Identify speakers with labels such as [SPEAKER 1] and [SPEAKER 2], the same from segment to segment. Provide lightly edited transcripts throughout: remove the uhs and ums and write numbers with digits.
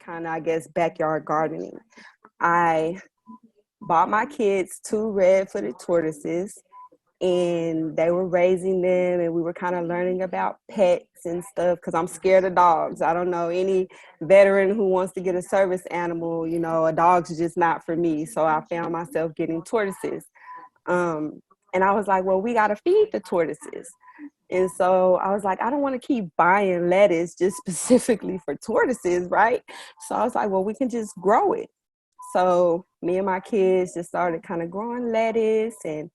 [SPEAKER 1] kind of, I guess, backyard gardening. I bought my kids 2 red-footed tortoises, and they were raising them, and we were kind of learning about pets and stuff because I'm scared of dogs. I don't know any veteran who wants to get a service animal, you know, a dog's just not for me. So I found myself getting tortoises. Um, and I was like, well, we got to feed the tortoises. And so I was like, I don't want to keep buying lettuce just specifically for tortoises, right? So I was like, well, we can just grow it. So me and my kids just started kind of growing lettuce. And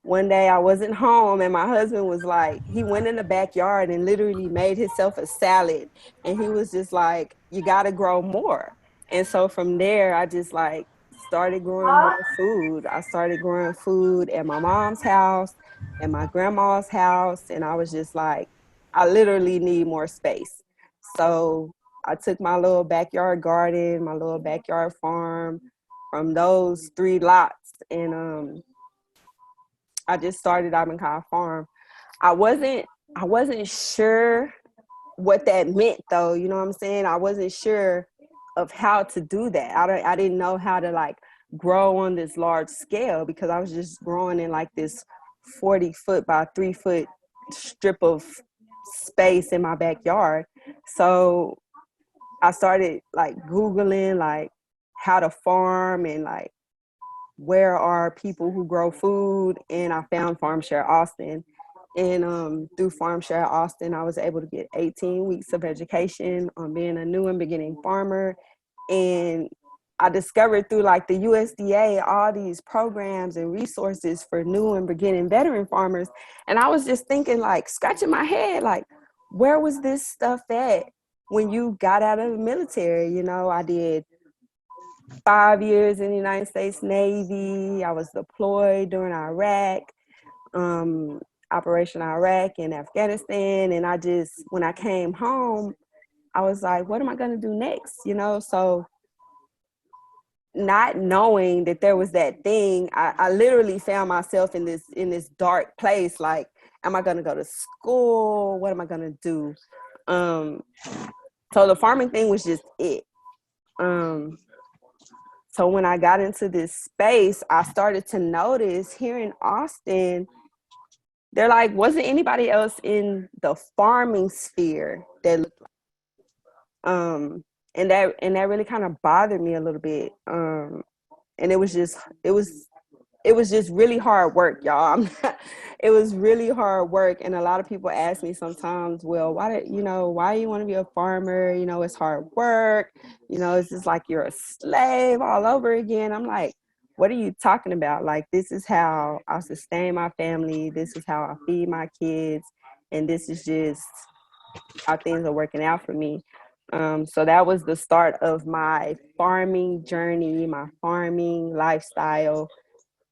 [SPEAKER 1] one day I wasn't home, and my husband was like, he went in the backyard and literally made himself a salad. And he was just like, you got to grow more. And so from there, I just like started growing more food. I started growing food at my mom's house and my grandma's house. And I was just like, I literally need more space. So I took my little backyard garden, my little backyard farm from those 3 lots, and I just started dobbin-kauv farm. I wasn't sure what that meant though, you know what I'm saying? I wasn't sure of how to do that. I didn't know how to like grow on this large scale because I was just growing in like this 40-foot by 3-foot strip of space in my backyard. So I started like Googling like how to farm and like where are people who grow food, and I found Farm Share Austin. And through Farm Share Austin, I was able to get 18 weeks of education on being a new and beginning farmer. And I discovered through like the USDA all these programs and resources for new and beginning veteran farmers. And I was just thinking, like, scratching my head, like, where was this stuff at when you got out of the military? You know, I did 5 years in the United States Navy. I was deployed during Iraq, Operation Iraq and Afghanistan. And I just, when I came home, I was like, what am I going to do next? You know, so not knowing that there was that thing, I literally found myself in this dark place. Like, am I going to go to school? What am I going to do? So the farming thing was just it. So when I got into this space, I started to notice here in Austin, there like wasn't anybody else in the farming sphere that looked like, and that really kind of bothered me a little bit. And it was just really hard work, y'all. It was really hard work. And a lot of people ask me sometimes, well, why do you want to be a farmer? You know, it's hard work. You know, it's just like you're a slave all over again. I'm like, what are you talking about? Like, this is how I sustain my family. This is how I feed my kids. And this is just how things are working out for me. So that was the start of my farming journey, my farming lifestyle.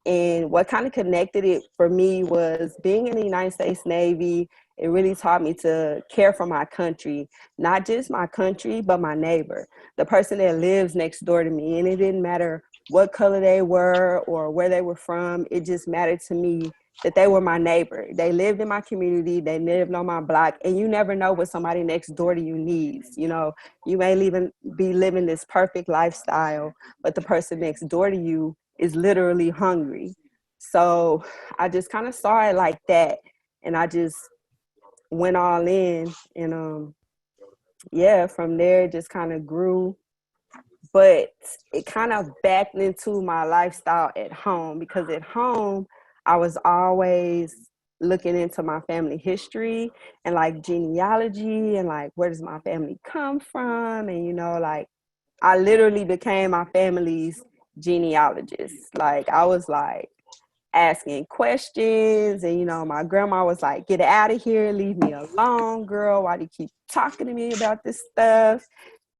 [SPEAKER 1] And what kind of connected it for me was being in the United States Navy. It really taught me to care for my country, not just my country, but my neighbor, the person that lives next door to me. And it didn't matter what color they were or where they were from. It just mattered to me that they were my neighbor. They lived in my community. They lived on my block. And you never know what somebody next door to you needs. You know, you may even be living this perfect lifestyle, but the person next door to you is literally hungry. So I just kind of saw it like that. And I just went all in. And yeah, from there it just kind of grew. But it kind of backed into my lifestyle at home, because at home I was always looking into my family history and like genealogy and like, where does my family come from? And, you know, like I literally became my family's genealogist. Like, I was like asking questions, and, you know, my grandma was like, get out of here, leave me alone, girl. Why do you keep talking to me about this stuff?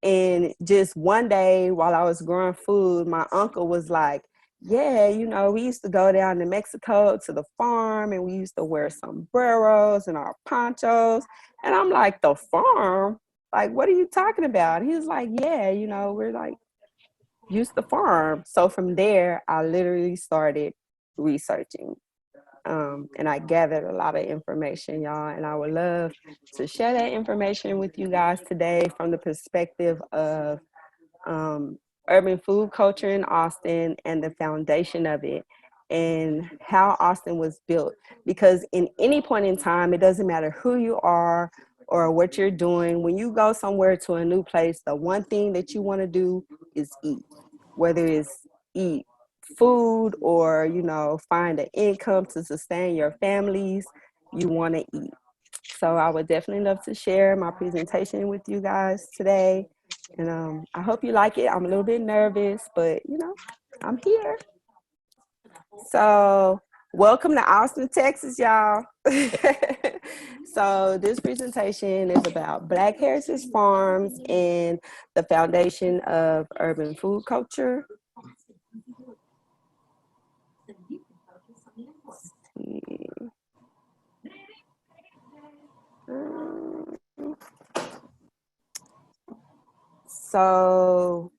[SPEAKER 1] And just one day while I was growing food, my uncle was like, yeah, you know, we used to go down to Mexico to the farm, and we used to wear sombreros and our ponchos. And I'm like, the farm? Like, what are you talking about? He was like, yeah, you know, we're like, used to farm. So from there, I literally started researching. And I gathered a lot of information, y'all. And I would love to share that information with you guys today from the perspective of um, urban food culture in Austin and the foundation of it, and how Austin was built. Because in any point in time, it doesn't matter who you are or what you're doing. When you go somewhere to a new place, the one thing that you want to do is eat, whether it's eat food or, you know, find an income to sustain your families, you want to eat. So I would definitely love to share my presentation with you guys today. And I hope you like it. I'm a little bit nervous, but you know, I'm here. So welcome to Austin, Texas, y'all. So this presentation is about Black Heritage Farms and the foundation of urban food culture. So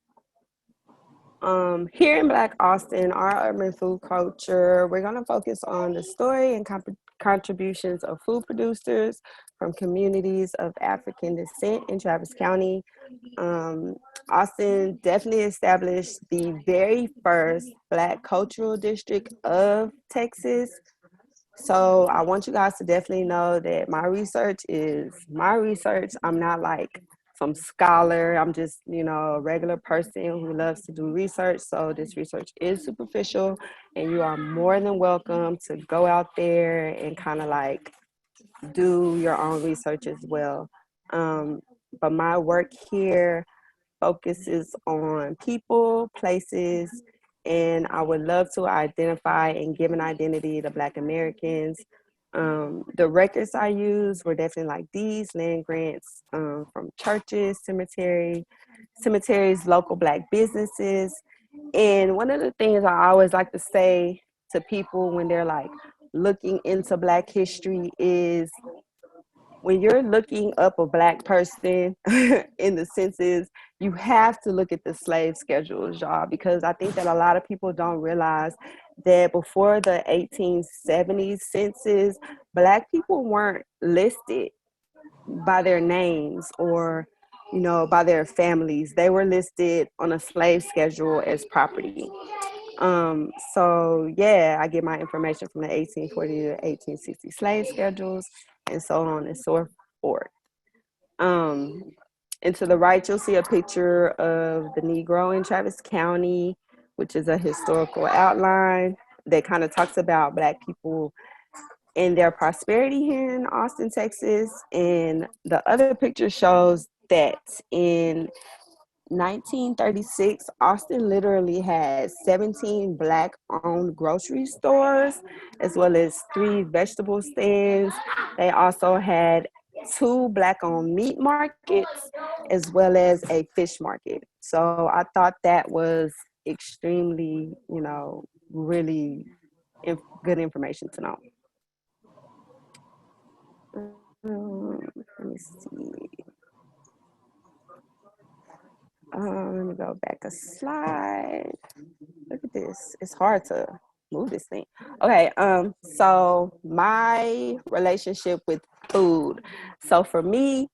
[SPEAKER 1] here in Black Austin, our urban food culture, we're going to focus on the story and contributions of food producers from communities of African descent in Travis County. Um, Austin definitely established the very first Black cultural district of Texas. So I want you guys to definitely know that my research is my research. I'm not like some scholar. I'm just, you know, a regular person who loves to do research. So this research is superficial, and you are more than welcome to go out there and kind of like do your own research as well. But my work here focuses on people, places, and I would love to identify and give an identity to Black Americans. The records I use were definitely like these land grants from churches, cemeteries, local Black businesses. And one of the things I always like to say to people when they're like looking into Black history is when you're looking up a Black person in the census, you have to look at the slave schedules, y'all, because I think that a lot of people don't realize that before the 1870s census, Black people weren't listed by their names or, you know, by their families. They were listed on a slave schedule as property. So yeah, I get my information from the 1840 to 1860 slave schedules and so on and so forth. Um, and to the right, you'll see a picture of the Negro in Travis County, which is a historical outline that kind of talks about Black people and their prosperity here in Austin, Texas. And the other picture shows that in 1936, Austin literally had 17 Black owned grocery stores, as well as 3 vegetable stands. They also had 2 Black owned meat markets, as well as a fish market. So I thought that was extremely, you know, really good information to know. Let me see. Let me go back a slide. Look at this. It's hard to move this thing. Okay, so my relationship with food. So for me,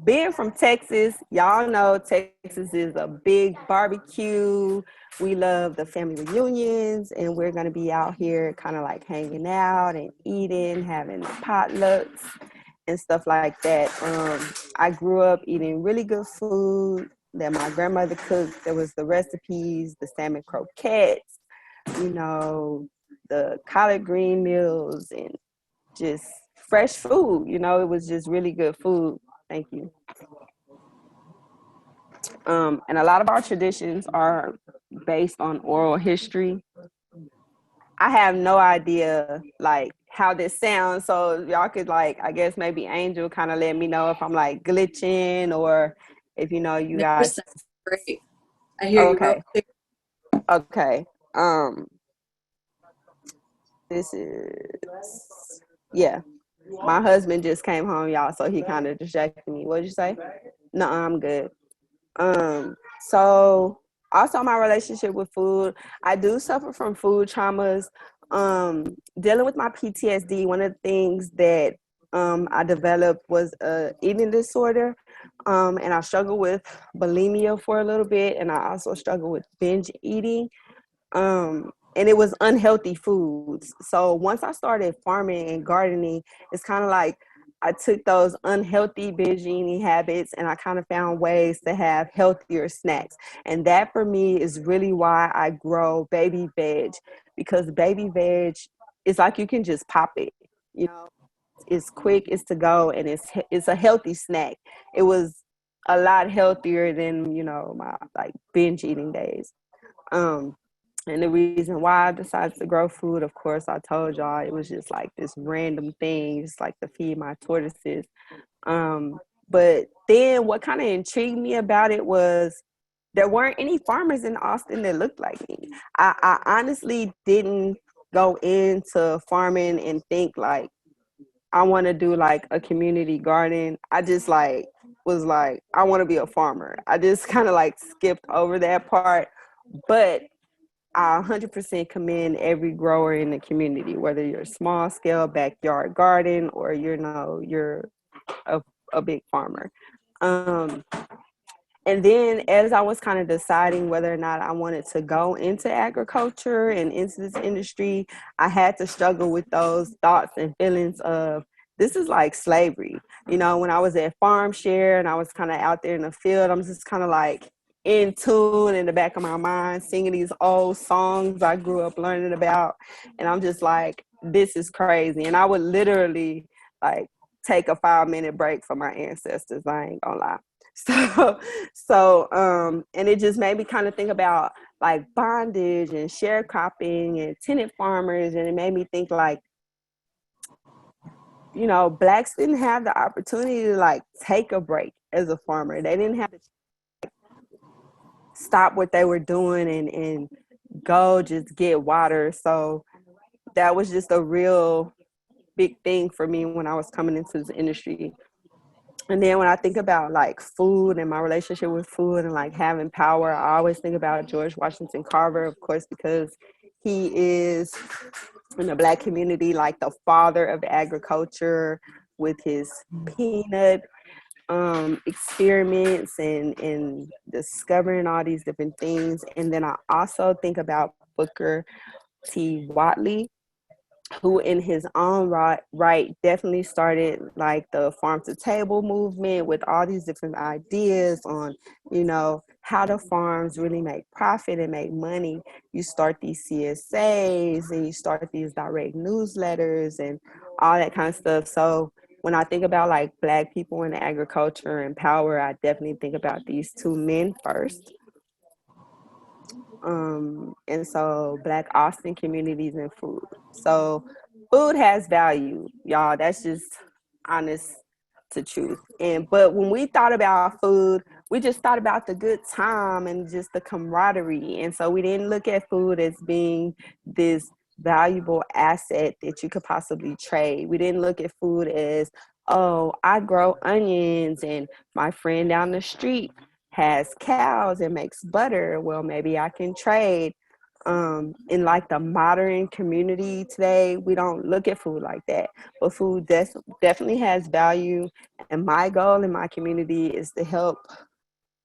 [SPEAKER 1] being from Texas, y'all know Texas is a big barbecue. We love the family reunions, and we're gonna be out here kind of like hanging out and eating, having potlucks and stuff like that. I grew up eating really good food that my grandmother cooked. There was the recipes, the salmon croquettes, you know, the collard green meals, and just fresh food. You know, it was just really good food. Thank you. And a lot of our traditions are based on oral history. I have no idea like how this sounds. So y'all could like, I guess maybe Angel kind of let me know if I'm like glitching or if you know you guys.
[SPEAKER 2] Great. I hear you.
[SPEAKER 1] Okay. Okay. This is yeah. My husband just came home, y'all, so he kind of distracted me. What'd you say? No, I'm good. So also my relationship with food, I do suffer from food traumas. Dealing with my PTSD, one of the things that I developed was a eating disorder. And I struggled with bulimia for a little bit, and I also struggled with binge eating. And it was unhealthy foods. So once I started farming and gardening, it's kind of like I took those unhealthy binge eating habits and I kind of found ways to have healthier snacks. And that for me is really why I grow baby veg, because baby veg is like you can just pop it. You know, it's quick, it's to go, and it's a healthy snack. It was a lot healthier than my like binge eating days. Um, and the reason why I decided to grow food, of course, I told y'all it was just like this random thing, just like to feed my tortoises. But then what kind of intrigued me about it was there weren't any farmers in Austin that looked like me. I honestly didn't go into farming and think like I want to do like a community garden. I just like was like I want to be a farmer. I just kind of like skipped over that part, but I 100% commend every grower in the community, whether you're a small scale backyard garden or you're a, a big farmer. Um, and then as I was kind of deciding whether or not I wanted to go into agriculture and into this industry, I had to struggle with those thoughts and feelings of this is like slavery. When I was at Farm Share and I was kind of out there in the field, I'm just kind of like in tune in the back of my mind, singing these old songs I grew up learning about. And I'm just like, this is crazy. And I would literally like take a 5-minute break from my ancestors. I ain't gonna lie. And it just made me kind of think about like bondage and sharecropping and tenant farmers, and it made me think like, blacks didn't have the opportunity to like take a break as a farmer. They didn't have to stop what they were doing and go just get water. So that was just a real big thing for me when I was coming into this industry. And then when I think about like food and my relationship with food and like having power, I always think about George Washington Carver, of course, because he is in the black community like the father of agriculture with his peanut experiments and discovering all these different things. And then I also think about Booker T. Watley, who in his own right definitely started like the farm to table movement with all these different ideas on, how the farms really make profit and make money. You start these CSAs and you start these direct newsletters and all that kind of stuff. So when I think about like black people in agriculture and power, I definitely think about these two men first. And so black Austin communities and food. So food has value, y'all. That's just honest to truth. But when we thought about food, we just thought about the good time and just the camaraderie. And so we didn't look at food as being this valuable asset that you could possibly trade. We didn't look at food as, oh, I grow onions and my friend down the street has cows and makes butter. Well, maybe I can trade. In like the modern community today, we don't look at food like that. But food definitely has value. And my goal in my community is to help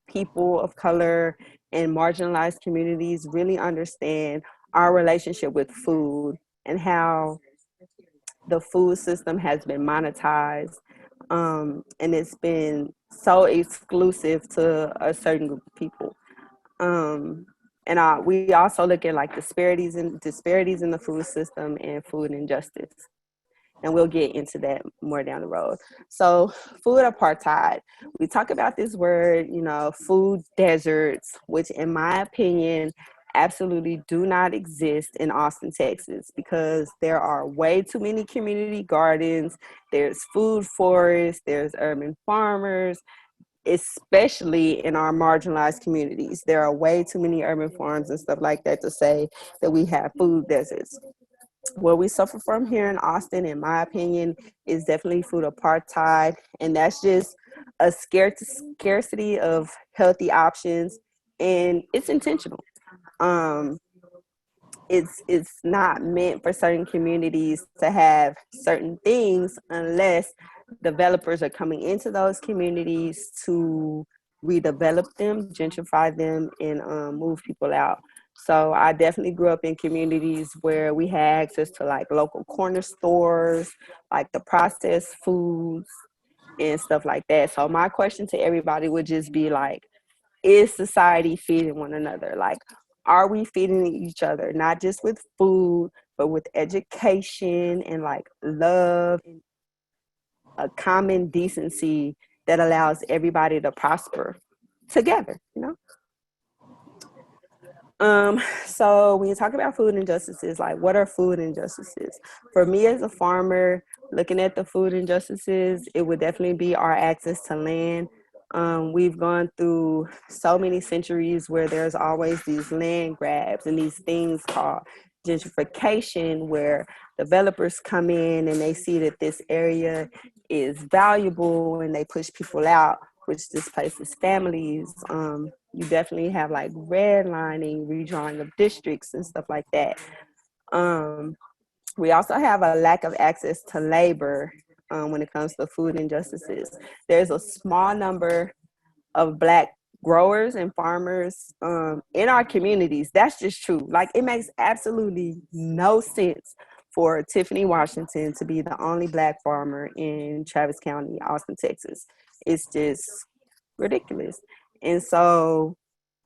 [SPEAKER 1] people of color and marginalized communities really understand our relationship with food and how the food system has been monetized, and it's been so exclusive to a certain group of people. Um, and we also look at like disparities in the food system and food injustice. And we'll get into that more down the road. So food apartheid, we talk about this word, food deserts, which in my opinion, absolutely do not exist in Austin, Texas, because there are way too many community gardens, there's food forests, there's urban farmers, especially in our marginalized communities. There are way too many urban farms and stuff like that to say that we have food deserts. What we suffer from here in Austin, in my opinion, is definitely food apartheid. And that's just a scarcity of healthy options. And it's intentional. Um, it's not meant for certain communities to have certain things unless developers are coming into those communities to redevelop them, gentrify them, and move people out. So I definitely grew up in communities where we had access to like local corner stores, like the processed foods and stuff like that. So my question to everybody would just be like, is society feeding one another? Like, are we feeding each other, not just with food, but with education and like love and a common decency that allows everybody to prosper together, you know? So when you talk about food injustices, like what are food injustices? For me as a farmer, looking at the food injustices, it would definitely be our access to land. We've gone through so many centuries where there's always these land grabs and these things called gentrification, where developers come in and they see that this area is valuable and they push people out, which displaces families. You definitely have like redlining, redrawing of districts and stuff like that. We also have a lack of access to labor when it comes to food injustices. There's a small number of Black growers and farmers in our communities. That's just true. Like, it makes absolutely no sense for Tiffany Washington to be the only Black farmer in Travis County, Austin, Texas. It's just ridiculous. And so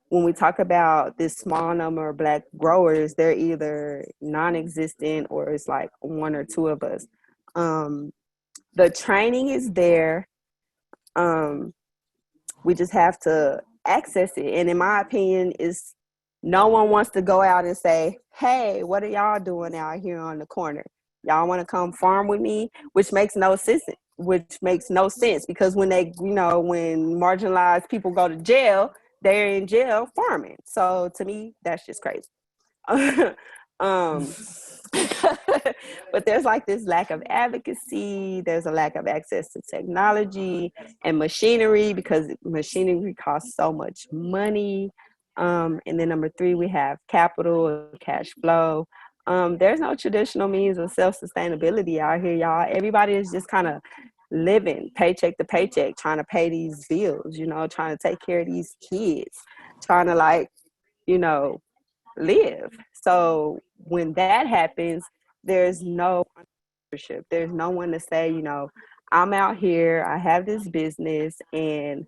[SPEAKER 1] when we talk about this small number of Black growers, they're either non-existent or it's like one or two of us. The training is there. We just have to access it. And in my opinion, is no one wants to go out and say, hey, what are y'all doing out here on the corner? Y'all want to come farm with me? Which makes no sense. Because when they, when marginalized people go to jail, they're in jail farming. So to me, that's just crazy. um, but there's like this lack of advocacy. There's a lack of access to technology and machinery because machinery costs so much money. And then number three, we have capital, cash flow. There's no traditional means of self-sustainability out here, y'all. Everybody is just kind of living paycheck to paycheck, trying to pay these bills, trying to take care of these kids, trying to live. So when that happens, there's no entrepreneurship. There's no one to say, I'm out here, I have this business, and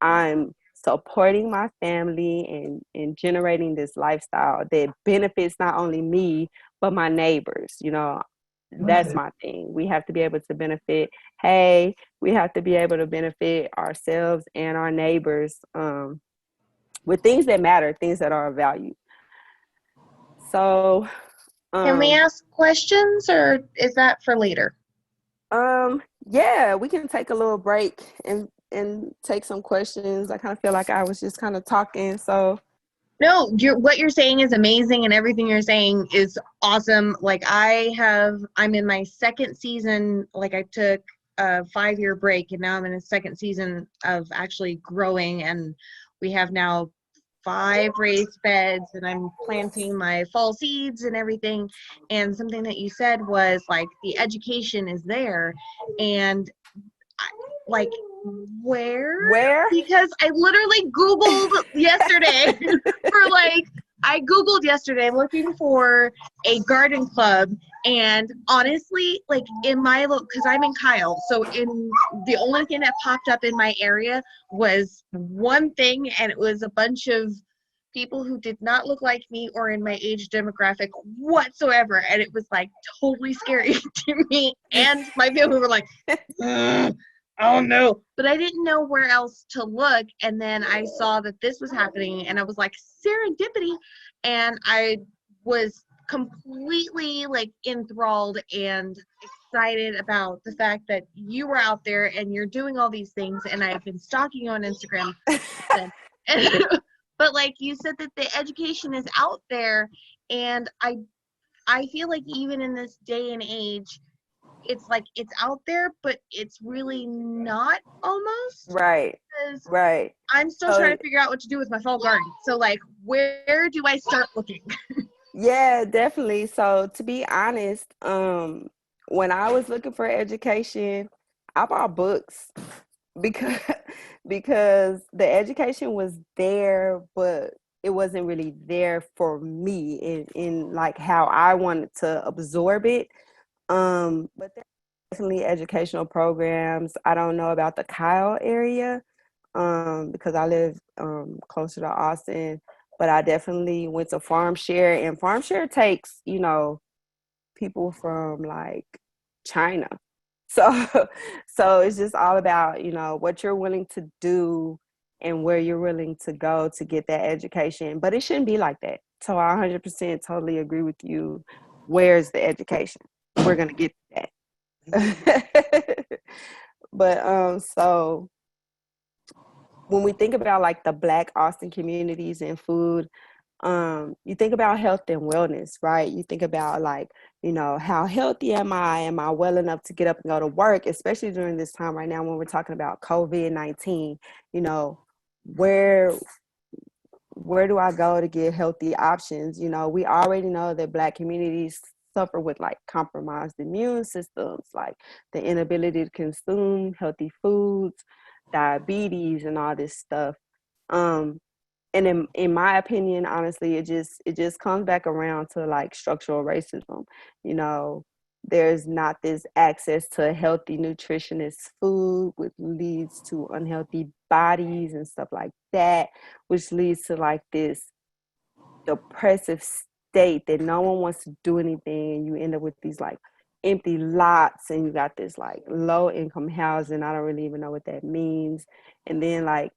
[SPEAKER 1] I'm supporting my family and generating this lifestyle that benefits not only me, but my neighbors. That's my thing. We have to be able to benefit. Hey, we have to be able to benefit ourselves and our neighbors with things that matter, things that are of value. So,
[SPEAKER 3] can we ask questions, or is that for later?
[SPEAKER 1] Yeah, we can take a little break and take some questions. I kind of feel like I was just kind of talking. So,
[SPEAKER 3] no, what you're saying is amazing, and everything you're saying is awesome. Like, I'm in my second season. Like, I took a 5-year break, and now I'm in a second season of actually growing, and we have now 5 raised beds, and I'm planting my fall seeds and everything. And something that you said was like, the education is there, and like, where? Because I literally Googled yesterday I Googled yesterday looking for a garden club, and honestly, like, in my because I'm in Kyle, so the only thing that popped up in my area was one thing, and it was a bunch of people who did not look like me or in my age demographic whatsoever, and it was like totally scary to me, and my family were like, oh no. But I didn't know where else to look, and then I saw that this was happening, and I was like, serendipity, and I was completely like enthralled and excited about the fact that you were out there and you're doing all these things, and I've been stalking you on Instagram. But like you said, that the education is out there, and I feel like even in this day and age, it's like it's out there, but it's really not, almost.
[SPEAKER 1] Right.
[SPEAKER 3] I'm still trying to figure out what to do with my fall garden. So like, where do I start looking?
[SPEAKER 1] Yeah, definitely. So to be honest, when I was looking for education, I bought books because because the education was there, but it wasn't really there for me in like how I wanted to absorb it. But there's definitely educational programs. I don't know about the Kyle area, because I live closer to Austin, but I definitely went to Farm Share, and Farm Share takes, people from like China. So so it's just all about, what you're willing to do and where you're willing to go to get that education. But it shouldn't be like that. So I 100% totally agree with you. Where's the education? We're gonna get that. But so when we think about like the Black Austin communities and food, you think about health and wellness, right? You think about like, how healthy am I? Am I well enough to get up and go to work, especially during this time right now when we're talking about COVID-19, you know, where where do I go to get healthy options? We already know that Black communities suffer with like compromised immune systems, like the inability to consume healthy foods, diabetes, and all this stuff. Um, and in my opinion, honestly, it just comes back around to like structural racism. you know there's not this access to healthy nutritionist food, which leads to unhealthy bodies and stuff like that, which leads to like this depressive state that no one wants to do anything, and you end up with these like empty lots, and you got this like low income housing. I don't really even know what that means. And then like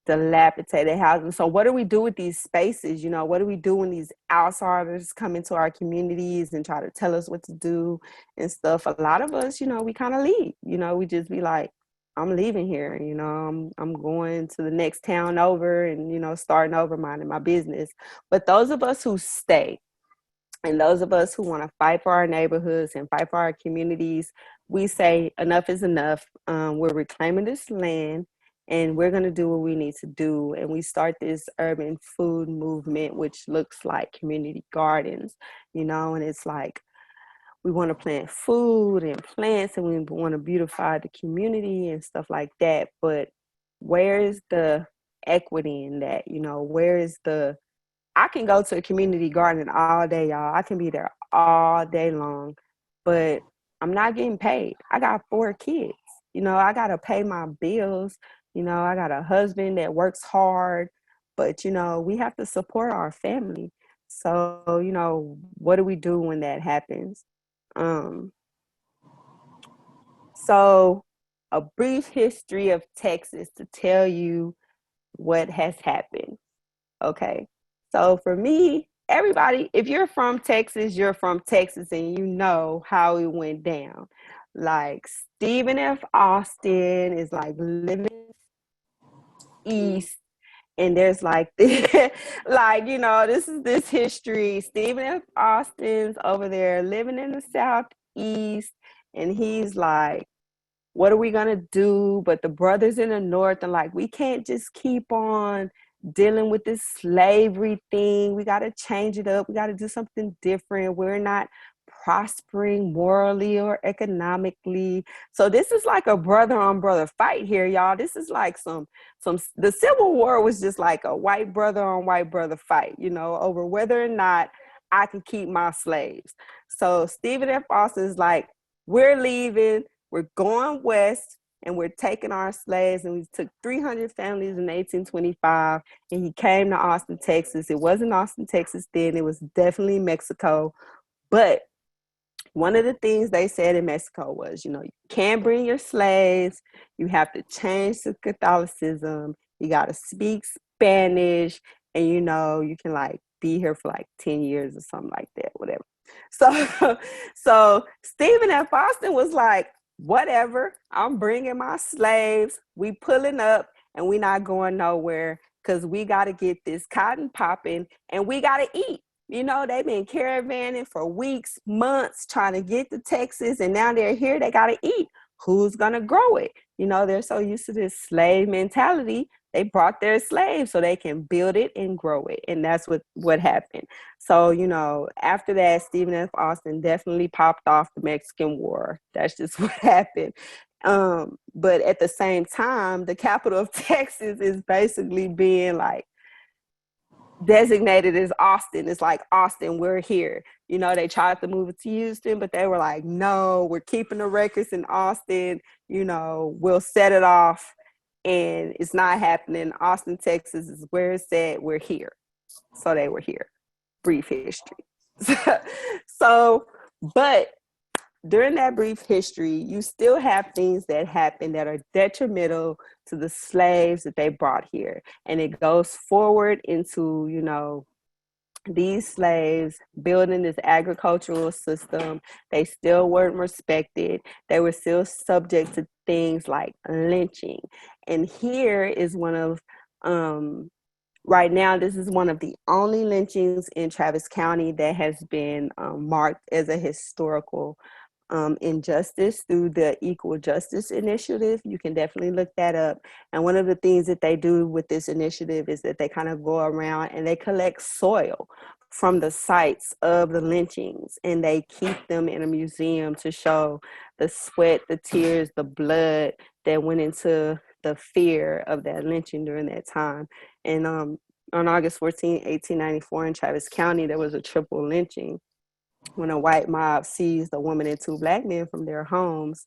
[SPEAKER 1] dilapidated housing. So what do we do with these spaces? What do we do when these outsiders come into our communities and try to tell us what to do and stuff? A lot of us, we kind of leave. We just be like, I'm leaving here. I'm going to the next town over and starting over, minding my business. But those of us who stay, and those of us who want to fight for our neighborhoods and fight for our communities, we say enough is enough. We're reclaiming this land, and we're going to do what we need to do. And we start this urban food movement, which looks like community gardens, and it's like we want to plant food and plants, and we want to beautify the community and stuff like that. But where is the equity in that? Where is the I can go to a community garden all day, y'all. I can be there all day long, but I'm not getting paid. I got 4 kids. I got to pay my bills. I got a husband that works hard, but, we have to support our family. So, what do we do when that happens? Um, so, a brief history of Texas to tell you what has happened. Okay. So for me, everybody, if you're from Texas, you're from Texas, and you know how it went down. Like Stephen F. Austin is like living east, and there's like this, like, this history. Stephen F. Austin's over there living in the southeast, and he's like, what are we gonna do? But the brothers in the north are like, we can't just keep on dealing with this slavery thing. We got to change it up. We got to do something different. We're not prospering morally or economically. So this is like a brother on brother fight here, y'all. This is like the Civil War was just like a white brother on white brother fight, over whether or not I can keep my slaves. So Stephen F. Austin is like, we're leaving. We're going west, and we're taking our slaves. And we took 300 families in 1825, and he came to Austin, Texas. It wasn't Austin, Texas then. It was definitely Mexico. But one of the things they said in Mexico was, you can't bring your slaves. You have to change to Catholicism. You got to speak Spanish, and, you can like be here for like 10 years or something like that, whatever. So Stephen F. Austin was like, whatever, I'm bringing my slaves. We pulling up, and we not going nowhere, because we got to get this cotton popping, and we got to eat. They've been caravanning for weeks, months, trying to get to Texas, and now they're here. They got to eat. Who's going to grow it? They're so used to this slave mentality. They brought their slaves so they can build it and grow it. And that's what happened. So, after that, Stephen F. Austin definitely popped off the Mexican War. That's just what happened. But at the same time, the capital of Texas is basically being like designated as Austin. It's like, Austin, we're here. You know, they tried to move it to Houston, but they were like, no, we're keeping the records in Austin. You know, we'll set it off, and it's not happening. Austin, Texas is where it's at. We're here. So they were here. Brief history. So, but during that brief history, you still have things that happen that are detrimental to the slaves that they brought here. And it goes forward into, you know, these slaves building this agricultural system. They still weren't respected. They were still subject to things like lynching. And here is one of, right now, this is one of the only lynchings in Travis County that has been marked as a historical injustice through the Equal Justice Initiative. You can definitely look that up. And one of the things that they do with this initiative is that they kind of go around and they collect soil from the sites of the lynchings, and they keep them in a museum to show the sweat, the tears, the blood that went into the fear of that lynching during that time. And on August 14, 1894 in Travis County, there was a triple lynching when a white mob seized a woman and two black men from their homes.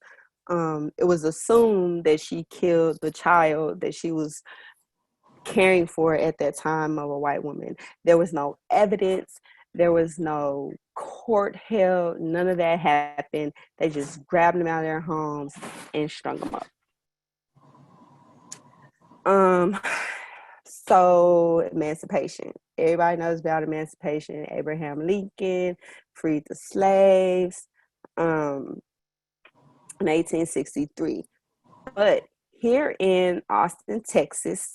[SPEAKER 1] It was assumed that she killed the child that she was caring for at that time of a white woman. There was no evidence. There was no court held. None of that happened. They just grabbed them out of their homes and strung them up. So emancipation. Everybody knows about emancipation. Abraham Lincoln freed the slaves in 1863. But here in Austin, Texas,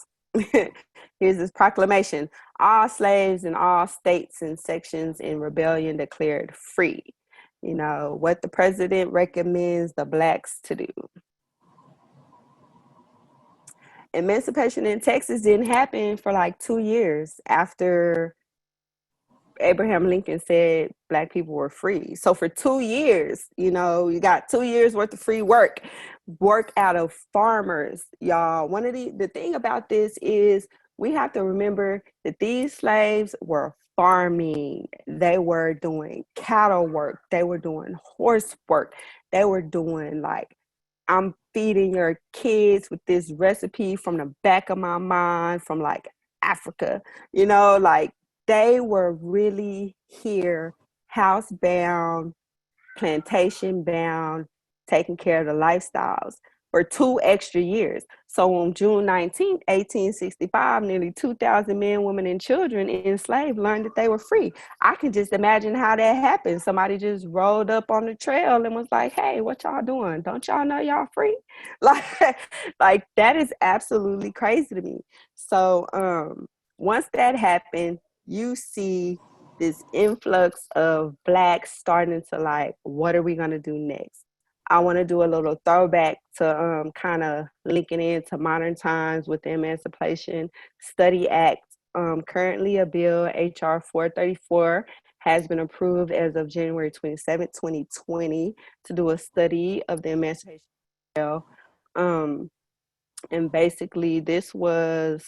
[SPEAKER 1] here's this proclamation. All slaves in all states and sections in rebellion declared free. You know, what the president recommends the blacks to do. Emancipation in Texas didn't happen for like 2 years after Abraham Lincoln said black people were free. So for 2 years, you know, you got 2 years worth of free work out of farmers, y'all. One of the thing about this is we have to remember that these slaves were farming. They were doing cattle work. They were doing horse work. They were doing like, I'm feeding your kids with this recipe from the back of my mind from like Africa, you know, like they were really here, housebound, plantation bound, taking care of the lifestyles for 2 extra years. So on June 19th, 1865, nearly 2,000 men, women, and children enslaved learned that they were free. I can just imagine how that happened. Somebody just rolled up on the trail and was like, hey, what y'all doing? Don't y'all know y'all free? Like that is absolutely crazy to me. So once that happened, you see this influx of blacks starting to like, what are we going to do next? I want to do a little throwback to kind of linking into modern times with the Emancipation Study Act. Currently, a bill, HR 434, has been approved as of January 27, 2020, to do a study of the Emancipation Bill. And basically, this was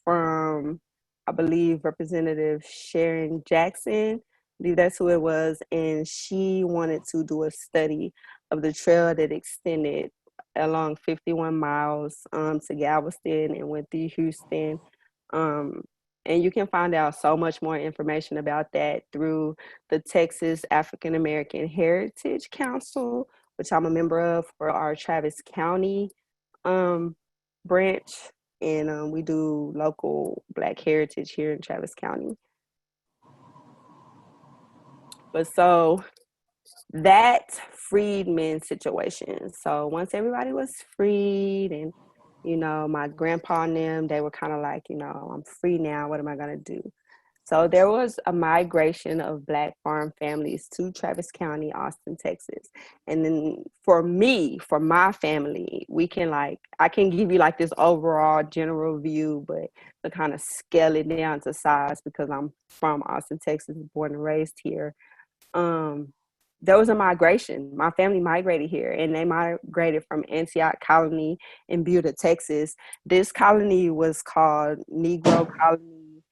[SPEAKER 1] from, I believe, Representative Sharon Jackson. I believe that's who it was. And she wanted to do a study of the trail that extended along 51 miles to Galveston and went through Houston. And you can find out so much more information about that through the Texas African American Heritage Council, which I'm a member of for our Travis County branch. And we do local Black heritage here in Travis County. But so that freedmen situation. So once everybody was freed and, you know, my grandpa and them, they were kind of like, you know, I'm free now. What am I going to do? So there was a migration of Black farm families to Travis County, Austin, Texas. And then for me, for my family, we can like, I can give you like this overall general view, but to kind of scale it down to size because I'm from Austin, Texas, born and raised here. there was a migration. My family migrated here, and they migrated from Antioch Colony in Buda, Texas. This colony was called Negro Colony,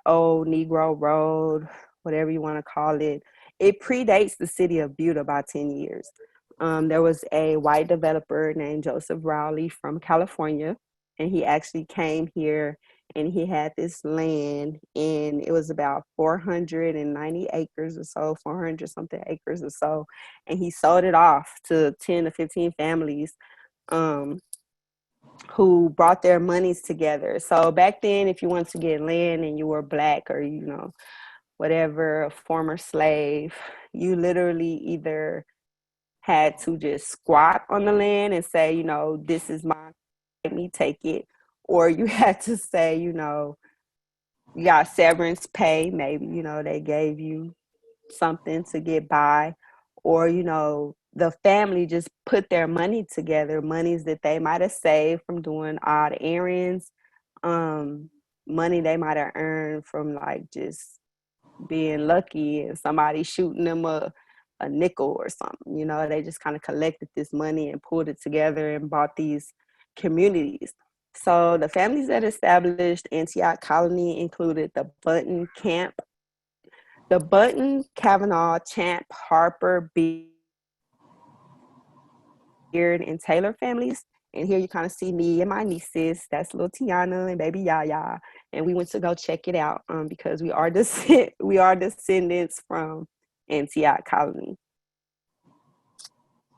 [SPEAKER 1] Old Negro Road, whatever you want to call it. It predates the city of Buda by 10 years. There was a white developer named Joseph Rowley from California, and he actually came here and he had this land, and it was about 490 acres or so, 400 something acres or so, and he sold it off to 10 to 15 families who brought their monies together. So back then, if you wanted to get land and you were Black or, you know, whatever, a former slave, you literally either had to just squat on the land and say, you know, this is mine, let me take it. Or you had to say, you know, you got severance pay. Maybe, you know, they gave you something to get by. Or, you know, the family just put their money together, monies that they might have saved from doing odd errands, money they might have earned from like just being lucky and somebody shooting them a nickel or something. You know, they just kind of collected this money and pulled it together and bought these communities. So the families that established Antioch Colony included the Button Camp, the Button, Kavanaugh, Champ, Harper, Beard, and Taylor families. And here you kind of see me and my nieces. That's little Tiana and baby Yaya. And we went to go check it out because we are descendants from Antioch Colony.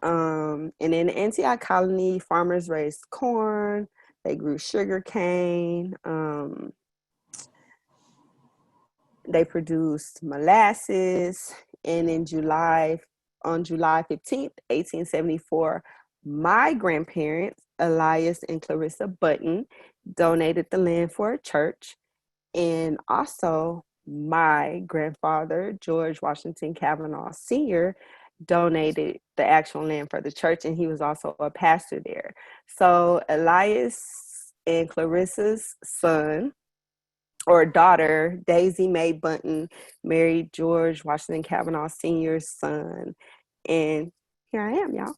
[SPEAKER 1] And in the Antioch Colony, farmers raised corn, they grew sugar cane, they produced molasses, and on July 15th, 1874, my grandparents, Elias and Clarissa Button, donated the land for a church, and also my grandfather, George Washington Kavanaugh Sr., donated the actual land for the church, and he was also a pastor there. So Elias and Clarissa's son or daughter, Daisy Mae Bunton, married George Washington Kavanaugh Sr.'s son. And here I am, y'all.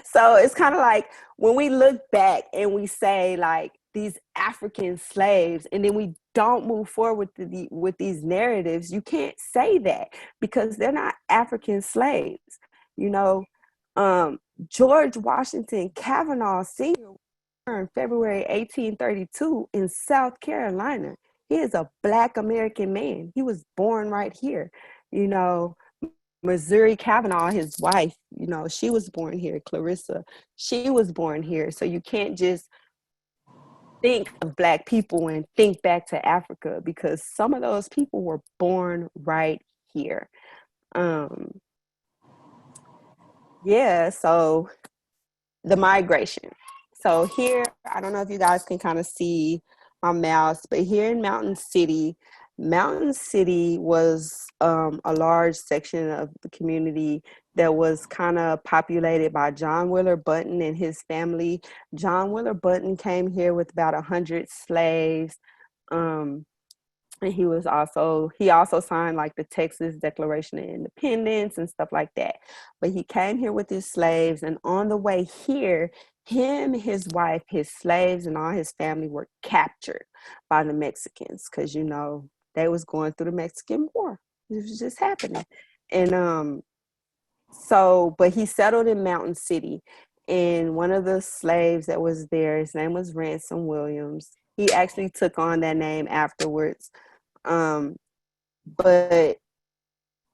[SPEAKER 1] So it's kind of like when we look back and we say like these African slaves, and then we don't move forward with these narratives, you can't say that because they're not African slaves. You know, George Washington Kavanaugh Sr. in February 1832 in South Carolina. He is a Black American man. He was born right here. You know, Missouri Kavanaugh, his wife, you know, she was born here. Clarissa, she was born here. So you can't just think of Black people and think back to Africa because some of those people were born right here. Yeah, so the migration. So here, I don't know if you guys can kind of see my mouse, but here in Mountain City was a large section of the community that was kind of populated by John Wheeler Button and his family. John Wheeler Button came here with about 100 slaves. And he also signed like the Texas Declaration of Independence and stuff like that. But he came here with his slaves, and on the way here, him, his wife, his slaves, and all his family were captured by the Mexicans because, you know, they was going through the Mexican War. It was just happening. And but he settled in Mountain City, and one of the slaves that was there, his name was Ransom Williams. He actually took on that name afterwards. But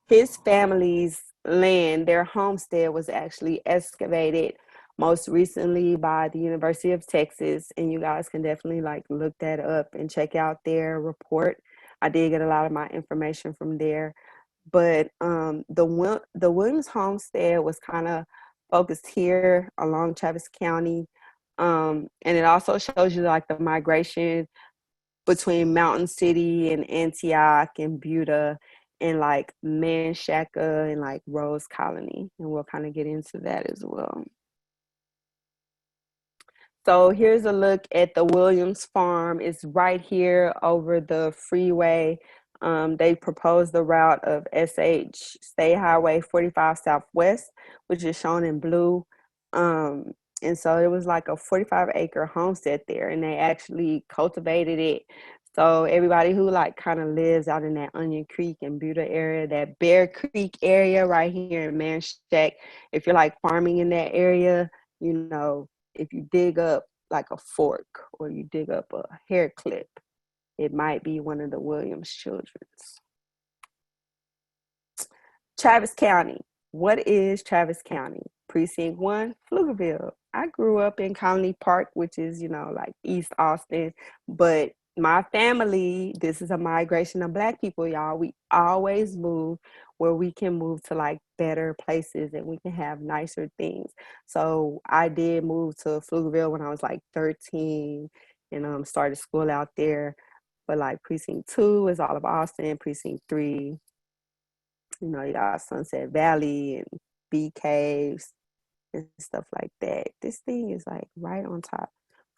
[SPEAKER 1] his family's land, their homestead, was actually excavated most recently by the University of Texas, and you guys can definitely like look that up and check out their report. I did get a lot of my information from there. But the Williams homestead was kind of focused here along Travis County. And it also shows you like the migration between Mountain City and Antioch and Buda and like Manshaka and like Rose Colony. And we'll kind of get into that as well. So here's a look at the Williams farm. It's right here over the freeway. They proposed the route of State Highway 45 Southwest, which is shown in blue. And so it was like a 45-acre homestead there, and they actually cultivated it. So everybody who like kind of lives out in that Onion Creek and Buda area, that Bear Creek area right here in Manchac, if you're like farming in that area, you know, if you dig up like a fork or you dig up a hair clip, it might be one of the Williams children's. Travis County. What is Travis County? Precinct 1, Pflugerville. I grew up in Colony Park, which is, you know, like East Austin. But my family, this is a migration of Black people, y'all. We always move where we can move to like better places and we can have nicer things. So I did move to Pflugerville when I was like 13 and started school out there. But like precinct 2 is all of Austin. Precinct 3, you know, you got Sunset Valley and Bee Caves and stuff like that. This thing is like right on top.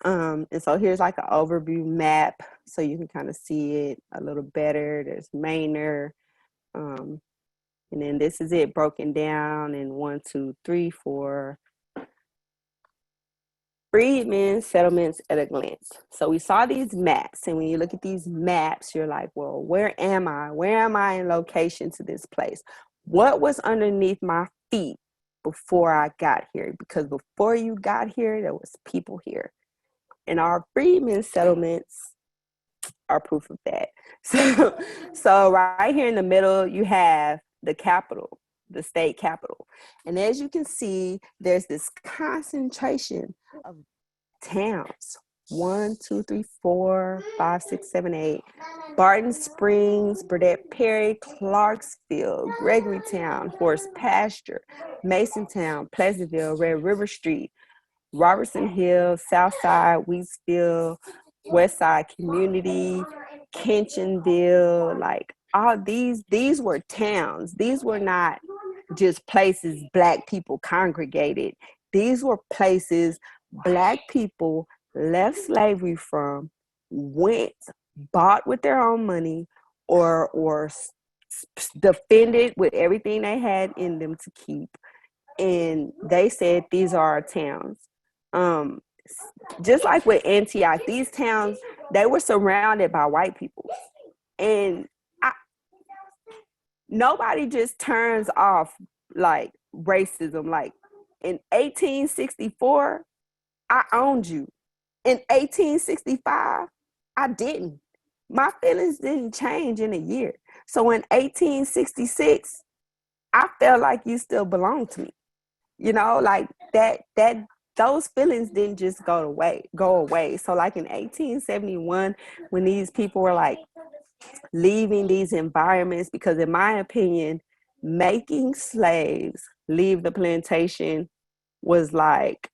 [SPEAKER 1] And so here's like an overview map so you can kind of see it a little better. There's Manor. And then this is it broken down in 1, 2, 3, 4 Freedmen settlements at a glance. So we saw these maps, and when you look at these maps, you're like, well, where am I? Where am I in location to this place? What was underneath my feet before I got here? Because before you got here, there was people here. And our Freedmen settlements are proof of that. So right here in the middle, you have the capital, the state capital. And as you can see, there's this concentration of towns. 1, 2, 3, 4, 5, 6, 7, 8. Barton Springs, Burdett Perry, Clarksville, Gregorytown, Forest Pasture, Masontown, Pleasantville, Red River Street, Robertson Hill, Southside, Wheatsville, Westside Community, Kincheonville, like all these were towns. These were not just places Black people congregated. These were places Black people left slavery from, went, bought with their own money, or defended with everything they had in them to keep. And they said these are our towns. Just like with Antioch, these towns, they were surrounded by white people. And nobody just turns off like racism. Like in 1864, I owned you. In 1865, I didn't. My feelings didn't change in a year. So in 1866, I felt like you still belonged to me. You know, like that those feelings didn't just go away. So like in 1871, when these people were like leaving these environments, because in my opinion, making slaves leave the plantation was like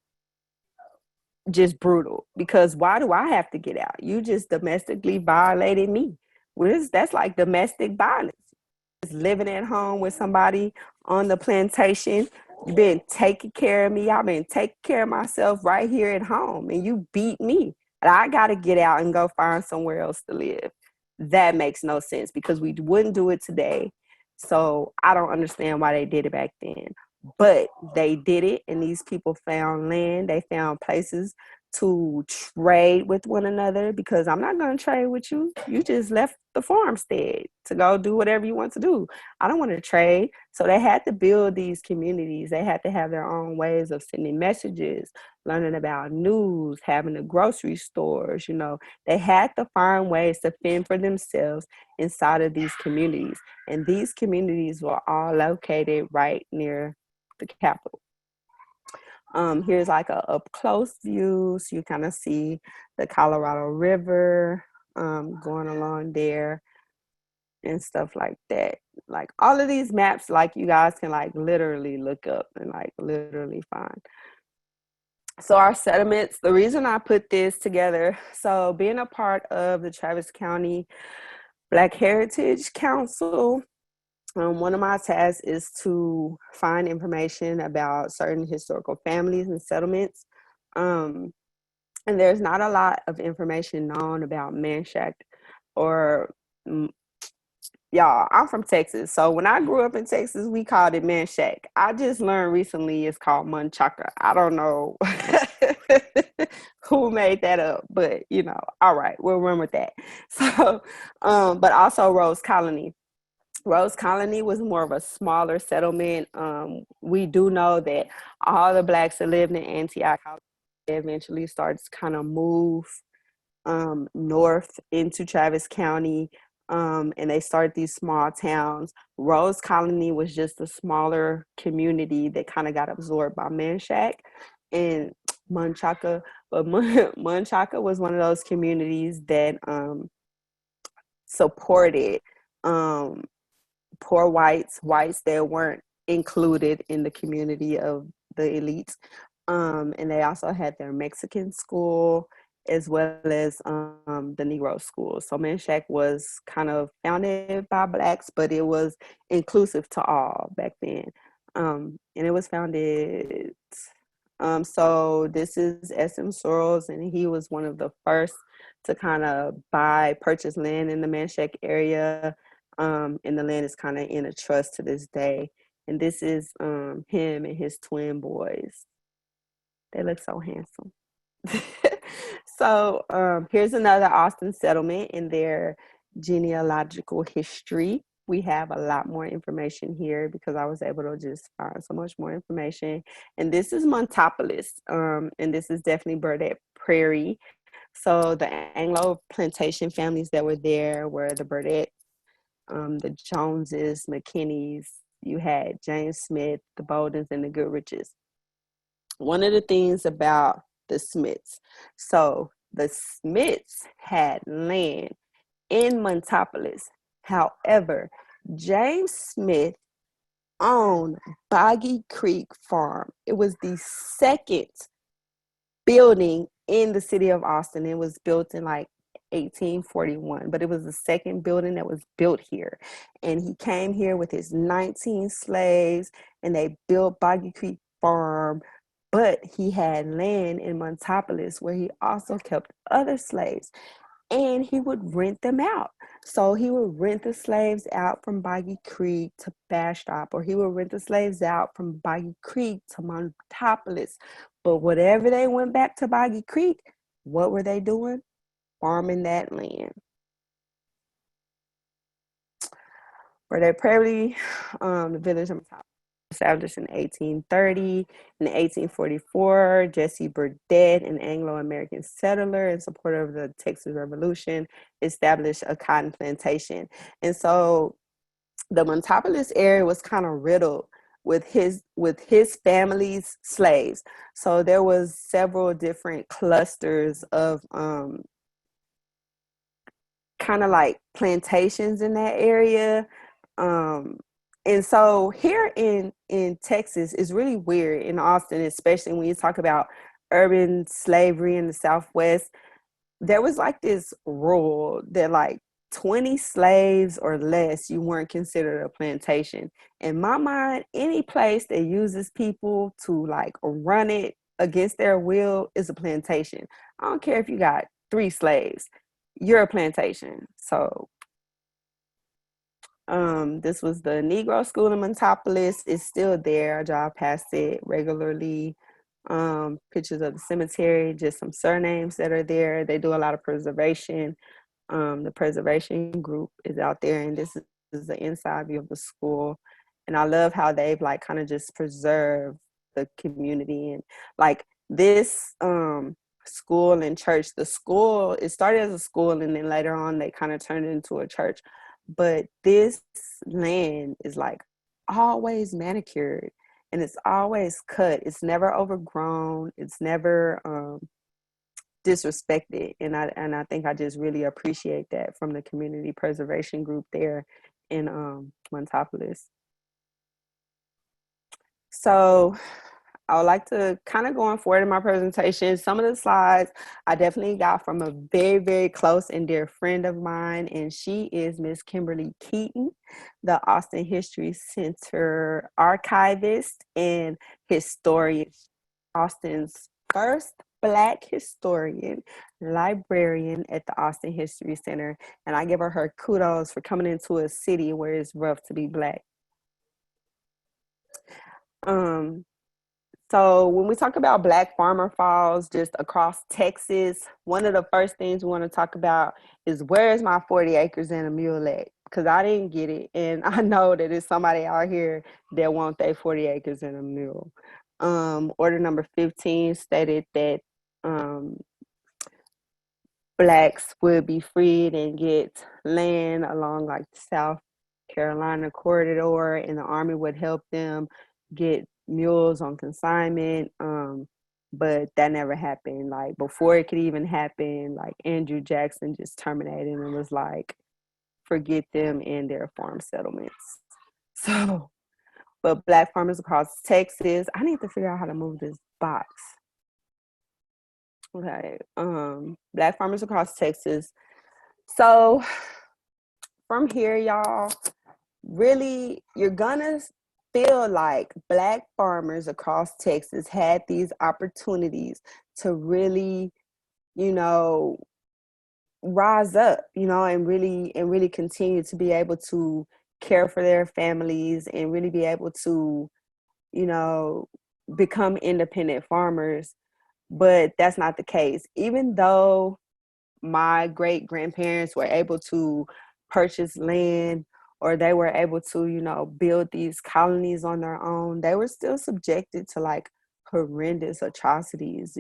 [SPEAKER 1] just brutal, because why do I have to get out? You just domestically violated me. That's like domestic violence. Just living at home with somebody on the plantation. You've been taking care of me. I've been taking care of myself right here at home, and you beat me. And I got to get out and go find somewhere else to live. That makes no sense, because we wouldn't do it today. So I don't understand why they did it back then. But they did it, and these people found land. They found places to trade with one another, because I'm not going to trade with you. You just left the farmstead to go do whatever you want to do. I don't want to trade. So they had to build these communities. They had to have their own ways of sending messages, learning about news, having the grocery stores, you know. They had to find ways to fend for themselves inside of these communities. And these communities were all located right near the capital. Here's like a up close view, so you kind of see the Colorado River going along there and stuff like that. Like all of these maps, like you guys can like literally look up and like literally find. So our settlements, the reason I put this together, so being a part of the Travis County Black Heritage Council, one of my tasks is to find information about certain historical families and settlements. And there's not a lot of information known about Manchac or y'all, I'm from Texas. So when I grew up in Texas, we called it man shack. I just learned recently it's called munchaka. I don't know who made that up, but all right, we'll run with that. So, but also Rose Colony. Rose Colony was more of a smaller settlement. We do know that all the blacks that lived in Antioch eventually starts kind of move north into Travis County, and they started these small towns. Rose Colony was just a smaller community that kind of got absorbed by Manchac and Munchaka. But Munchaka was one of those communities that supported poor whites that weren't included in the community of the elites. And they also had their Mexican school as well as the Negro school. So Manchac was kind of founded by blacks, but it was inclusive to all back then. And it was founded. So this is S.M. Sorrells, and he was one of the first to kind of purchase land in the Manchac area. And the land is kind of in a trust to this day. And this is him and his twin boys. They look so handsome. So here's another Austin settlement in their genealogical history. We have a lot more information here because I was able to just find so much more information. And this is Montopolis, and this is definitely Burdett Prairie. So the Anglo plantation families that were there were the Burdett, the Joneses, McKinneys. You had James Smith, the Boldens, and the Goodriches. One of the things about the Smiths, so the Smiths had land in Montopolis. However, James Smith owned Boggy Creek Farm. It was the second building in the city of Austin. It was built in like 1841, but it was the second building that was built here. And he came here with his 19 slaves, and they built Boggy Creek Farm. But he had land in Montopolis where he also kept other slaves, and he would rent them out. So he would rent the slaves out from Boggy Creek to Bastrop, or he would rent the slaves out from Boggy Creek to Montopolis. But whatever they went back to Boggy Creek, what were they doing? Farming that land. Burdett Prairie, the village of Montopolis, established in 1830. In 1844, Jesse Burdett, an Anglo-American settler in support of the Texas Revolution, established a cotton plantation. And so the Montopolis area was kind of riddled with his family's slaves. So there was several different clusters of kind of like plantations in that area. And so here in Texas, it's really weird in Austin, especially when you talk about urban slavery in the Southwest. There was like this rule that like 20 slaves or less, you weren't considered a plantation. In my mind, any place that uses people to like run it against their will is a plantation. I don't care if you got 3 slaves, you're a plantation. So this was the Negro School in Montopolis. It's still there. I drive past it regularly. Pictures of the cemetery, just some surnames that are there. They do a lot of preservation. The preservation group is out there, and this is the inside view of the school. And I love how they've like kind of just preserved the community. And like this school and church, the school, it started as a school, and then later on they kind of turned it into a church. But this land is like always manicured, and it's always cut. It's never overgrown. It's never disrespected. And I think I just really appreciate that from the community preservation group there in Montopolis. So I would like to kind of going forward in my presentation. Some of the slides I definitely got from a very, very close and dear friend of mine, and she is Miss Kimberly Keaton, the Austin History Center archivist and historian. Austin's first Black historian, librarian at the Austin History Center, and I give her kudos for coming into a city where it's rough to be Black. So when we talk about Black farmer files just across Texas, one of the first things we want to talk about is, where is my 40 acres and a mule at? Because I didn't get it, and I know that there's somebody out here that want their 40 acres and a mule. Order number 15 stated that Blacks would be freed and get land along like the South Carolina corridor, and the Army would help them get mules on consignment. But that never happened. Like, before it could even happen, like, Andrew Jackson just terminated and was like, forget them and their farm settlements. So, but Black farmers across Texas, I need to figure out how to move this box. Okay. Black farmers across Texas. So from here, y'all, really, you're gonna feel like Black farmers across Texas had these opportunities to really, rise up, and really continue to be able to care for their families and really be able to, become independent farmers. But that's not the case. Even though my great grandparents were able to purchase land, or they were able to, build these colonies on their own, they were still subjected to like horrendous atrocities,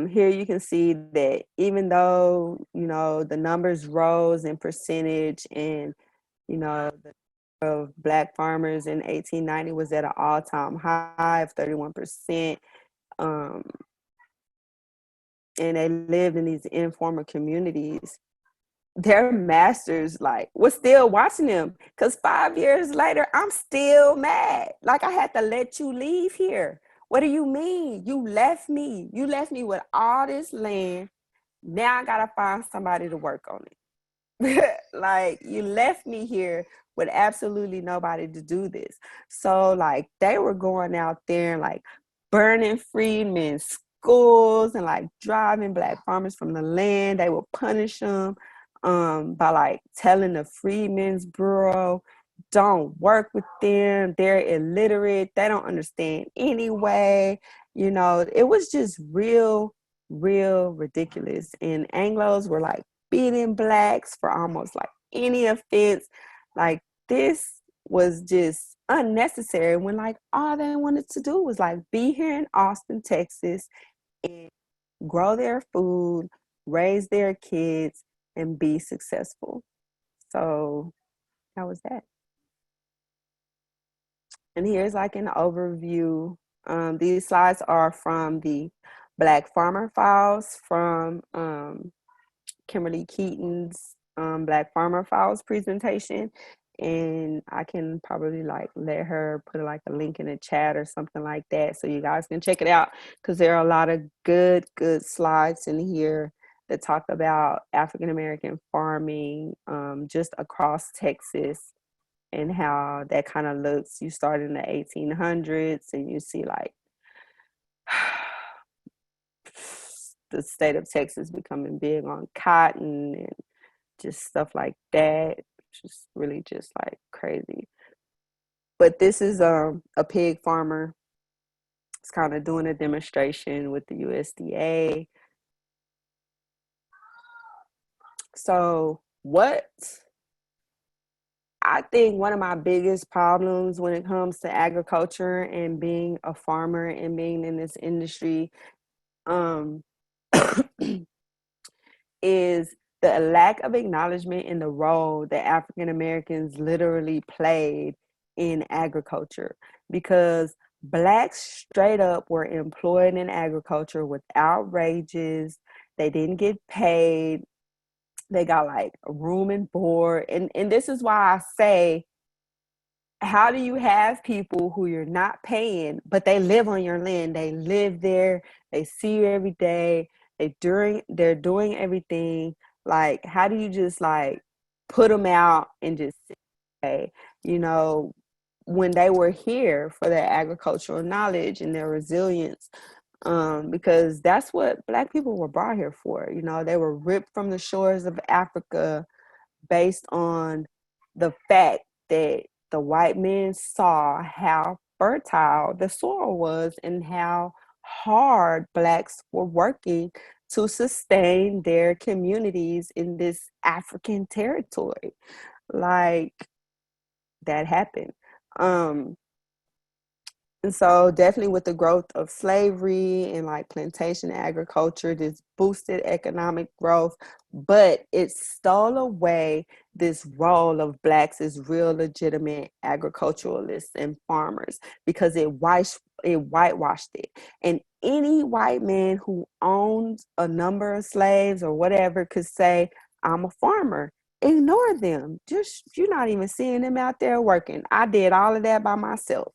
[SPEAKER 1] Here you can see that even though, the numbers rose in percentage, and, the of Black farmers in 1890 was at an all-time high of 31%. And they lived in these informal communities. Their masters like was still watching them, because 5 years later, I'm still mad. Like, I had to let you leave here. What do you mean? You left me. You left me with all this land. Now I gotta find somebody to work on it. Like, you left me here with absolutely nobody to do this. So like, they were going out there and like burning freedmen schools and like driving Black farmers from the land. They would punish them by like telling the Freedmen's Bureau, don't work with them, they're illiterate, they don't understand anyway. It was just real ridiculous. And Anglos were like beating Blacks for almost like any offense. Like, this was just unnecessary, when like all they wanted to do was like be here in Austin, Texas, and grow their food, raise their kids, and be successful. So that was that. And here's like an overview. These slides are from the Black Farmer Files from Kimberly Keaton's Black Farmer Files presentation. And I can probably like let her put like a link in the chat or something like that, so you guys can check it out, because there are a lot of good slides in here that talk about African American farming just across Texas, and how that kind of looks. You start in the 1800s and you see like the state of Texas becoming big on cotton and just stuff like that. Just really just like crazy. But this is a pig farmer. It's kind of doing a demonstration with the USDA. So what I think one of my biggest problems when it comes to agriculture and being a farmer and being in this industry is the lack of acknowledgement in the role that African Americans literally played in agriculture. Because Blacks straight up were employed in agriculture without wages. They didn't get paid. They got like room and board. And this is why I say, how do you have people who you're not paying, but they live on your land? They live there. They see you every day. They're doing everything. Like, how do you just like put them out and just say, you know, when they were here for their agricultural knowledge and their resilience, because that's what Black people were brought here for. You know, they were ripped from the shores of Africa based on the fact that the white men saw how fertile the soil was and how hard Blacks were working to sustain their communities in this African territory. Like, that happened. And so definitely with the growth of slavery and like plantation agriculture, this boosted economic growth, but it stole away this role of Blacks as real legitimate agriculturalists and farmers because it whitewashed it. And any white man who owned a number of slaves or whatever could say, I'm a farmer. Ignore them. Just, you're not even seeing them out there working. I did all of that by myself.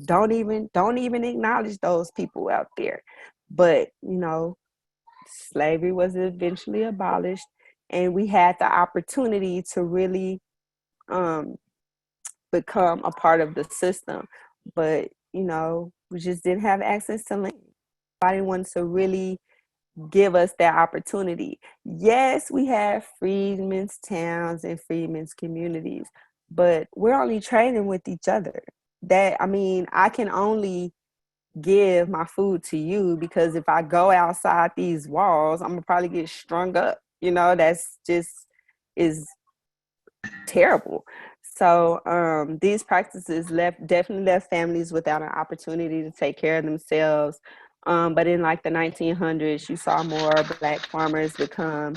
[SPEAKER 1] Don't even acknowledge those people out there. But, you know, slavery was eventually abolished, and we had the opportunity to really become a part of the system. But, you know, we just didn't have access to land. Nobody wanted to really give us that opportunity. Yes, we have freedmen's towns and freedmen's communities, but we're only trading with each other. That, I mean, I can only give my food to you because if I go outside these walls, I'm gonna probably get strung up. You know, that's just is terrible. So these practices definitely left families without an opportunity to take care of themselves. But in like the 1900s, you saw more Black farmers become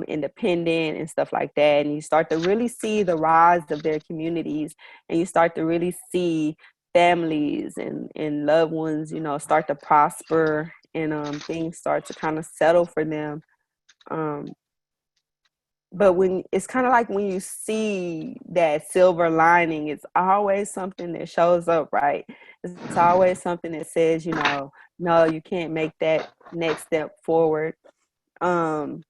[SPEAKER 1] independent and stuff like that. And you start to really see the rise of their communities, and you start to really see families and loved ones, you know, start to prosper, and things start to kind of settle for them. But when it's kind of like when you see that silver lining, it's always something that shows up, right? It's always something that says, you know, no, you can't make that next step forward. In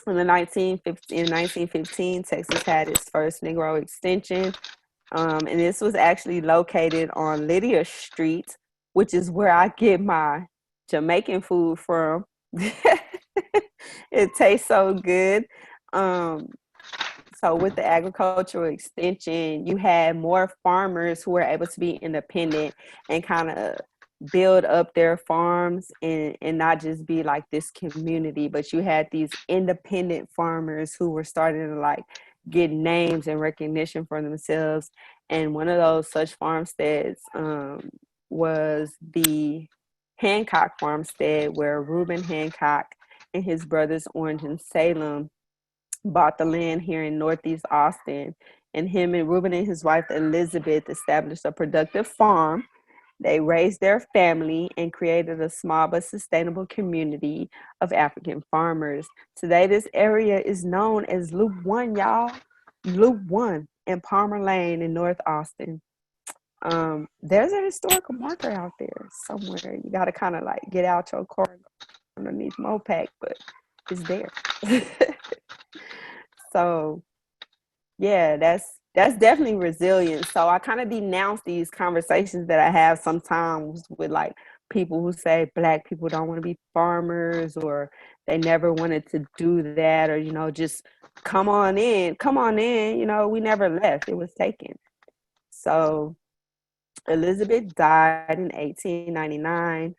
[SPEAKER 1] 1915, Texas had its first Negro extension. And this was actually located on Lydia Street, which is where I get my Jamaican food from. It tastes so good. So with the agricultural extension, you had more farmers who were able to be independent and kind of build up their farms and not just be like this community, but you had these independent farmers who were starting to like get names and recognition for themselves. And one of those such farmsteads was the Hancock farmstead, where Reuben Hancock and his brothers Orange and Salem bought the land here in Northeast Austin. And him and Reuben and his wife Elizabeth established a productive farm. They raised their family and created a small but sustainable community of African farmers. Today, this area is known as Loop 1, y'all. Loop 1 in Palmer Lane in North Austin. There's a historical marker out there somewhere. You got to kind of like get out your car underneath Mopac, but it's there. So yeah, that's definitely resilience. So I kind of denounce these conversations that I have sometimes with like people who say Black people don't want to be farmers, or they never wanted to do that, or, you know, just come on in, you know, we never left, it was taken. So Elizabeth died in 1899,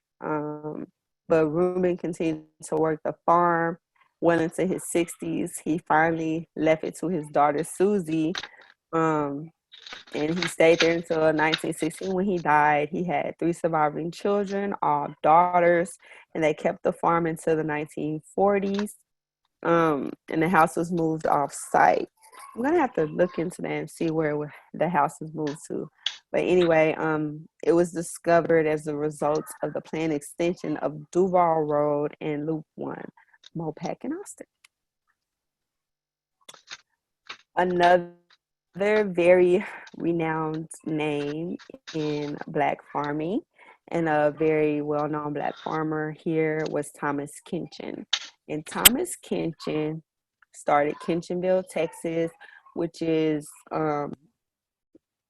[SPEAKER 1] but Reuben continued to work the farm. Well into his 60s, he finally left it to his daughter Susie, and he stayed there until 1916 when he died. He had 3 surviving children, all daughters, and they kept the farm until the 1940s, and the house was moved off site. I'm gonna have to look into that and see where the house was moved to. But anyway, it was discovered as a result of the planned extension of Duval Road and Loop 1, Mopac in Austin. Another very renowned name in Black farming, and a very well-known Black farmer here was Thomas Kincheon. And Thomas Kincheon started Kincheonville, Texas, which is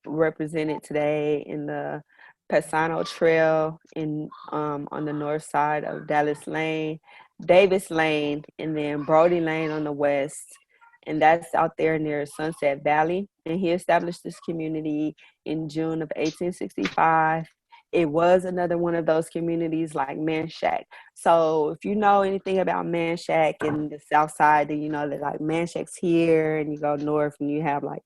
[SPEAKER 1] represented today in the Pasano Trail in on the north side of Dallas Lane, Davis Lane, and then Brody Lane on the west. And that's out there near Sunset Valley. And he established this community in June of 1865. It was another one of those communities like Manchac. So if you know anything about Manchac in the south side, then you know that like Manchac's here, and you go north and you have like,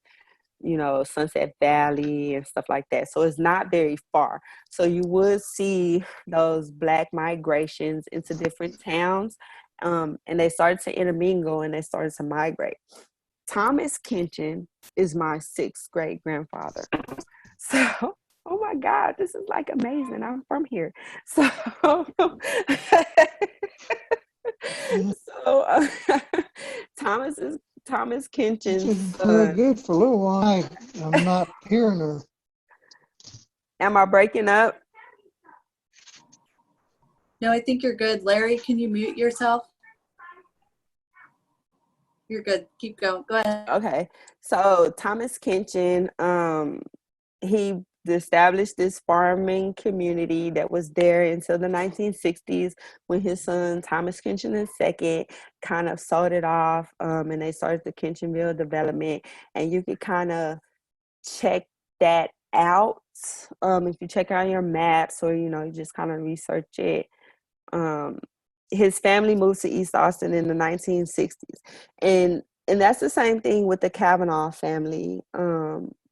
[SPEAKER 1] you know, Sunset Valley and stuff like that. So it's not very far. So you would see those Black migrations into different towns, and they started to intermingle and they started to migrate. Thomas Kincheon is my sixth great grandfather. So, oh my God, this is like amazing. I'm from here. So, so Thomas Kincheon's
[SPEAKER 4] This is very good for a little while. I'm not hearing her.
[SPEAKER 1] Am I breaking up?
[SPEAKER 2] No, I think you're good. Larry, can you mute yourself? You're good. Keep going. Go ahead.
[SPEAKER 1] Okay. So Thomas Kincheon, he established this farming community that was there until the 1960s, when his son Thomas Kincheon II kind of sold it off, and they started the Kincheonville development. And you could kind of check that out if you check out your maps, or you know, you just kind of research it. His family moved to East Austin in the 1960s, and that's the same thing with the Kavanaugh family.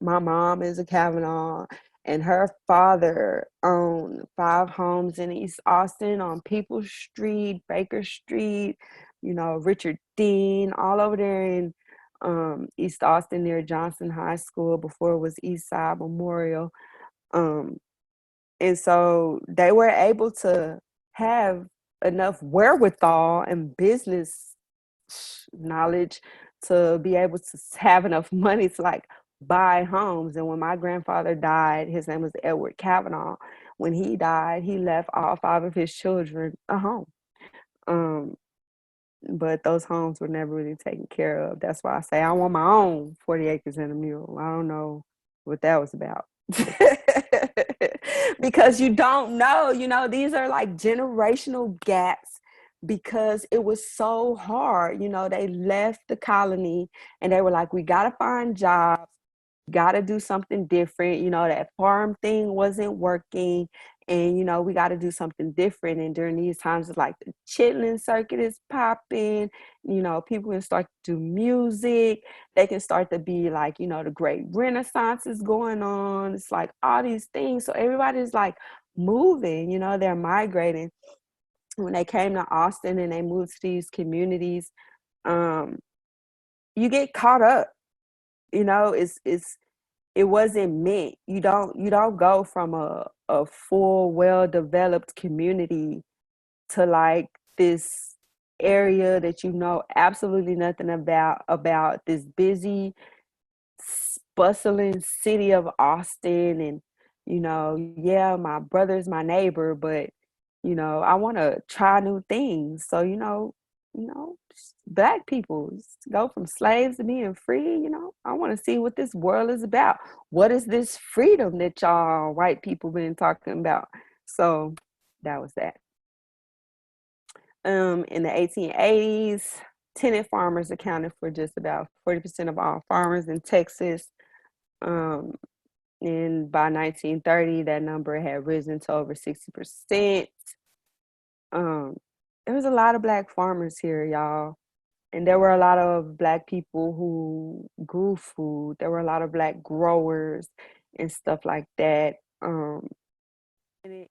[SPEAKER 1] My mom is a Kavanaugh, and her father owned 5 homes in East Austin on Peoples Street, Baker Street, you know, Richard Dean, all over there in East Austin near Johnson High School before it was East Side Memorial. And so they were able to have enough wherewithal and business knowledge to be able to have enough money to like buy homes. And when my grandfather died, his name was Edward Kavanaugh. When he died, he left all 5 of his children a home. But those homes were never really taken care of. That's why I say I want my own 40 acres and a mule. I don't know what that was about. Because you don't know, you know, these are like generational gaps, because it was so hard. You know, they left the colony and they were like, we got to find jobs, got to do something different. You know, that farm thing wasn't working, and, you know, we got to do something different. And during these times, it's like the chitlin circuit is popping. You know, people can start to do music. They can start to be like, you know, the great Renaissance is going on. It's like all these things. So everybody's like moving, you know, they're migrating. When they came to Austin and they moved to these communities, you get caught up. You know, it wasn't meant. You don't go from a full, well-developed community to like this area that you know absolutely nothing about this busy, bustling city of Austin. And, you know, yeah, my brother's my neighbor, but, you know, I want to try new things. So, you know, Black people go from slaves to being free. You know, I want to see what this world is about. What is this freedom that y'all white people been talking about? So that was that. In the 1880s, tenant farmers accounted for just about 40% of all farmers in Texas. And by 1930, that number had risen to over 60%. There was a lot of Black farmers here, y'all. And there were a lot of Black people who grew food. There were a lot of Black growers and stuff like that. And it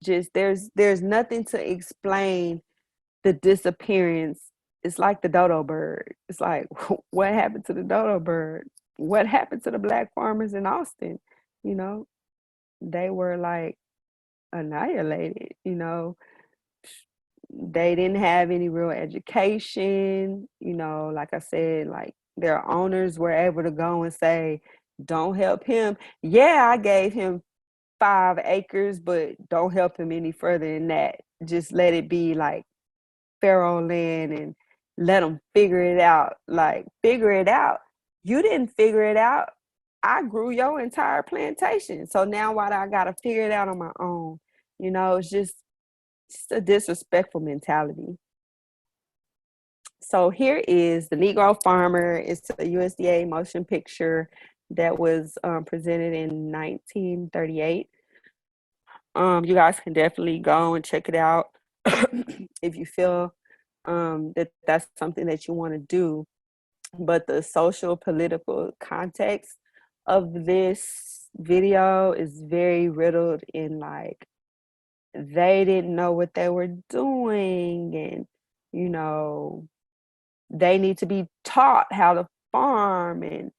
[SPEAKER 1] just, there's nothing to explain the disappearance. It's like the dodo bird. It's like, what happened to the dodo bird? What happened to the Black farmers in Austin? You know, they were like annihilated. You know, they didn't have any real education. You know, like I said, like their owners were able to go and say, don't help him. Yeah, I gave him 5 acres, but don't help him any further than that. Just let it be like Pharaoh land and let them figure it out. Like, figure it out. You didn't figure it out. I grew your entire plantation. So now why do I got to figure it out on my own? You know, it's just a disrespectful mentality. So here is the Negro Farmer. It's a USDA motion picture that was presented in 1938. You guys can definitely go and check it out if you feel that that's something that you want to do. But the social political context of this video is very riddled in, like, they didn't know what they were doing, and you know, they need to be taught how to farm. And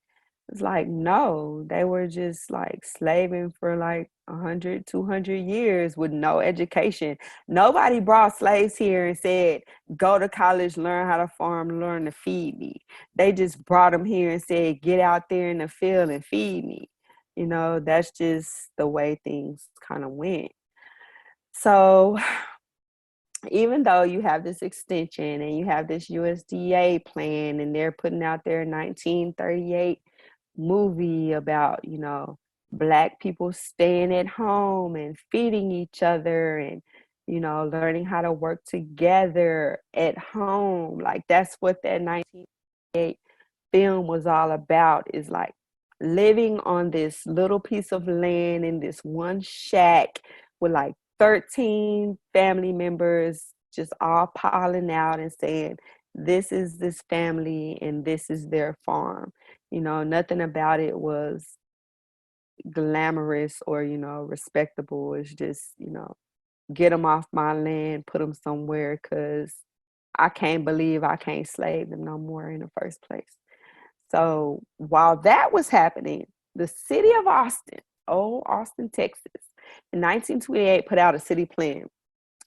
[SPEAKER 1] it's like, no, they were just like slaving for like 100, 200 years with no education. Nobody brought slaves here and said, go to college, learn how to farm, learn to feed me. They just brought them here and said, get out there in the field and feed me. You know, that's just the way things kind of went. So even though you have this extension and you have this USDA plan, and they're putting out their 1938 movie about, you know, Black people staying at home and feeding each other and, you know, learning how to work together at home. Like, that's what that 1938 film was all about, is like living on this little piece of land in this one shack with like 13 family members just all piling out and saying, this is this family and this is their farm. You know, nothing about it was glamorous or, you know, respectable. It's just, you know, get them off my land, put them somewhere, because I can't believe I can't slave them no more in the first place. So while that was happening, the city of Austin, old Austin, Texas, in 1928 put out a city plan.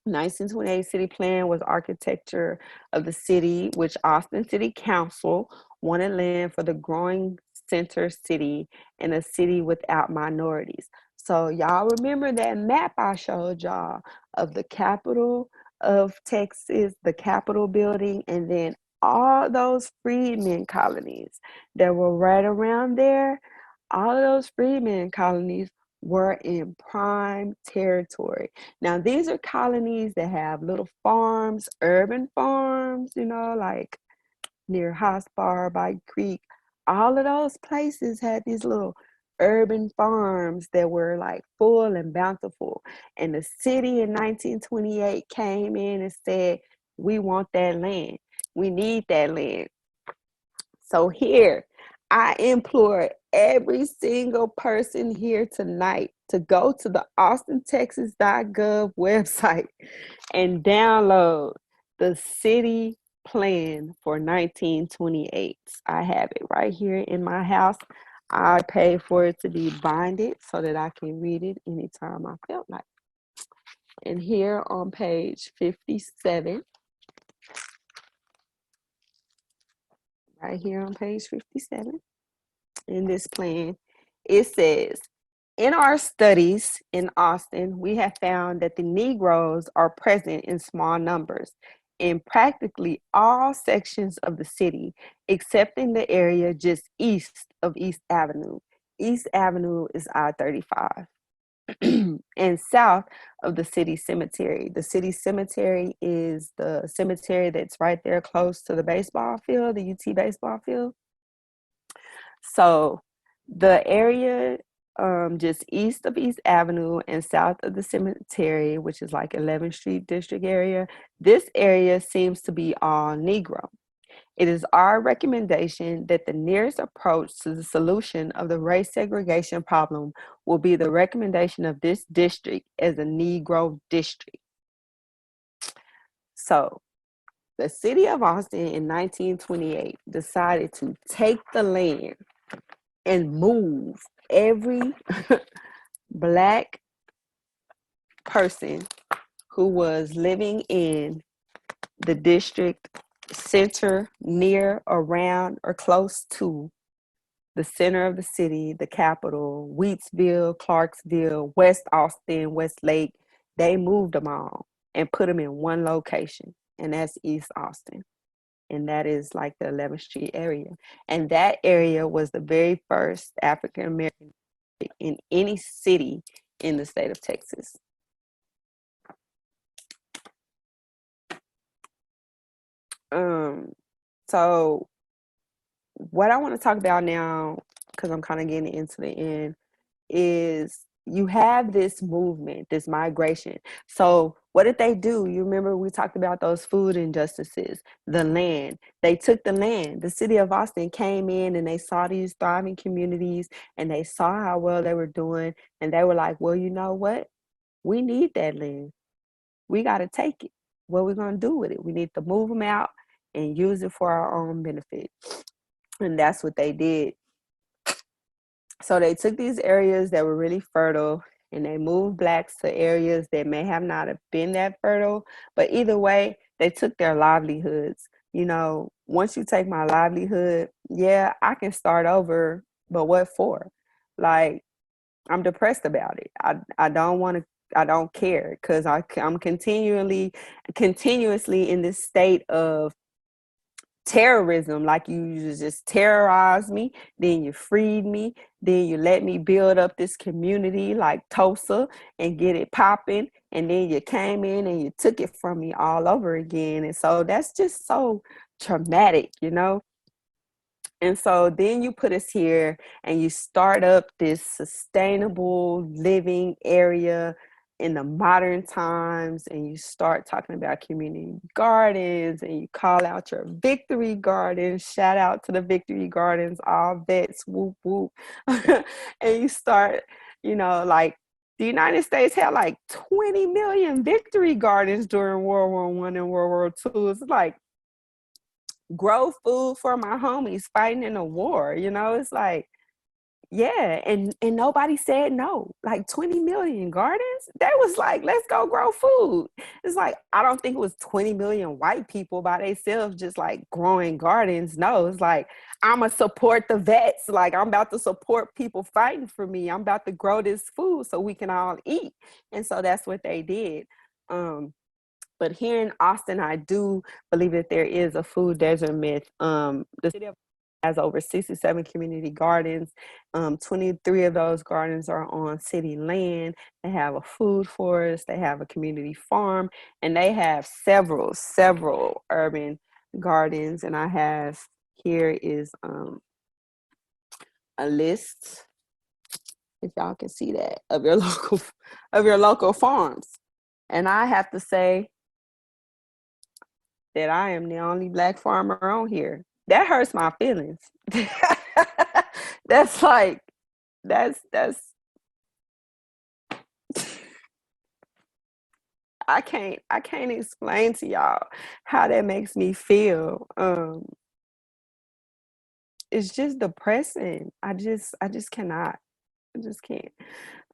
[SPEAKER 1] 1928 city plan was architecture of the city, which Austin City Council wanted land for the growing center city and a city without minorities. So y'all remember that map I showed y'all of the capital of Texas, the Capitol building, and then all those freedmen colonies that were right around there. All of those freedmen colonies were in prime territory. Now, these are colonies that have little farms, urban farms, you know, like near Hospar by Creek. All of those places had these little urban farms that were like full and bountiful. And the city in 1928 came in and said, we want that land. We need that land. So here, I implore every single person here tonight to go to the austintexas.gov website and download the city plan for 1928. I have it right here in my house. I paid for it to be binded so that I can read it anytime I felt like. And here on page 57, right here on page 57, in this plan, it says, in our studies in Austin, we have found that the Negroes are present in small numbers in practically all sections of the city, except in the area just east of East Avenue. East Avenue is I-35. And south of the city cemetery. The city cemetery is the cemetery that's right there close to the baseball field, the UT baseball field. So the area just east of East Avenue and south of the cemetery, which is like 11th Street District area, this area seems to be all Negro. It is our recommendation that the nearest approach to the solution of the race segregation problem will be the recommendation of this district as a Negro district. So the city of Austin in 1928 decided to take the land and move every Black person who was living in the district center, near, around, or close to the center of the city, the capital, Wheatsville, Clarksville, West Austin, Westlake. They moved them all and put them in one location, and that's East Austin. and that is like the 11th Street area. And that area was the very first African American in any city in the state of Texas. So what I want to talk about now, because I'm kind of getting into the end, is you have this movement, this migration. So what did they do? You remember we talked about those food injustices, the land. They took the land. The city of Austin came in and they saw these thriving communities and they saw how well they were doing. And they were like, well, you know what? We need that land. We got to take it. What are we going to do with it? We need to move them out and use it for our own benefit. And that's what they did. So they took these areas that were really fertile and they moved blacks to areas that may have not have been that fertile. But either way, they took their livelihoods. You know, once you take my livelihood, yeah, I can start over, but what for? Like, I'm depressed about it. I don't want to, I don't care, because I'm continuously in this state of terrorism. Like, you just terrorize me, then you freed me, then you let me build up this community like Tulsa and get it popping, and then you came in and you took it from me all over again. And so that's just so traumatic, you know. And so then you put us here and you start up this sustainable living area in the modern times, and you start talking about community gardens, and you call out your victory gardens. Shout out to the victory gardens, all vets, whoop whoop. And you start, you know, like, the United States had like 20 million victory gardens during World War I and World War II. It's like, grow food for my homies fighting in a war, you know. It's like, yeah, and nobody said no. Like 20 million gardens, that was like, let's go grow food. It's like, I don't think it was 20 million white people by themselves just like growing gardens. No, it's like, I'ma support the vets. Like, I'm about to support people fighting for me. I'm about to grow this food so we can all eat. And so that's what they did. But here in Austin, I do believe that there is a food desert myth. The city of has over 67 community gardens. 23 of those gardens are on city land. They have a food forest, they have a community farm, and they have several urban gardens. And I have, here is a list, if y'all can see that, of your local farms. And I have to say that I am the only Black farmer on here. That hurts my feelings. That's like, that's I can't explain to y'all how that makes me feel. It's just depressing. I just cannot. I just can't.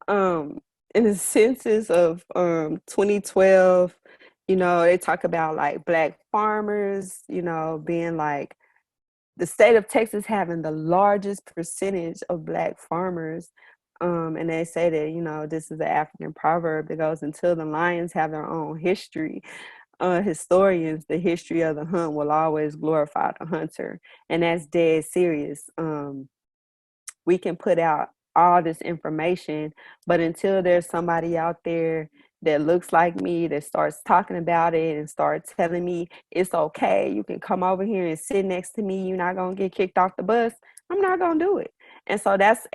[SPEAKER 1] In the census of 2012, you know, they talk about like Black farmers, you know, being like, the state of Texas having the largest percentage of Black farmers. And they say that, you know, this is an African proverb that goes, until the lions have their own history, historians, the history of the hunt will always glorify the hunter. And that's dead serious. We can put out all this information, but until there's somebody out there that looks like me, that starts talking about it and starts telling me it's okay, you can come over here and sit next to me, you're not gonna get kicked off the bus, I'm not gonna do it. And so that's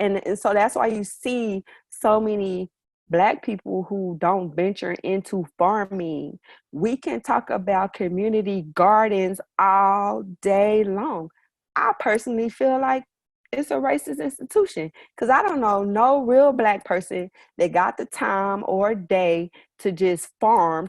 [SPEAKER 1] why you see so many Black people who don't venture into farming. We can talk about community gardens all day long. I personally feel like it's a racist institution, because I don't know no real Black person that got the time or day to just farm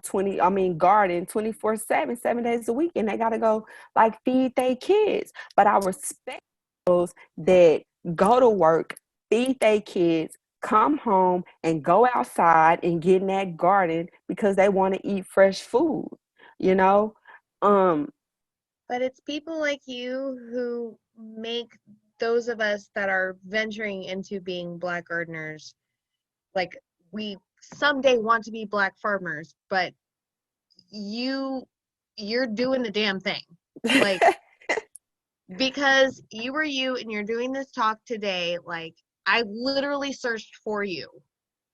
[SPEAKER 1] garden 24/7, 7 days a week, and they gotta go like feed their kids. But I respect those that go to work, feed their kids, come home and go outside and get in that garden because they want to eat fresh food, you know.
[SPEAKER 3] But it's people like you who make those of us that are venturing into being Black gardeners, like, we someday want to be Black farmers, but you're doing the damn thing. Like, because you were you and you're doing this talk today, like, I literally searched for you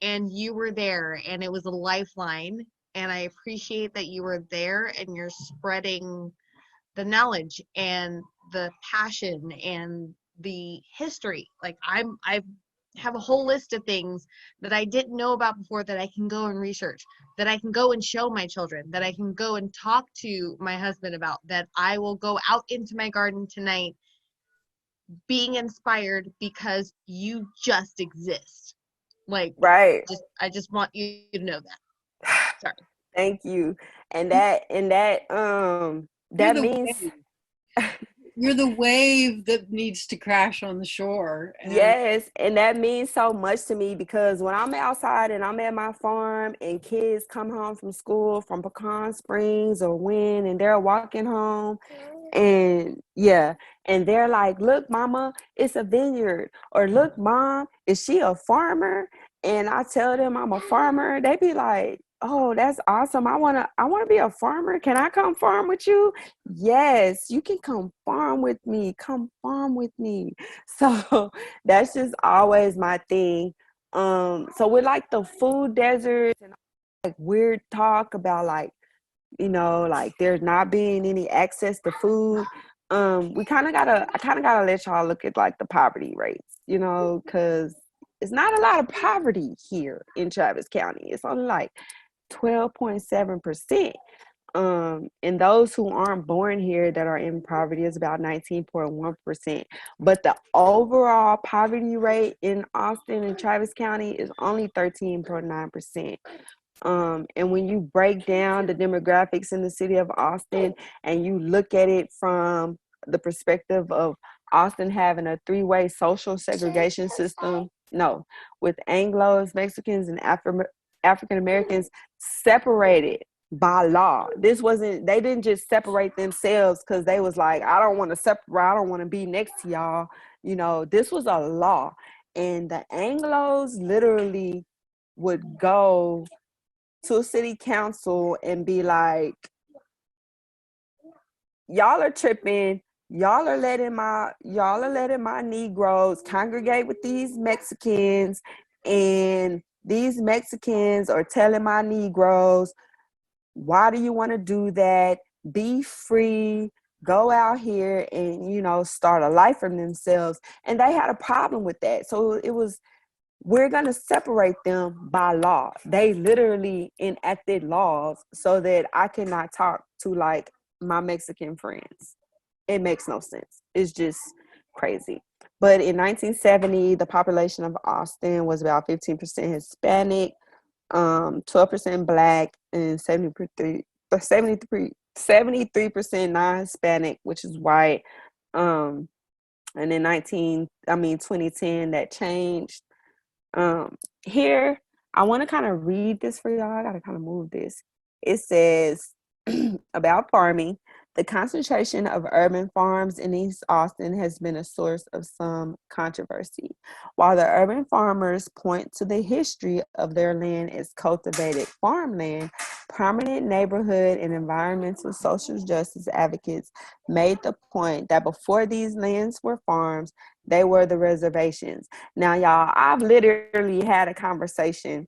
[SPEAKER 3] and you were there and it was a lifeline. And I appreciate that you were there and you're spreading the knowledge and the passion and the history. Like, I have a whole list of things that I didn't know about before that I can go and research, that I can go and show my children, that I can go and talk to my husband about, that I will go out into my garden tonight being inspired because you just exist. Like,
[SPEAKER 1] Right.
[SPEAKER 3] I just want you to know that. Sorry.
[SPEAKER 1] Thank you. And that
[SPEAKER 5] You're
[SPEAKER 1] that
[SPEAKER 5] the
[SPEAKER 1] means
[SPEAKER 5] wave. You're the wave that needs to crash on the shore. And
[SPEAKER 1] yes, and that means so much to me because when I'm outside and I'm at my farm and kids come home from school from Pecan Springs or Wynn and they're walking home and yeah, and they're like, "Look, mama, it's a vineyard." Or, "Look, mom, is she a farmer?" And I tell them I'm a farmer. They be like, "Oh, that's awesome. I wanna be a farmer. Can I come farm with you?" Yes, you can come farm with me. Come farm with me. So that's just always my thing. So with like the food deserts and like weird talk about like, like there's not being any access to food. I kind of gotta let y'all look at like the poverty rates, because it's not a lot of poverty here in Travis County. It's only like 12.7%. And those who aren't born here that are in poverty is about 19.1%. But the overall poverty rate in Austin and Travis County is only 13.9%. And when you break down the demographics in the city of Austin and you look at it from the perspective of Austin having a three-way social segregation system, no, with Anglos, Mexicans, and African Americans separated by law. They didn't just separate themselves because they was like, I don't want to separate, I don't want to be next to y'all. This was a law. And the Anglos literally would go to a city council and be like, y'all are tripping. Y'all are letting my Negroes congregate with these Mexicans, and these Mexicans are telling my Negroes, why do you want to do that? Be free. Go out here and, start a life for themselves. And they had a problem with that. So it was, we're going to separate them by law. They literally enacted laws so that I cannot talk to like my Mexican friends. It makes no sense. It's just crazy. But in 1970, the population of Austin was about 15% Hispanic, 12% Black, and 73% non-Hispanic, which is white. And in 2010, that changed. Here, I want to kind of read this for y'all. I got to kind of move this. It says about farming. The concentration of urban farms in East Austin has been a source of some controversy. While the urban farmers point to the history of their land as cultivated farmland, prominent neighborhood and environmental social justice advocates made the point that before these lands were farms, they were the reservations. Now, y'all, I've literally had a conversation,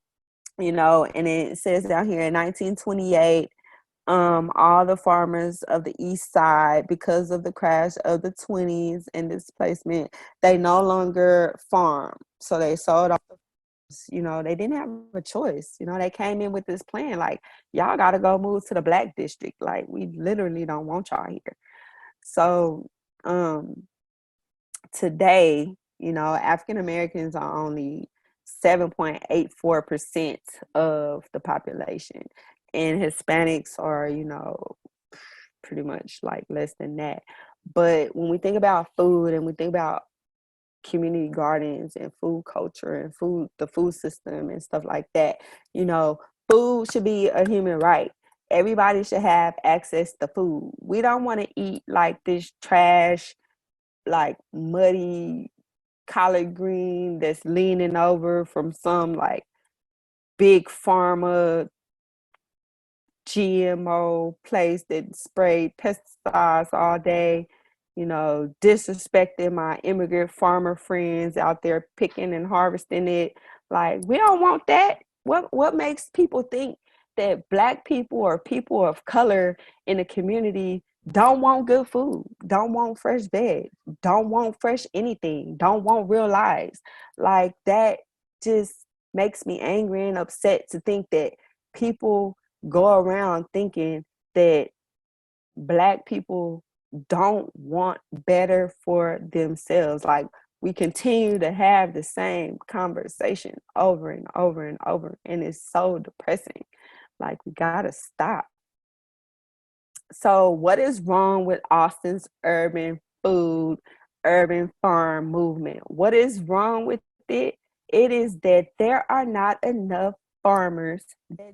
[SPEAKER 1] and it says down here in 1928, all the farmers of the east side, because of the crash of the 20s and displacement, they no longer farm. So they sold off they didn't have a choice. They came in with this plan like, y'all got to go move to the Black district. Like, we literally don't want y'all here. So today, African Americans are only 7.84% of the population, and Hispanics are, pretty much like less than that. But when we think about food and we think about community gardens and food culture and the food system and stuff like that, food should be a human right. Everybody should have access to food. We don't want to eat like this trash, like muddy collard green that's leaning over from some like big pharma GMO place that sprayed pesticides all day, disrespecting my immigrant farmer friends out there picking and harvesting it. Like, we don't want that. What makes people think that Black people or people of color in the community don't want good food, don't want fresh veg, don't want fresh anything, don't want real lives? Like, that just makes me angry and upset to think that people go around thinking that Black people don't want better for themselves. Like, we continue to have the same conversation over and over and over, and it's so depressing. Like, we gotta stop. So what is wrong with Austin's urban food, urban farm movement? What is wrong with it? It is that there are not enough farmers that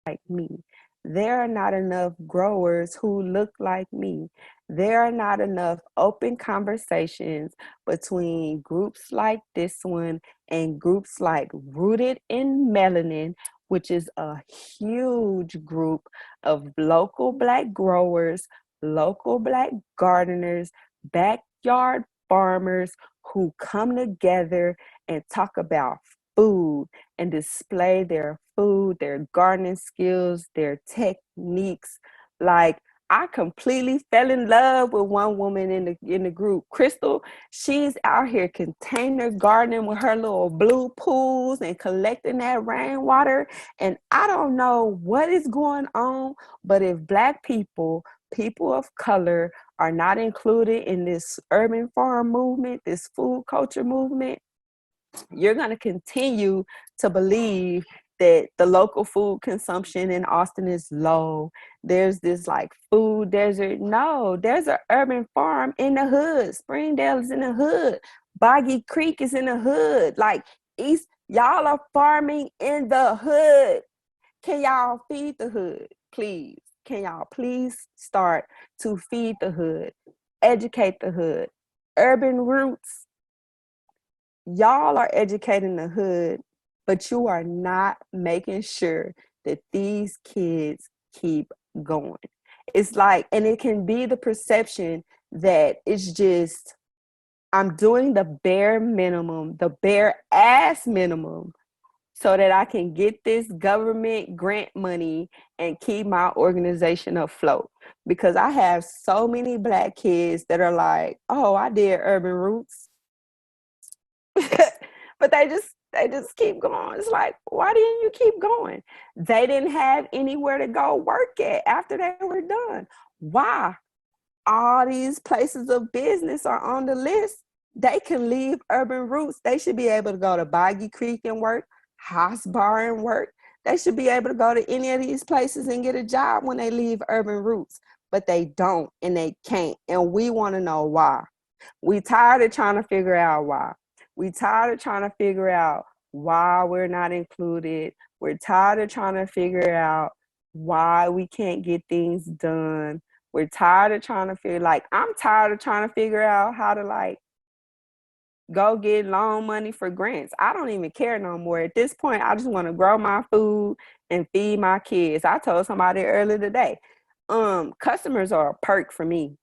[SPEAKER 1] like me. There are not enough growers who look like me. There are not enough open conversations between groups like this one and groups like Rooted in Melanin, which is a huge group of local Black growers, local Black gardeners, backyard farmers who come together and talk about food and display their food, their gardening skills, their techniques. Like, I completely fell in love with one woman in the group, Crystal. She's out here container gardening with her little blue pools and collecting that rainwater. And I don't know what is going on, but if Black people, people of color, are not included in this urban farm movement, this food culture movement, you're going to continue to believe that the local food consumption in Austin is low. There's this like food desert. No, there's an urban farm in the hood. Springdale is in the hood. Boggy Creek is in the hood. Like, y'all are farming in the hood. Can y'all feed the hood, please? Can y'all please start to feed the hood, educate the hood? Urban Roots, y'all are educating the hood, but you are not making sure that these kids keep going. It's like, and it can be the perception that it's just, I'm doing the bare minimum, the bare ass minimum, so that I can get this government grant money and keep my organization afloat. Because I have so many Black kids that are like, oh, I did Urban Roots. But they just keep going. It's like, why didn't you keep going? They didn't have anywhere to go work at after they were done. Why? All these places of business are on the list. They can leave Urban Roots. They should be able to go to Boggy Creek and work, Haas Bar and work. They should be able to go to any of these places and get a job when they leave Urban Roots. But they don't, and they can't. And we want to know why. We tired of trying to figure out why. We tired of trying to figure out why we're not included. We're tired of trying to figure out why we can't get things done. We're tired of trying to figure, like, I'm tired of trying to figure out how to, like, go get loan money for grants. I don't even care no more. At this point, I just want to grow my food and feed my kids. I told somebody earlier today, customers are a perk for me.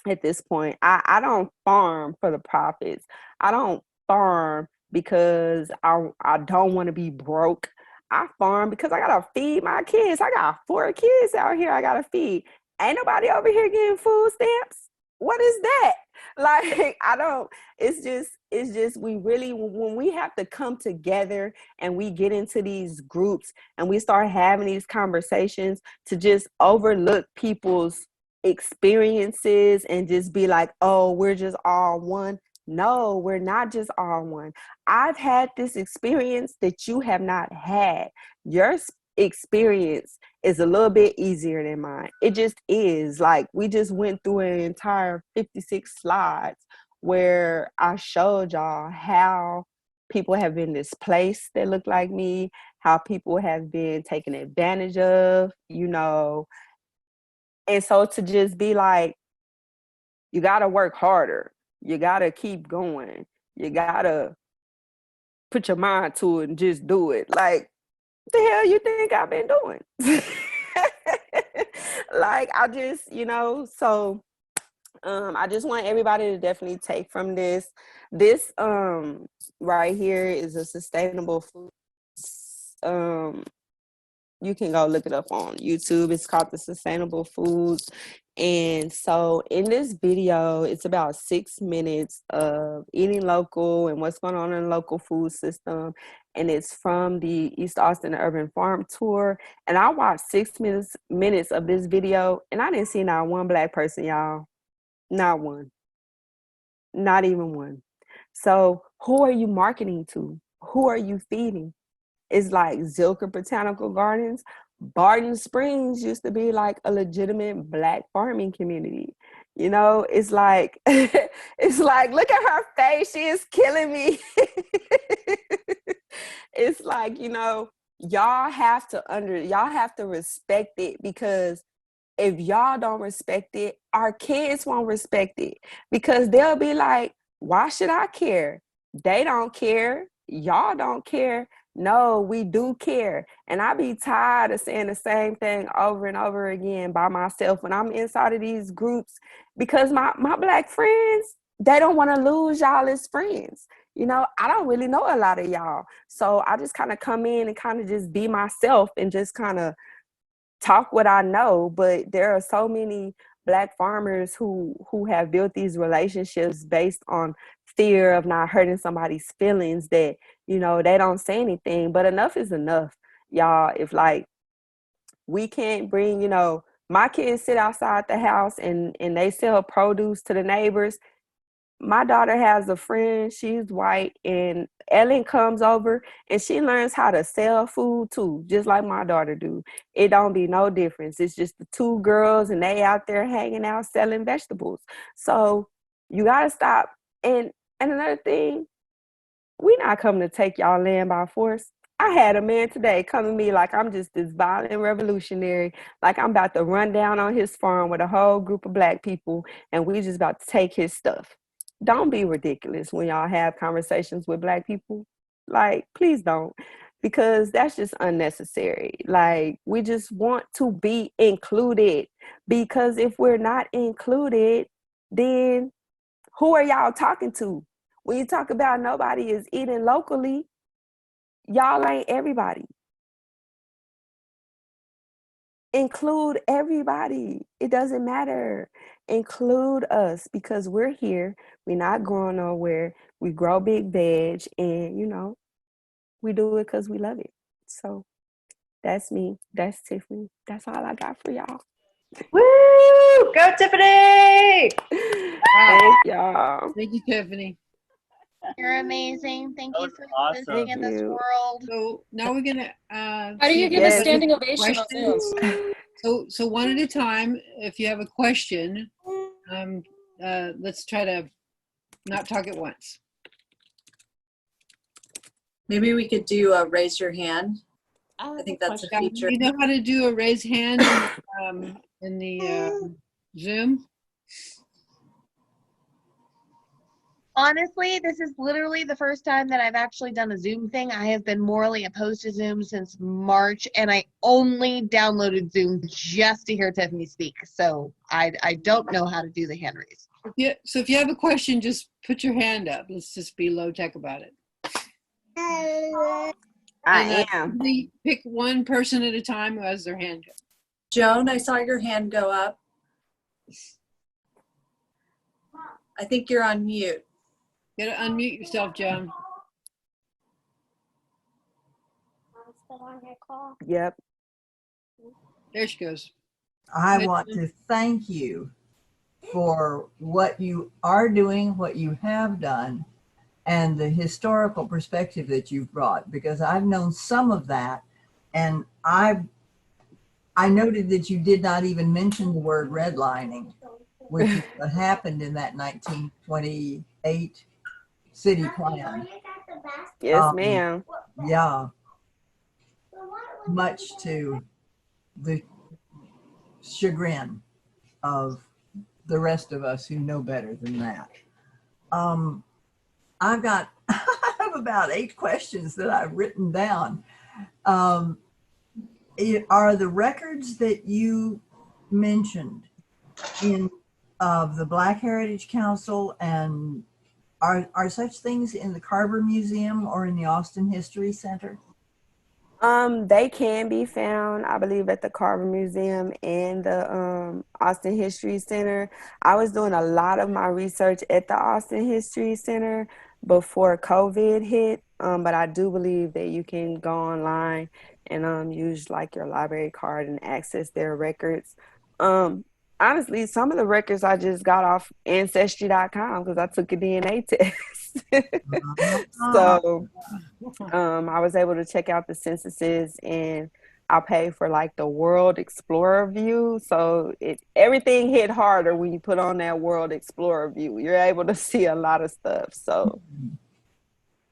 [SPEAKER 1] At this point, I don't farm for the profits. I don't farm because I don't want to be broke. I farm because I gotta feed my kids. I got 4 kids out here I gotta feed. Ain't nobody over here getting food stamps. What is that? Like, I don't, it's just we really, when we have to come together and we get into these groups and we start having these conversations to just overlook people's experiences and just be like, oh, we're just all one. No, we're not just all one. I've had this experience that you have not had. Your experience is a little bit easier than mine. It just is. Like, we just went through an entire 56 slides where I showed y'all how people have been displaced that look like me, how people have been taken advantage of, and so to just be like, you got to work harder. You got to keep going. You got to put your mind to it and just do it. Like, what the hell you think I've been doing? Like, I just, so I just want everybody to definitely take from this. This right here is a sustainable food. Um, you can go look it up on YouTube. It's called the Sustainable Foods. And so in this video, it's about 6 minutes of eating local and what's going on in the local food system. And it's from the East Austin Urban Farm Tour. And I watched 6 minutes of this video, and I didn't see not one Black person, y'all. Not one. Not even one. So who are you marketing to? Who are you feeding? It's like Zilker Botanical Gardens. Barton Springs used to be like a legitimate Black farming community. It's like, it's like, look at her face. She is killing me. It's like, y'all have to respect it, because if y'all don't respect it, our kids won't respect it, because they'll be like, why should I care? They don't care. Y'all don't care. No, we do care. And I be tired of saying the same thing over and over again by myself when I'm inside of these groups, because my Black friends, they don't want to lose y'all as friends. I don't really know a lot of y'all. So I just kind of come in and kind of just be myself and just kind of talk what I know. But there are so many Black farmers who have built these relationships based on fear of not hurting somebody's feelings, that they don't say anything. But enough is enough, y'all. If like we can't bring, my kids sit outside the house and they sell produce to the neighbors. My daughter has a friend, she's white, and Ellen comes over and she learns how to sell food too, just like my daughter do. It don't be no difference. It's just the two girls and they out there hanging out selling vegetables. So you gotta stop. And another thing, we not coming to take y'all land by force. I had a man today come to me like I'm just this violent revolutionary, like I'm about to run down on his farm with a whole group of Black people and we just about to take his stuff. Don't be ridiculous when y'all have conversations with Black people. Like, please don't, because that's just unnecessary. Like, we just want to be included, because if we're not included, then who are y'all talking to? When you talk about nobody is eating locally, y'all ain't everybody. Include everybody. It doesn't matter. Include us, because we're here. We're not going nowhere. We grow big veg, and we do it because we love it. So that's me. That's Tiffany. That's all I got for y'all.
[SPEAKER 6] Woo! Go Tiffany!
[SPEAKER 1] Thank y'all.
[SPEAKER 5] Thank you, Tiffany.
[SPEAKER 3] You're amazing. Thank
[SPEAKER 7] That
[SPEAKER 3] you
[SPEAKER 7] was
[SPEAKER 3] for
[SPEAKER 7] awesome.
[SPEAKER 3] existing in this
[SPEAKER 1] Thank you.
[SPEAKER 3] world.
[SPEAKER 5] So now we're gonna.
[SPEAKER 8] How do you
[SPEAKER 5] see
[SPEAKER 8] give
[SPEAKER 5] if
[SPEAKER 8] a
[SPEAKER 1] Yes.
[SPEAKER 8] standing ovation on
[SPEAKER 5] questions.
[SPEAKER 8] Zooms?
[SPEAKER 5] So one at a time. If you have a question, let's try to not talk at once.
[SPEAKER 2] Maybe we could do a raise your hand. I think that's a
[SPEAKER 5] Yeah,
[SPEAKER 2] feature.
[SPEAKER 5] you know how to do a raise hand in the Zoom?
[SPEAKER 3] Honestly, this is literally the first time that I've actually done a Zoom thing. I have been morally opposed to Zoom since March, and I only downloaded Zoom just to hear Tiffany speak. So I don't know how to do the hand raise.
[SPEAKER 5] Yeah. So if you have a question, just put your hand up. Let's just be low tech about it.
[SPEAKER 1] I am.
[SPEAKER 5] Pick one person at a time who has their hand up.
[SPEAKER 2] Joan, I saw your hand go up. I think you're on mute.
[SPEAKER 5] You gotta unmute yourself, Joan.
[SPEAKER 1] Yep.
[SPEAKER 5] There she goes.
[SPEAKER 9] I want to thank you for what you are doing, what you have done, and the historical perspective that you've brought, because I've known some of that, and I noted that you did not even mention the word redlining, which is what happened in that 1928 city plan.
[SPEAKER 1] Yes, ma'am.
[SPEAKER 9] Yeah, much to the chagrin of the rest of us who know better than that. I have about 8 questions that I've written down. Are the records that you mentioned in of the Black Heritage Council, and are such things in the Carver Museum or in the Austin History Center?
[SPEAKER 1] They can be found, I believe, at the Carver Museum and the Austin History Center. I was doing a lot of my research at the Austin History Center before COVID hit, but I do believe that you can go online and use like your library card and access their records. Um, Honestly, some of the records I just got off Ancestry.com because I took a DNA test.
[SPEAKER 9] Ah,
[SPEAKER 1] So I was able to check out the censuses, and I paid for like the World Explorer view. So everything hit harder when you put on that World Explorer view. You're able to see a lot of stuff. So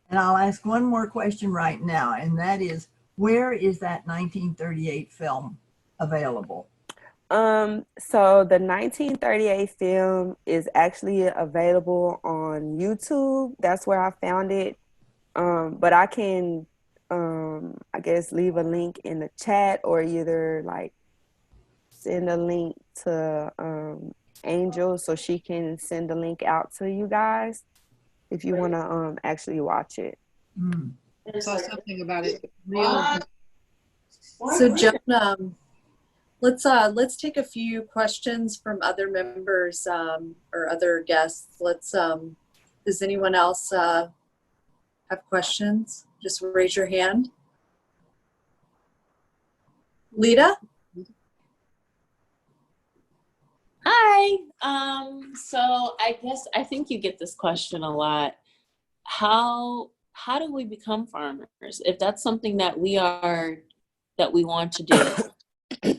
[SPEAKER 9] and I'll ask one more question right now, and that is, where is that 1938 film available?
[SPEAKER 1] so the 1938 film is actually available on YouTube. That's where I found it. But I can, I guess, leave a link in the chat or either like send a link to Angel so she can send the link out to you guys if you want to actually watch it.
[SPEAKER 9] Hmm.
[SPEAKER 5] I saw something about it. Real.
[SPEAKER 2] So Joan, let's take a few questions from other members or other guests. Does anyone else have questions? Just raise your hand. Lita?
[SPEAKER 7] Hi. So I think you get this question a lot. How do we become farmers? If that's something that we want to do,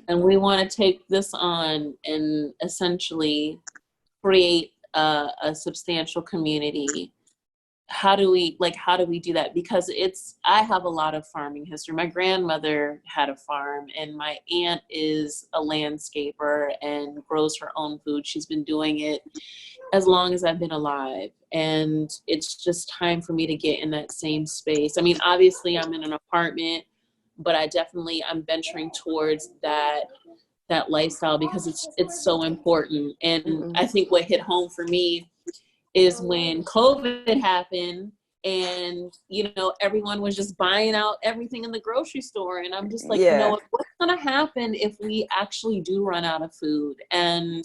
[SPEAKER 7] and we want to take this on and essentially create a substantial community, how do we do that? Because I have a lot of farming history. My grandmother had a farm, and my aunt is a landscaper and grows her own food. She's been doing it as long as I've been alive, and it's just time for me to get in that same space. I mean, obviously I'm in an apartment, but I'm venturing towards that lifestyle because it's so important. And I think what hit home for me is when COVID happened, and everyone was just buying out everything in the grocery store, and I'm just like, what's gonna happen if we actually do run out of food? And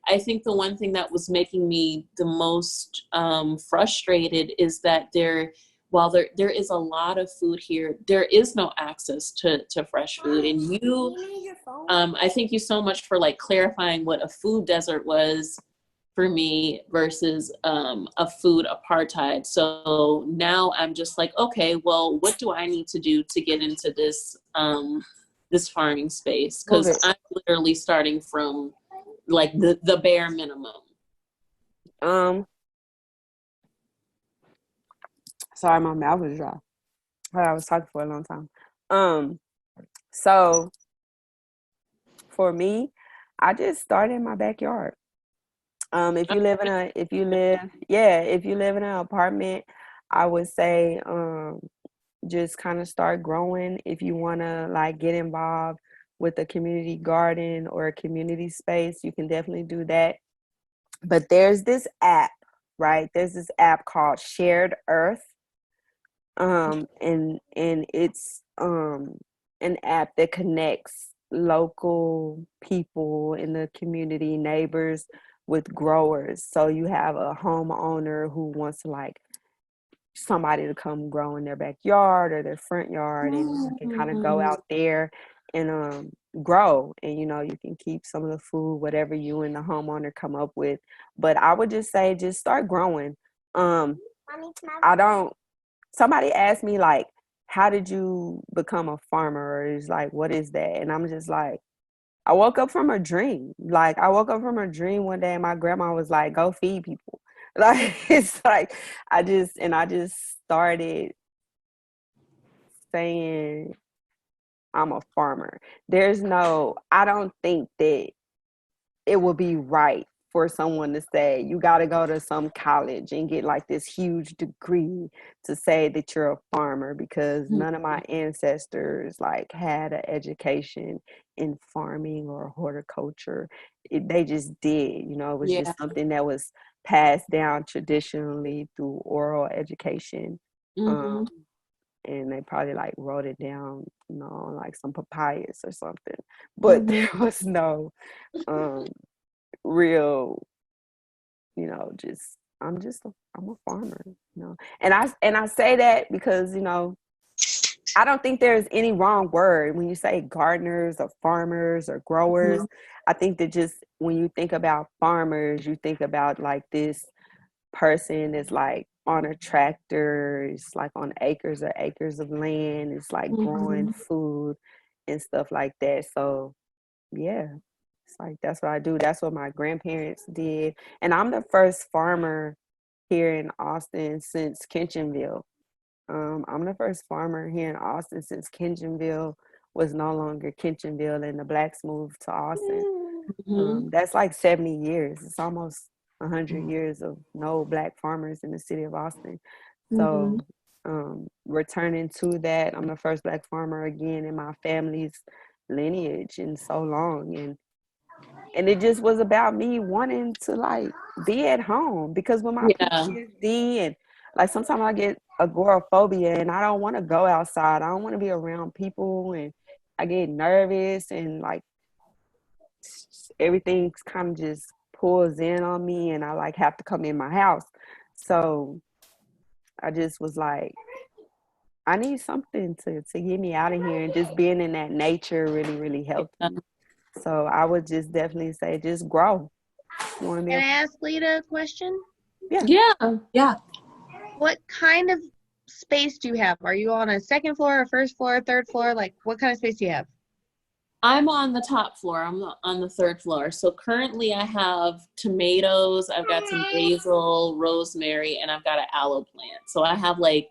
[SPEAKER 7] I think the one thing that was making me the most frustrated is that while there is a lot of food here, there is no access to fresh food. And I thank you so much for like clarifying what a food desert was for me versus a food apartheid. So now I'm just like, okay, well, what do I need to do to get into this this farming space? Because I'm literally starting from like the bare minimum.
[SPEAKER 1] Sorry, my mouth was dry. I was talking for a long time. So for me, I just started in my backyard. If you live in an apartment, I would say just kind of start growing. If you want to like get involved with a community garden or a community space, you can definitely do that. But there's this app, right? There's this app called Shared Earth. And it's an app that connects local people in the community, neighbors, with growers. So you have a homeowner who wants to like somebody to come grow in their backyard or their front yard, and you can kind of go out there and grow, and you can keep some of the food, whatever you and the homeowner come up with. But I would just say just start growing. Somebody asked me like, how did you become a farmer? Or is like, what is that? And I'm just like, I woke up from a dream. Like I woke up from a dream one day and my grandma was like, go feed people. Like it's like I just started saying I'm a farmer. I don't think that it would be right for someone to say you got to go to some college and get like this huge degree to say that you're a farmer, because none of my ancestors like had an education in farming or horticulture. They just did, you know, it was just something that was passed down traditionally through oral education. And they probably like wrote it down, you know, on like some papyrus or something, but there was no real, you know, just I'm a farmer, you know. And I say that because, you know, I don't think there's any wrong word when you say gardeners or farmers or growers. I think that just when you think about farmers, you think about like this person is like on a tractor, it's like on acres or acres of land, it's like growing food and stuff like that. So yeah, it's like that's what I do. That's what my grandparents did. And I'm the first farmer here in Austin since Kincheonville. I'm the first farmer here in Austin since Kincheonville was no longer Kincheonville and the blacks moved to Austin. That's like 70 years. It's almost 100 years of no black farmers in the city of Austin. So returning to that, I'm the first black farmer again in my family's lineage in so long. And it just was about me wanting to like be at home, because when my PTSD and like sometimes I get agoraphobia and I don't want to go outside. I don't want to be around people, and I get nervous and like everything kind of just pulls in on me and I like have to come in my house. So I just was like, I need something to get me out of here, and just being in that nature really, really helped me. So I would just definitely say just grow.
[SPEAKER 3] Can I ask Lita a question?
[SPEAKER 2] Yeah.
[SPEAKER 3] What kind of space do you have? Are you on a second floor, a first floor, third floor? Like, what kind of space do you have?
[SPEAKER 7] I'm on the top floor. I'm on the third floor. So currently I have tomatoes, I've got some basil, rosemary, and I've got an aloe plant. So I have like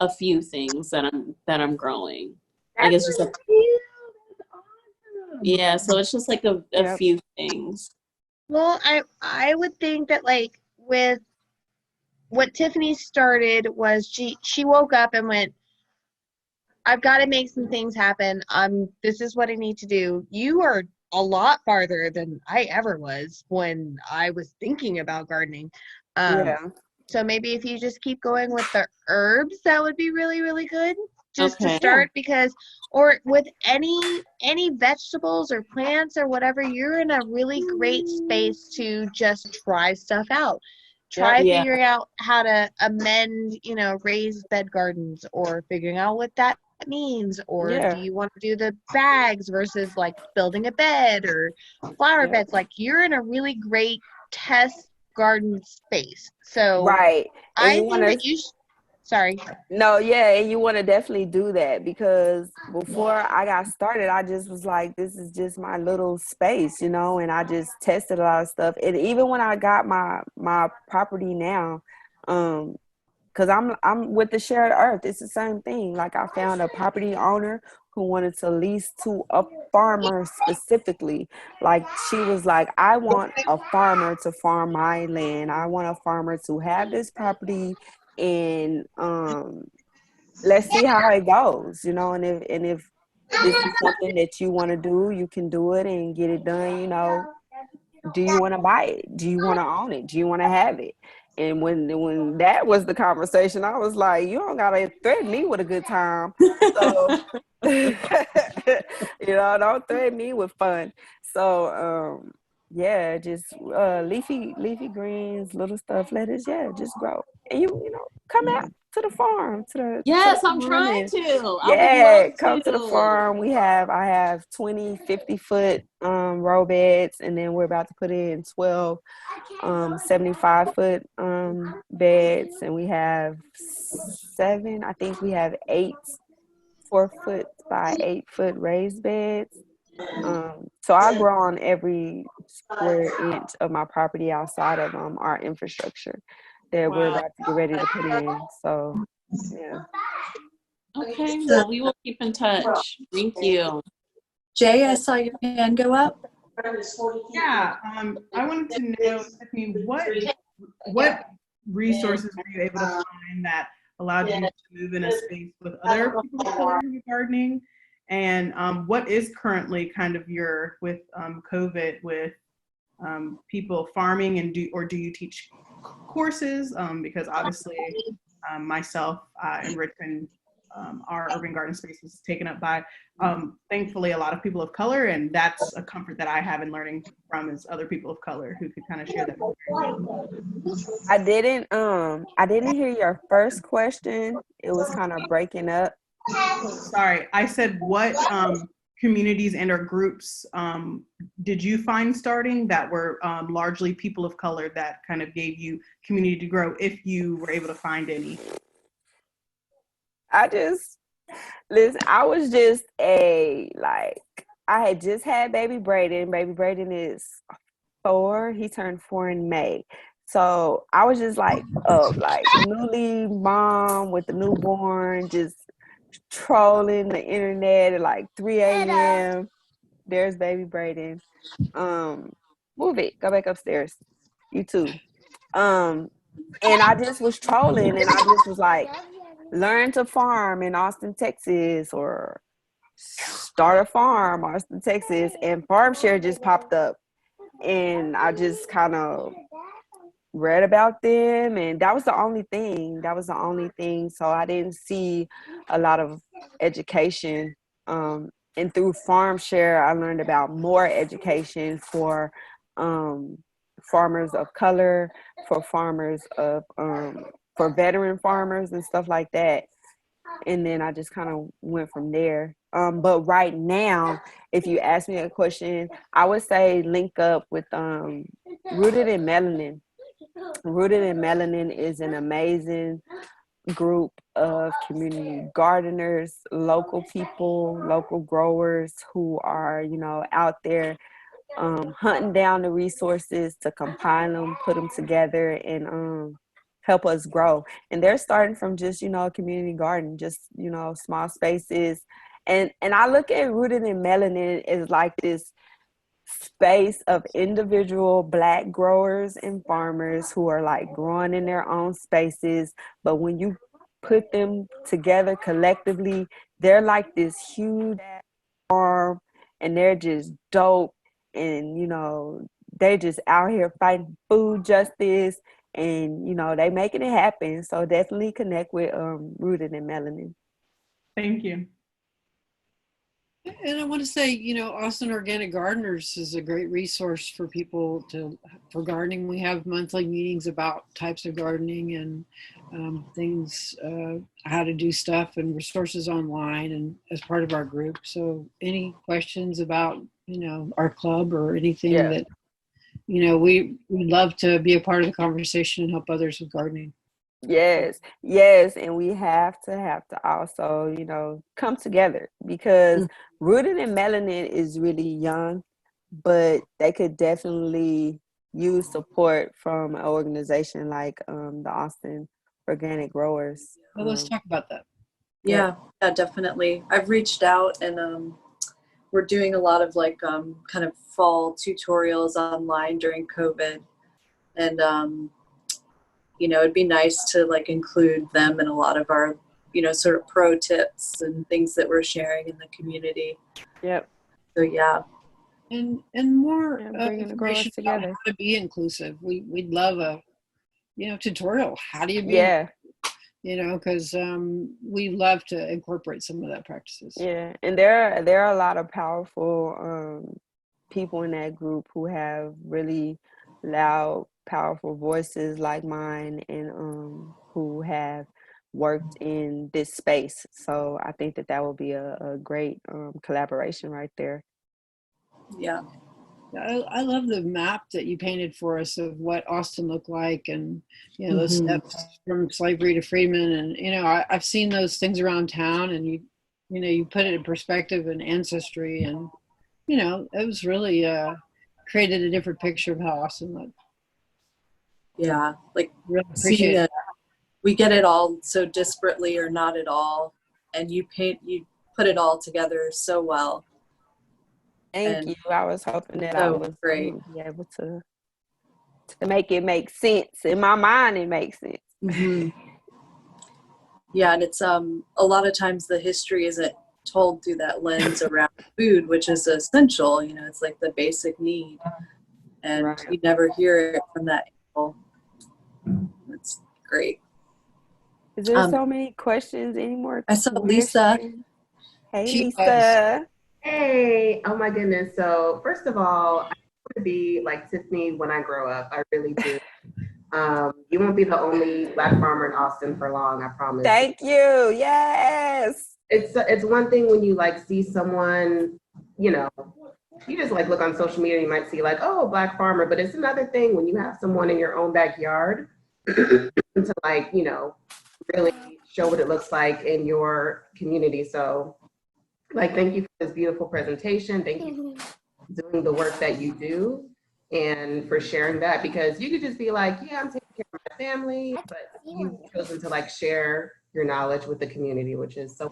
[SPEAKER 7] a few things that I'm growing. I guess just yeah, so it's just like a few things.
[SPEAKER 3] Well, I would think that like with what Tiffany started was she woke up and went, I've got to make some things happen. This is what I need to do. You are a lot farther than I ever was when I was thinking about gardening. So maybe if you just keep going with the herbs, that would be really, really good. Just to start, because, or with any vegetables or plants or whatever, you're in a really great space to just try stuff out. Try figuring out how to amend, you know, raised bed gardens, or figuring out what that means, or do you want to do the bags versus like building a bed or flower beds? Like, you're in a really great test garden space. So I think that you sorry.
[SPEAKER 1] No, and you want to definitely do that, because before I got started, I just was like, this is just my little space, you know, and I just tested a lot of stuff. And even when I got my property now, because I'm with the Shared Earth, it's the same thing. Like, I found a property owner who wanted to lease to a farmer specifically. Like, she was like, I want a farmer to farm my land. I want a farmer to have this property, and let's see how it goes, you know. And if this is something that you want to do, you can do it and get it done, you know. Do you want to buy it? Do you want to own it? Do you want to have it? And when that was the conversation, I was like, you don't gotta threaten me with a good time. So you know, don't threaten me with fun. So just leafy greens, little stuff, lettuce, just grow. And you know, come out to the farm,
[SPEAKER 7] I'm trying to.
[SPEAKER 1] Come to the farm. I have 20 50-foot row beds, and then we're about to put in 12 75-foot beds, and we have 7, I think we have 8 4-foot by 8-foot raised beds. So I grow on every square inch of my property outside of our infrastructure that we're about to get ready to put in. So
[SPEAKER 7] Okay, well, we will keep in touch. Thank you.
[SPEAKER 2] Jay, I saw your hand go up.
[SPEAKER 10] Yeah, I wanted to know, Tiffany, what resources were you able to find that allowed you to move in a space with other people of color who are gardening? And what is currently kind of your, with COVID, with people farming, and do you teach courses? Because obviously myself in Richmond, our urban garden space was taken up by thankfully a lot of people of color, and that's a comfort that I have in learning from, is other people of color who could kind of share that experience.
[SPEAKER 1] I didn't hear your first question. It was kind of breaking up.
[SPEAKER 10] Sorry, I said what communities and or groups did you find starting that were largely people of color that kind of gave you community to grow, if you were able to find any?
[SPEAKER 1] I was just I had just had baby Braden. Baby Braden is 4. He turned 4 in May. So I was just newly mom with the newborn, just trolling the internet at like 3 a.m. There's baby Braden. Move it. Go back upstairs. You too. And I just was trolling, and I just was like, learn to farm in Austin, Texas, or start a farm, Austin, Texas, and FarmShare just popped up, and I just kind of read about them, and that was the only thing. So I didn't see a lot of education. And through FarmShare, I learned about more education for farmers of color, for farmers of for veteran farmers and stuff like that. And then I just kind of went from there. But right now, if you ask me a question, I would say link up with Rooted in Melanin. Rooted in Melanin is an amazing group of community gardeners, local people, local growers who are, out there hunting down the resources to compile them, put them together, and help us grow. And they're starting from just, a community garden, just, small spaces. And I look at Rooted in Melanin as like this space of individual Black growers and farmers who are like growing in their own spaces. But when you put them together collectively, they're like this huge farm, and they're just dope. And, they just out here fighting food justice, and, they making it happen. So definitely connect with Rooted in Melanin.
[SPEAKER 10] Thank you.
[SPEAKER 5] And I want to say, Austin Organic Gardeners is a great resource for people for gardening. We have monthly meetings about types of gardening and things, how to do stuff, and resources online and as part of our group. So any questions about, our club or anything that, we'd love to be a part of the conversation and help others with gardening.
[SPEAKER 1] Yes. And we have to also, come together, because Rooted in Melanin is really young, but they could definitely use support from an organization like the Austin Organic Growers.
[SPEAKER 5] Well, let's talk about that.
[SPEAKER 2] Yeah, definitely. I've reached out, and we're doing a lot of kind of fall tutorials online during COVID. And it'd be nice to include them in a lot of our, sort of pro tips and things that we're sharing in the community.
[SPEAKER 1] Yep.
[SPEAKER 2] So yeah.
[SPEAKER 5] And more
[SPEAKER 1] bringing the growers
[SPEAKER 5] information about
[SPEAKER 1] together.
[SPEAKER 5] how to be inclusive. We'd love a, tutorial. How do you be?
[SPEAKER 1] Yeah.
[SPEAKER 5] Because we love to incorporate some of that practices.
[SPEAKER 1] Yeah, and there are a lot of powerful people in that group who have really loud, powerful voices like mine, and who have worked in this space. So I think that will be a great collaboration right there.
[SPEAKER 2] Yeah.
[SPEAKER 5] I love the map that you painted for us of what Austin looked like, and those steps from slavery to freedmen, and I've seen those things around town, and you put it in perspective and ancestry, and it was really created a different picture of how Austin looked.
[SPEAKER 2] Yeah,
[SPEAKER 5] really appreciate it.
[SPEAKER 2] We get it all so disparately or not at all, and you put it all together so well.
[SPEAKER 1] Thank you. I was hoping that I
[SPEAKER 2] So
[SPEAKER 1] was
[SPEAKER 2] great.
[SPEAKER 1] be able to make it make sense. In my mind, it makes sense.
[SPEAKER 2] Mm-hmm. Yeah, and it's a lot of times the history isn't told through that lens around food, which is essential. You know, it's like the basic need, and
[SPEAKER 1] Right.
[SPEAKER 2] you never hear it from that angle. That's great.
[SPEAKER 1] Is there so many questions anymore?
[SPEAKER 2] I saw Lisa.
[SPEAKER 1] Hey,
[SPEAKER 5] She
[SPEAKER 1] Lisa.
[SPEAKER 11] Hey, oh my goodness. So first of all, I want to be like Tiffany when I grow up. I really do. You won't be the only Black farmer in Austin for long, I promise.
[SPEAKER 1] Thank you. Yes.
[SPEAKER 11] It's one thing when you like see someone, you know, you just like look on social media, you might see like, oh, Black farmer, but it's another thing when you have someone in your own backyard to like, you know, really show what it looks like in your community. So like, thank you for this beautiful presentation. Thank you for doing the work that you do and for sharing that, because you could just be like, yeah, I'm taking care of my family, but you've chosen to like share your knowledge with the community, which is so.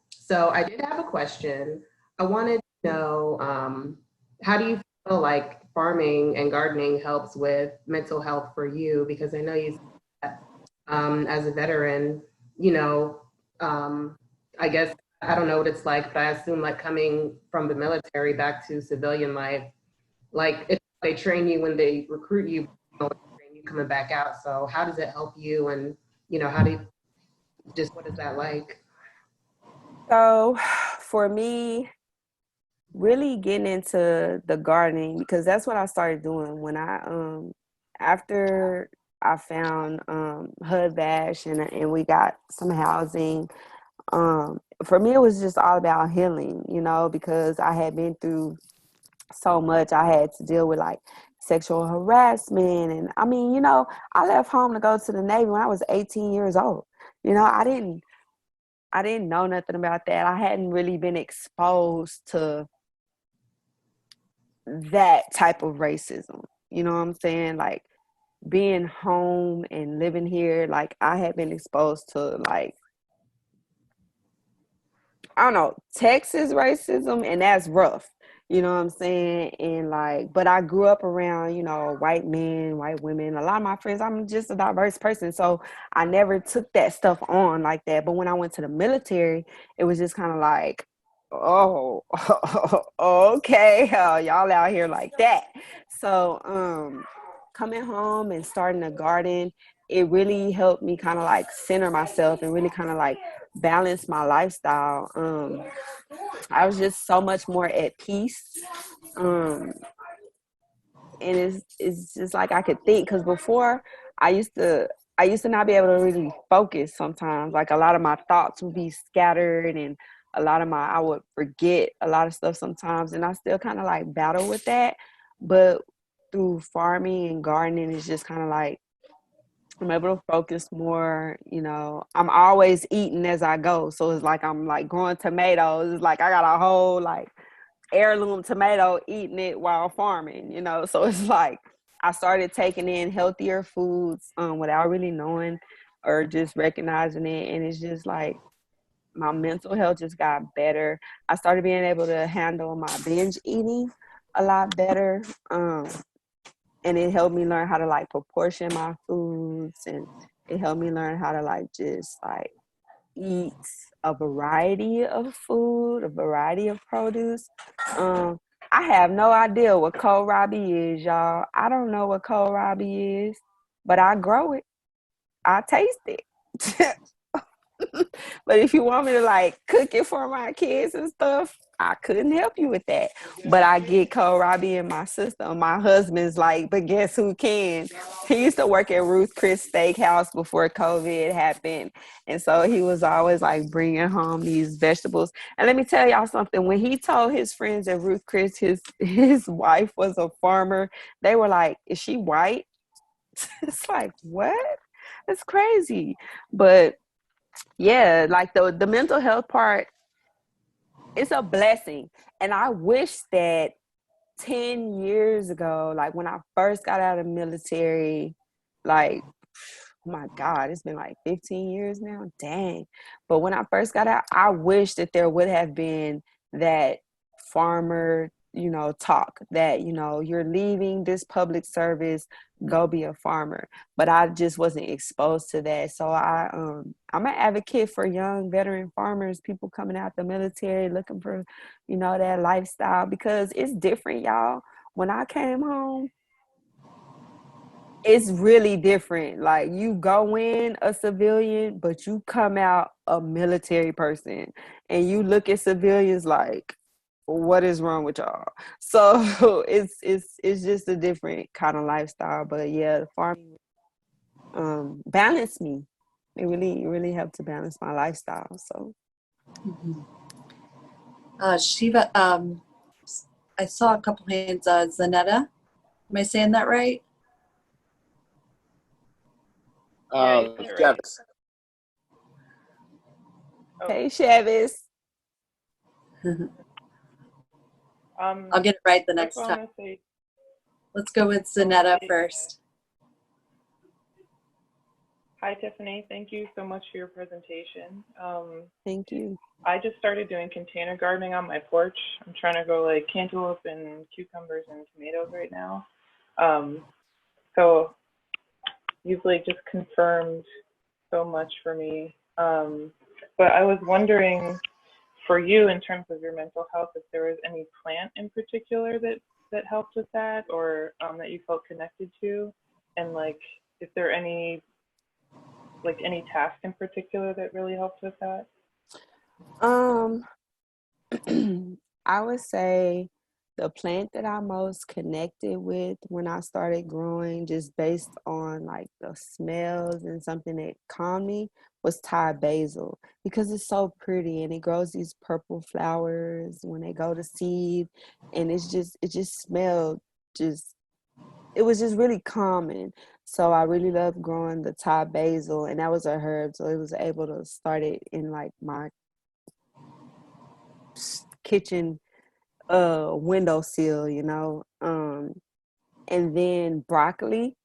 [SPEAKER 11] So I did have a question. I wanted to know, how do you feel like farming and gardening helps with mental health for you? Because I know you said that, as a veteran, you know, I guess, I don't know what it's like, but I assume like coming from the military back to civilian life, like if they train you when they recruit you, they train you coming back out. So how does it help you? And, you know, how do you, just what is that like?
[SPEAKER 1] So for me, really getting into the gardening, because that's what I started doing when I, after I found HUD Bash and we got some housing. For me, it was just all about healing, you know, because I had been through so much. I had to deal with like sexual harassment. And I mean, you know, I left home to go to the Navy when I was 18 years old. You know, I didn't know nothing about that. I hadn't really been exposed to that type of racism. You know what I'm saying? Like being home and living here, like I had been exposed to like, I don't know, Texas racism, and that's rough. You know what I'm saying? And like, but I grew up around, you know, white men, white women. A lot of my friends, I'm just a diverse person. So I never took that stuff on like that. But when I went to the military, it was just kind of like, oh, okay, y'all out here like that. So coming home and starting a garden, it really helped me kind of like center myself and really kind of like balance my lifestyle. I was just so much more at peace. And it's just like I could think, because before I used to not be able to really focus sometimes. Like a lot of my thoughts would be scattered, and I would forget a lot of stuff sometimes, and I still kind of like battle with that. But through farming and gardening, it's just kind of like I'm able to focus more. You know, I'm always eating as I go. So it's like I'm like growing tomatoes. It's like I got a whole like heirloom tomato, eating it while farming, you know. So it's like I started taking in healthier foods without really knowing or just recognizing it. And it's just like my mental health just got better. I started being able to handle my binge eating a lot better. And it helped me learn how to like proportion my foods, and it helped me learn how to like just like eat a variety of food, a variety of produce. I have no idea what kohlrabi is, y'all. I don't know what kohlrabi is, but I grow it. I taste it. But if you want me to like cook it for my kids and stuff, I couldn't help you with that. But I get kohlrabi in my system. My husband's like, but guess who can? He used to work at Ruth Chris Steakhouse before COVID happened. And so he was always like bringing home these vegetables. And let me tell y'all something. When he told his friends at Ruth Chris his wife was a farmer, they were like, is she white? It's like, what? It's crazy. But yeah, like the mental health part, it's a blessing. And I wish that 10 years ago, like when I first got out of the military, like, oh my God, it's been like 15 years now. Dang. But when I first got out, I wish that there would have been that farmer, talk that, you're leaving this public service, go be a farmer. But I just wasn't exposed to that. So I'm an advocate for young veteran farmers, people coming out the military looking for, that lifestyle, because it's different, y'all. When I came home, it's really different. Like, you go in a civilian, but you come out a military person, and you look at civilians like, what is wrong with y'all? So it's just a different kind of lifestyle. But yeah, the farming balanced me. It really helped to balance my lifestyle. So
[SPEAKER 2] Shiva, I saw a couple hands. Zanetta, am I saying that right?
[SPEAKER 12] Travis.
[SPEAKER 1] Hey, Travis.
[SPEAKER 2] I'll get it right the next time. Let's go with Zanetta first.
[SPEAKER 13] Hi, Tiffany. Thank you so much for your presentation.
[SPEAKER 1] Thank you.
[SPEAKER 13] I just started doing container gardening on my porch. I'm trying to grow like cantaloupe and cucumbers and tomatoes right now. So you've like just confirmed so much for me. But I was wondering, for you, in terms of your mental health, if there was any plant in particular that helped with that, or that you felt connected to, and like, if there are any task in particular that really helped with that?
[SPEAKER 1] I would say the plant that I most connected with when I started growing, just based on like the smells and something that calmed me, was Thai basil, because it's so pretty and it grows these purple flowers when they go to seed, and it just smelled it was just really calming. So I really loved growing the Thai basil, and that was a herb, so it was able to start it in like my kitchen windowsill, and then broccoli.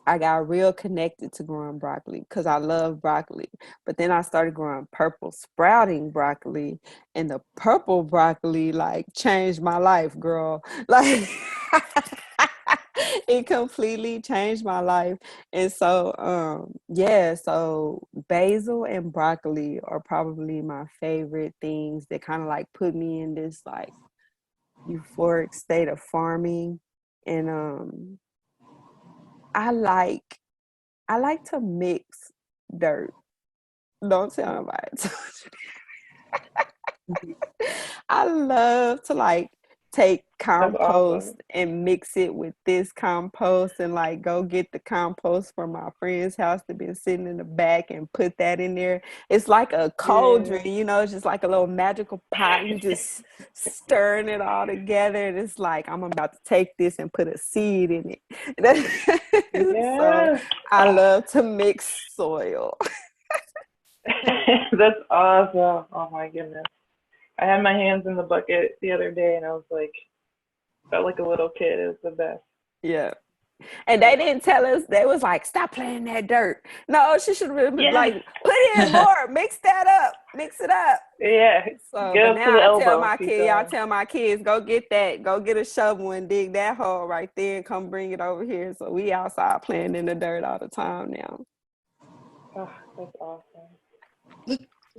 [SPEAKER 1] I got real connected to growing broccoli because I love broccoli. But then I started growing purple sprouting broccoli, and the purple broccoli like changed my life, girl. Like it completely changed my life. And so so basil and broccoli are probably my favorite things that kind of like put me in this like euphoric state of farming. And I like to mix dirt. Don't tell nobody. I love to like take compost and mix it with this compost, and like go get the compost from my friend's house that been sitting in the back and put that in there. It's like a cauldron, it's just like a little magical pot. You just stirring it all together, and it's like, I'm about to take this and put a seed in it. So I love to mix soil.
[SPEAKER 13] That's awesome. Oh my goodness. I had my hands in the bucket the other day, and I was like, felt like a little kid. It was the best.
[SPEAKER 1] Yeah. And they didn't tell us. They was like, stop playing that dirt. No, she should have been like, put in more, mix that up, mix it up.
[SPEAKER 13] Yeah.
[SPEAKER 1] So
[SPEAKER 13] get
[SPEAKER 1] but
[SPEAKER 13] up to
[SPEAKER 1] now
[SPEAKER 13] the
[SPEAKER 1] I
[SPEAKER 13] elbow.
[SPEAKER 1] tell my kids, y'all tell my kids, go get a shovel and dig that hole right there and come bring it over here. So we outside playing in the dirt all the time now.
[SPEAKER 13] Oh, that's awesome.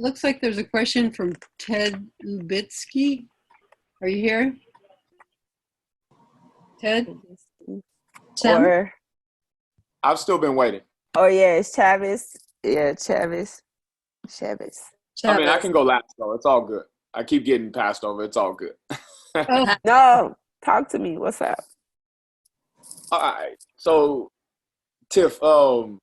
[SPEAKER 5] Looks like there's a question from Ted Lubitsky. Are you here? Ted?
[SPEAKER 1] Or
[SPEAKER 12] I've still been waiting.
[SPEAKER 1] Oh yeah, it's Travis. Yeah, Travis.
[SPEAKER 12] I mean, I can go last though. It's all good. I keep getting passed over. It's all good.
[SPEAKER 1] No, talk to me. What's up?
[SPEAKER 12] All right. So, Tiff, tell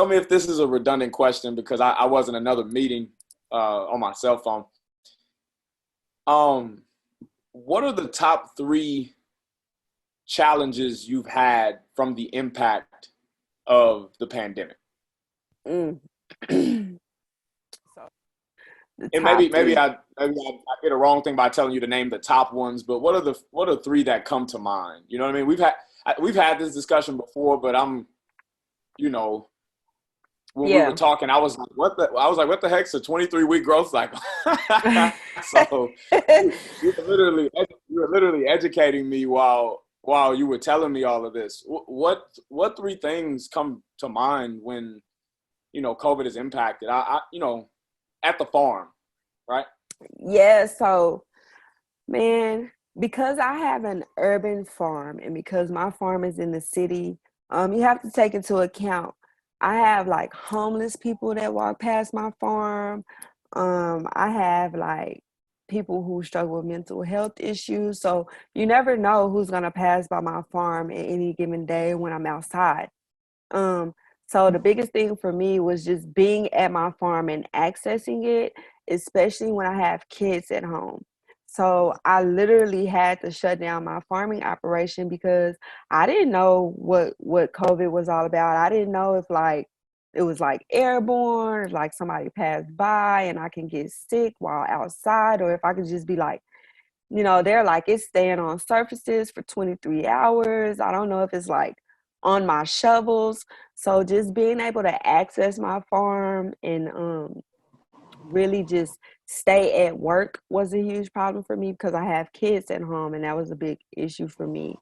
[SPEAKER 12] me if this is a redundant question, because I was in another meeting on my cell phone. What are the top 3 challenges you've had from the impact of the pandemic?
[SPEAKER 1] So,
[SPEAKER 12] and maybe I did a wrong thing by telling you to name the top ones, but what are 3 that come to mind? You know what I mean? We've had this discussion before, but I'm, when we were
[SPEAKER 1] Yeah.
[SPEAKER 12] talking, I was like, what the heck's a 23-week growth cycle? So you were literally educating me while you were telling me all of this. What three things come to mind when, COVID is impacted? I at the farm, right?
[SPEAKER 1] Yeah. So, man, because I have an urban farm and because my farm is in the city, you have to take into account I have like homeless people that walk past my farm. I have like people who struggle with mental health issues. So you never know who's gonna pass by my farm at any given day when I'm outside. Um, so the biggest thing for me was just being at my farm and accessing it, especially when I have kids at home. So I literally had to shut down my farming operation because I didn't know what COVID was all about. I didn't know if like it was like airborne, if like somebody passed by and I can get sick while outside, or if I could just be like, they're like, it's staying on surfaces for 23 hours. I don't know if it's like on my shovels. So just being able to access my farm and really just stay at work was a huge problem for me because I have kids at home and that was a big issue for me.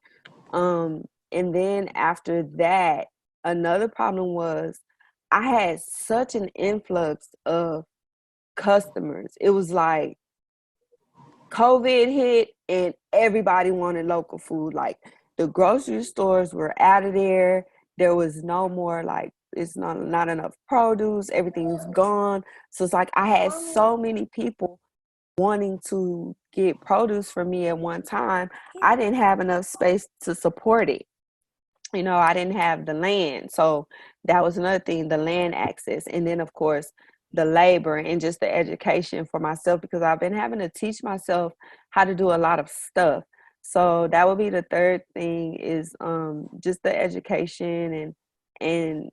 [SPEAKER 1] And then after that, another problem was I had such an influx of customers. It was like COVID hit and everybody wanted local food. Like the grocery stores were out of there. There was no more like it's not enough produce. Everything's gone. So it's like I had so many people wanting to get produce for me at one time. I didn't have enough space to support it. I didn't have the land. So that was another thing, the land access. And then, of course, the labor and just the education for myself because I've been having to teach myself how to do a lot of stuff. So that would be the third thing is just the education and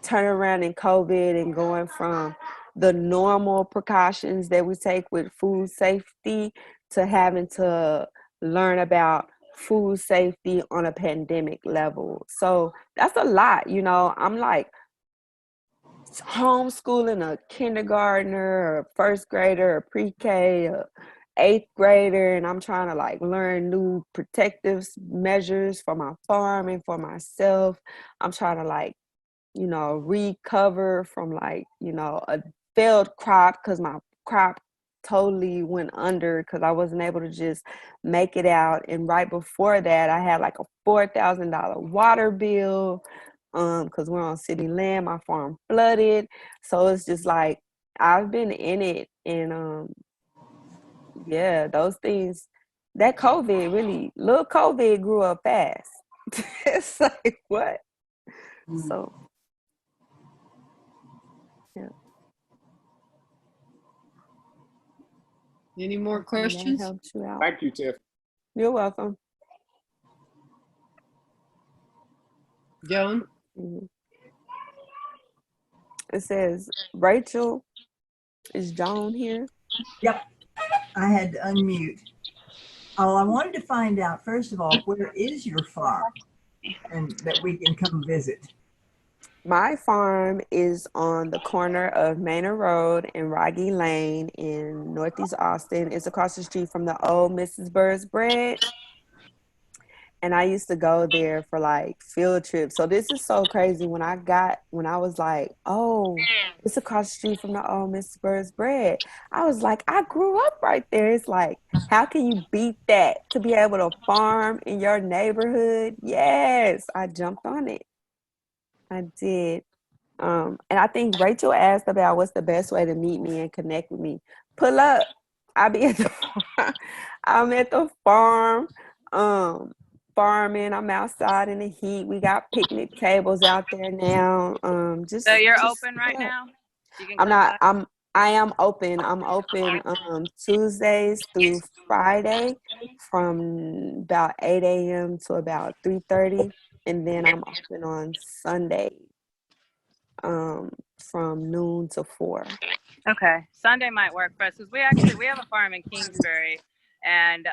[SPEAKER 1] turn around in COVID and going from the normal precautions that we take with food safety to having to learn about food safety on a pandemic level. So that's a lot, I'm like homeschooling a kindergartner, a first grader, a pre-K, a eighth grader, and I'm trying to like learn new protective measures for my farm and for myself. I'm trying to like recover from like, a failed crop because my crop totally went under because I wasn't able to just make it out. And right before that, I had like a $4,000 water bill because we're on city land. My farm flooded. So it's just like I've been in it. And yeah, those things, that little COVID grew up fast. It's like, what? So yeah.
[SPEAKER 5] Any more questions?
[SPEAKER 1] That helps you out.
[SPEAKER 12] Thank you, Tiff.
[SPEAKER 1] You're welcome.
[SPEAKER 5] Joan?
[SPEAKER 1] Mm-hmm. It says, Rachel, is Joan here?
[SPEAKER 9] Yep, I had to unmute. Oh, I wanted to find out, first of all, where is your farm and that we can come visit?
[SPEAKER 1] My farm is on the corner of Manor Road and Rogge Lane in Northeast Austin. It's across the street from the old Mrs. Bird's Bread. And I used to go there for like field trips. So this is so crazy. When I was like, oh, it's across the street from the old Mrs. Bird's Bread, I was like, I grew up right there. It's like, how can you beat that? To be able to farm in your neighborhood? Yes, I jumped on it. I did. And I think Rachel asked about what's the best way to meet me and connect with me. Pull up. I'll be at the farm. I'm at the farm, farming. I'm outside in the heat. We got picnic tables out there now.
[SPEAKER 14] So you're open right now? You can
[SPEAKER 1] I'm
[SPEAKER 14] come
[SPEAKER 1] not.
[SPEAKER 14] by?
[SPEAKER 1] I am open. I'm open Tuesdays through Friday from about 8 a.m. to about 3:30, and then I'm open on Sunday from noon to 4.
[SPEAKER 14] Okay, Sunday might work for us because we have a farm in Kingsbury, and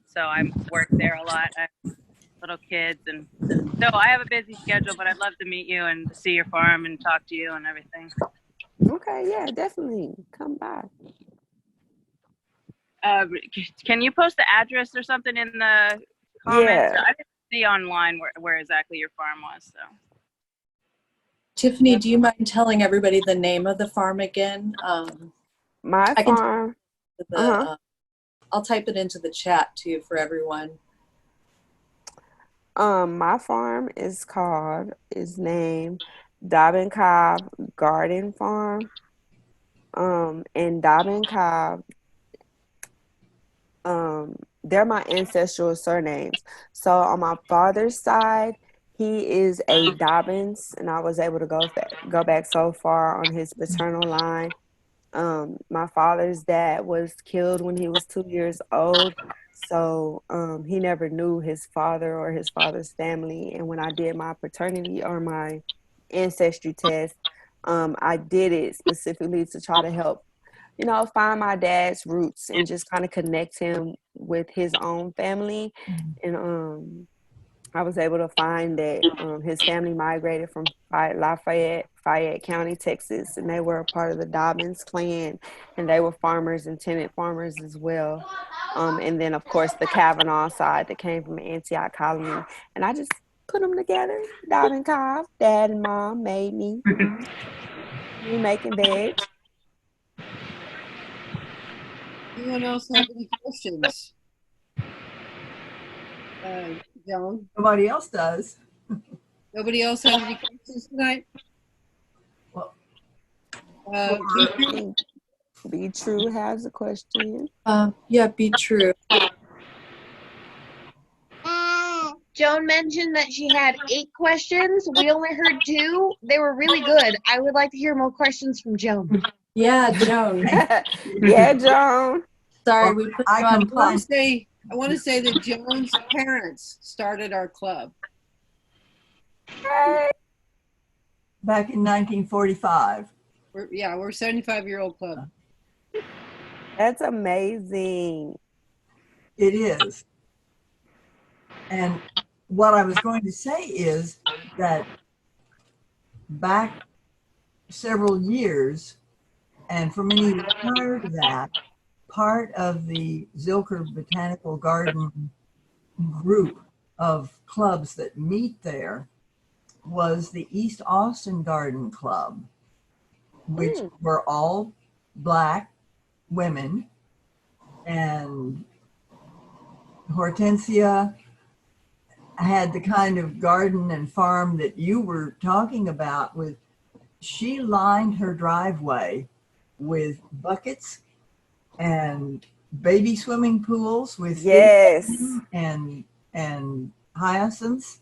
[SPEAKER 14] so I work there a lot. little kids. And so I have a busy schedule, but I'd love to meet you and see your farm and talk to you and everything.
[SPEAKER 1] Okay, yeah, definitely come by.
[SPEAKER 14] Can you post the address or something in the comments?
[SPEAKER 1] Yeah.
[SPEAKER 14] I didn't see online where exactly your farm was. So
[SPEAKER 2] Tiffany, do you mind telling everybody the name of the farm again?
[SPEAKER 1] My
[SPEAKER 2] I can
[SPEAKER 1] farm.
[SPEAKER 2] I'll type it into the chat too for everyone.
[SPEAKER 1] My farm is named Dobbin-kauv Garden Farm. And dobbin-kauv, they're my ancestral surnames. So on my father's side, he is a Dobbins, and I was able to go back so far on his paternal line. My father's dad was killed when he was 2 years old, so he never knew his father or his father's family. And when I did my paternity or my ancestry test, I did it specifically to try to help, find my dad's roots and just kind of connect him with his own family. And I was able to find that his family migrated from Fayette County, Texas, and they were a part of the Dobbins clan, and they were farmers and tenant farmers as well. And then, of course, the Kavanaugh side that came from Antioch Colony. And I just put them together. Dobbin-kauv, dad and mom made me. Me making veg.
[SPEAKER 5] Anyone else have any questions? Joan?
[SPEAKER 9] Nobody else does.
[SPEAKER 5] Nobody else has any questions tonight?
[SPEAKER 1] Be True has a question.
[SPEAKER 2] Yeah, Be True.
[SPEAKER 3] Joan mentioned that she had 8 questions. We only heard 2. They were really good. I would like to hear more questions from Joan.
[SPEAKER 2] Yeah, Joan.
[SPEAKER 1] Yeah, Joan.
[SPEAKER 2] Sorry, we put you on.
[SPEAKER 5] I want to say that Joan's parents started our club.
[SPEAKER 9] Back in 1945.
[SPEAKER 5] We're a 75-year-old club.
[SPEAKER 1] That's amazing.
[SPEAKER 9] It is. And what I was going to say is that back several years, and for many years prior to that, part of the Zilker Botanical Garden group of clubs that meet there was the East Austin Garden Club, which were all Black women, and Hortensia had the kind of garden and farm that you were talking about. She lined her driveway with buckets and baby swimming pools with and hyacinths,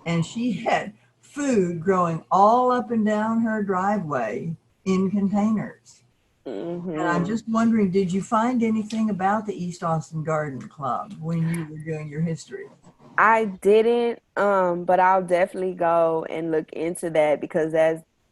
[SPEAKER 9] and she had food growing all up and down her driveway in containers. And I'm just wondering, did you find anything about the East Austin Garden Club when you were doing your history?
[SPEAKER 1] I didn't, but I'll definitely go and look into that, because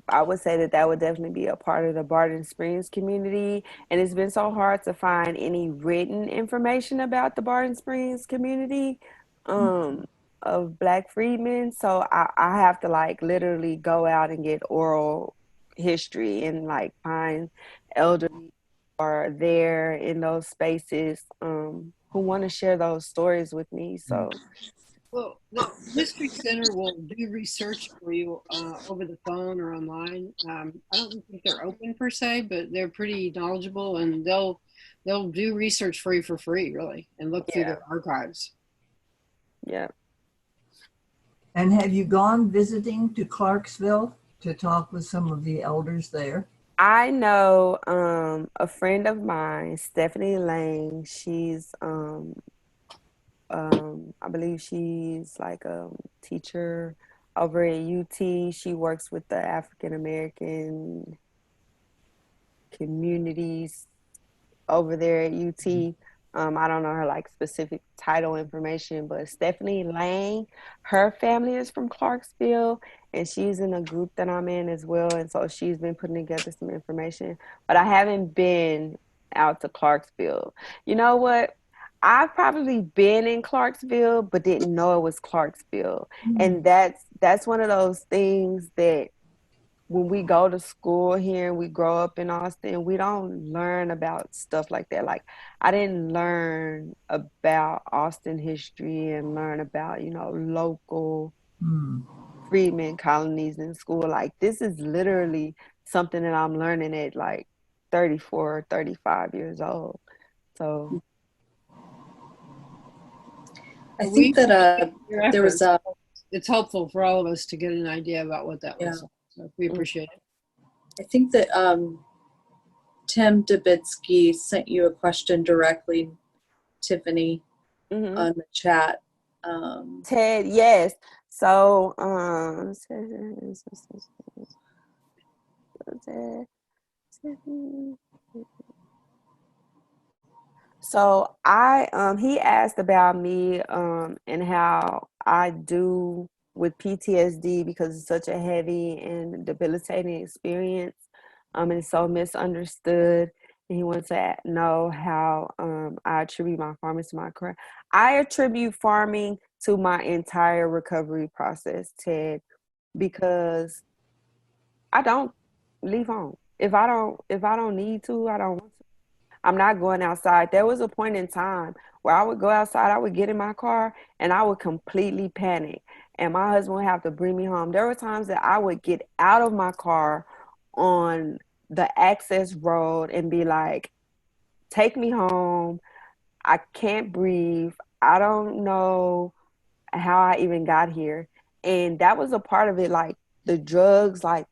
[SPEAKER 1] I would say that would definitely be a part of the Barton Springs community. And it's been so hard to find any written information about the Barton Springs community of Black freedmen. So I have to literally go out and get oral history and find elderly who are there in those spaces who want to share those stories with me. So
[SPEAKER 5] well, the History Center will do research for you over the phone or online. I don't think they're open per se, but they're pretty knowledgeable, and they'll do research for you for free, really, and look through their archives.
[SPEAKER 1] Yeah.
[SPEAKER 9] And have you gone visiting to Clarksville to talk with some of the elders there?
[SPEAKER 1] I know a friend of mine, Stephanie Lang. She's I believe she's a teacher over at UT. She works with the African American communities over there at UT. I don't know her specific title information, but Stephanie Lang, her family is from Clarksville, and she's in a group that I'm in as well. And so she's been putting together some information, but I haven't been out to Clarksville. You know what? I've probably been in Clarksville, but didn't know it was Clarksville. And that's one of those things that when we go to school here and we grow up in Austin, we don't learn about stuff like that. Like, I didn't learn about Austin history and learn about, local freedmen colonies in school. Like, this is literally something that I'm learning at like 34, 35 years old. So
[SPEAKER 2] I think that there was a.
[SPEAKER 5] It's helpful for all of us to get an idea about what that was. So we appreciate it.
[SPEAKER 2] I think that Tim Dubitsky sent you a question directly, Tiffany, on the chat.
[SPEAKER 1] Ted, yes. So So he asked about me and how I do with PTSD because it's such a heavy and debilitating experience, and it's so misunderstood. And he wants to know how I attribute my farming to my career. I attribute farming to my entire recovery process, Ted, because I don't leave home. If I don't need to, I don't want to. I'm not going outside. There was a point in time where I would go outside, I would get in my car, and I would completely panic. And my husband would have to bring me home. There were times that I would get out of my car on the access road and be like, take me home. I can't breathe. I don't know how I even got here. And that was a part of it, like the drugs, like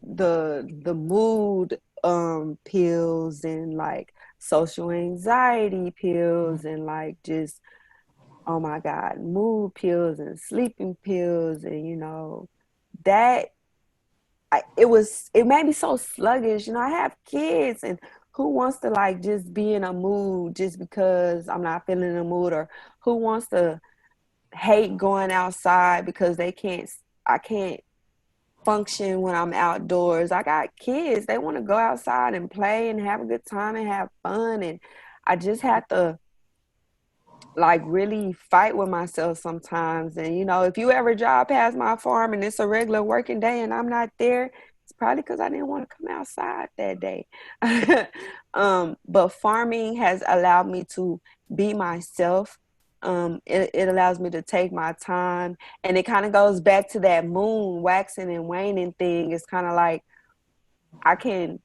[SPEAKER 1] the mood pills and like social anxiety pills and like just, oh my God, mood pills and sleeping pills. And that it made me so sluggish. I have kids, and who wants to like just be in a mood just because I'm not feeling the mood, or who wants to hate going outside because I can't function when I'm outdoors. I got kids. They want to go outside and play and have a good time and have fun. And I just have to like really fight with myself sometimes. And, if you ever drive past my farm and it's a regular working day and I'm not there, it's probably because I didn't want to come outside that day. But farming has allowed me to be myself. It allows me to take my time, and it kind of goes back to that moon waxing and waning thing. It's kind of like I can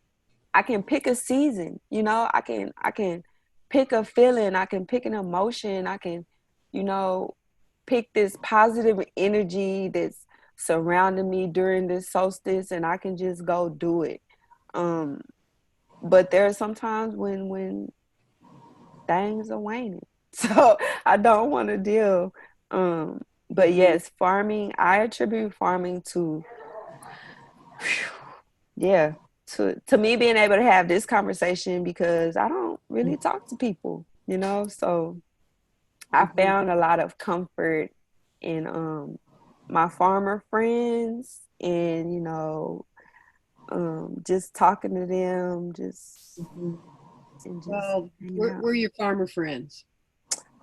[SPEAKER 1] pick a season, I can pick a feeling, I can pick an emotion, I can, pick this positive energy that's surrounding me during this solstice, and I can just go do it. But there are some times when things are waning. So I don't want to deal. But yes, farming, I attribute farming to me being able to have this conversation because I don't really talk to people, so I found a lot of comfort in my farmer friends and, just talking to them,
[SPEAKER 5] Well, we're your farmer friends.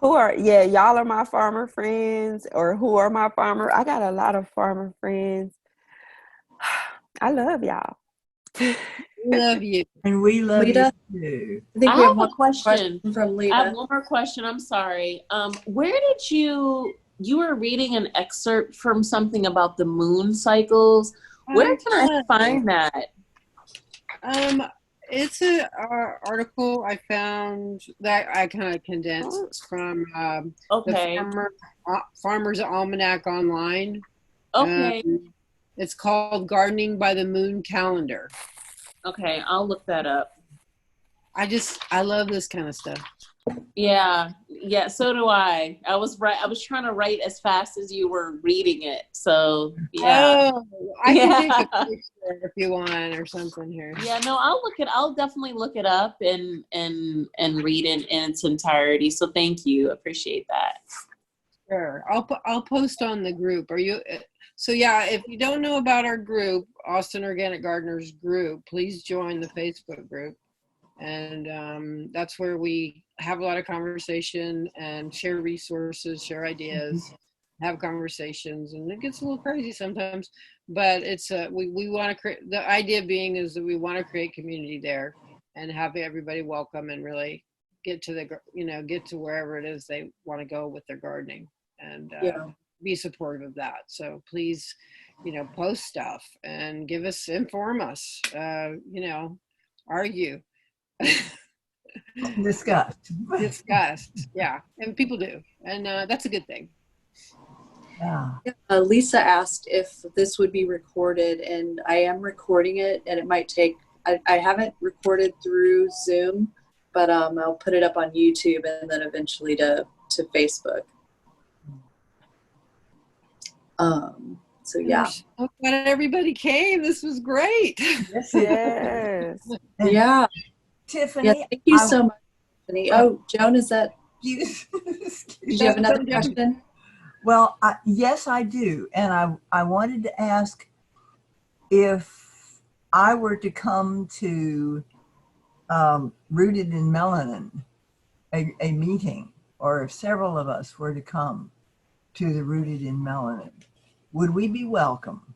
[SPEAKER 1] Y'all are my farmer friends, or who are my farmer. I got a lot of farmer friends. I love y'all.
[SPEAKER 5] We love you.
[SPEAKER 9] And we love
[SPEAKER 2] Lita?
[SPEAKER 9] you too.
[SPEAKER 2] I think
[SPEAKER 7] I
[SPEAKER 2] we
[SPEAKER 7] have
[SPEAKER 2] have
[SPEAKER 7] a
[SPEAKER 2] one
[SPEAKER 7] question
[SPEAKER 2] from Lita.
[SPEAKER 7] I have one more question. I'm sorry. Where did you were reading an excerpt from something about the moon cycles? Where can I find that?
[SPEAKER 5] It's an article I found that I kind of condensed from the Farmer's Almanac online.
[SPEAKER 7] Okay.
[SPEAKER 5] It's called Gardening by the Moon Calendar.
[SPEAKER 7] Okay, I'll look that up.
[SPEAKER 5] I love this kind of stuff.
[SPEAKER 7] Yeah, so do I. I was trying to write as fast as you were reading it. So yeah.
[SPEAKER 5] Oh, I can take a picture if you want or something here.
[SPEAKER 7] Yeah, no, I'll definitely look it up and read it in its entirety. So thank you. Appreciate that.
[SPEAKER 5] Sure. I'll post on the group. So yeah, if you don't know about our group, Austin Organic Gardeners group, please join the Facebook group. And that's where we have a lot of conversation and share resources, share ideas, have conversations, and it gets a little crazy sometimes, but it's we want to create, the idea being is that we want to create community there and have everybody welcome and really get to get to wherever it is they want to go with their gardening, and be supportive of that. So please, post stuff and inform us, argue.
[SPEAKER 9] Discuss.
[SPEAKER 5] Yeah, and people do, and that's a good thing.
[SPEAKER 9] Yeah.
[SPEAKER 2] Lisa asked if this would be recorded, and I am recording it, and it might take, I haven't recorded through Zoom, but I'll put it up on YouTube and then eventually to Facebook. So yeah.
[SPEAKER 5] I'm so glad everybody came. This was great.
[SPEAKER 1] Yes.
[SPEAKER 2] Yeah.
[SPEAKER 9] Tiffany.
[SPEAKER 2] Yeah, thank you so much, Tiffany. Oh, Joan, is that?
[SPEAKER 9] Did
[SPEAKER 2] you have another question?
[SPEAKER 9] Well, yes, I do. And I wanted to ask if I were to come to Rooted in Melanin, a meeting, or if several of us were to come to the Rooted in Melanin, would we be welcome?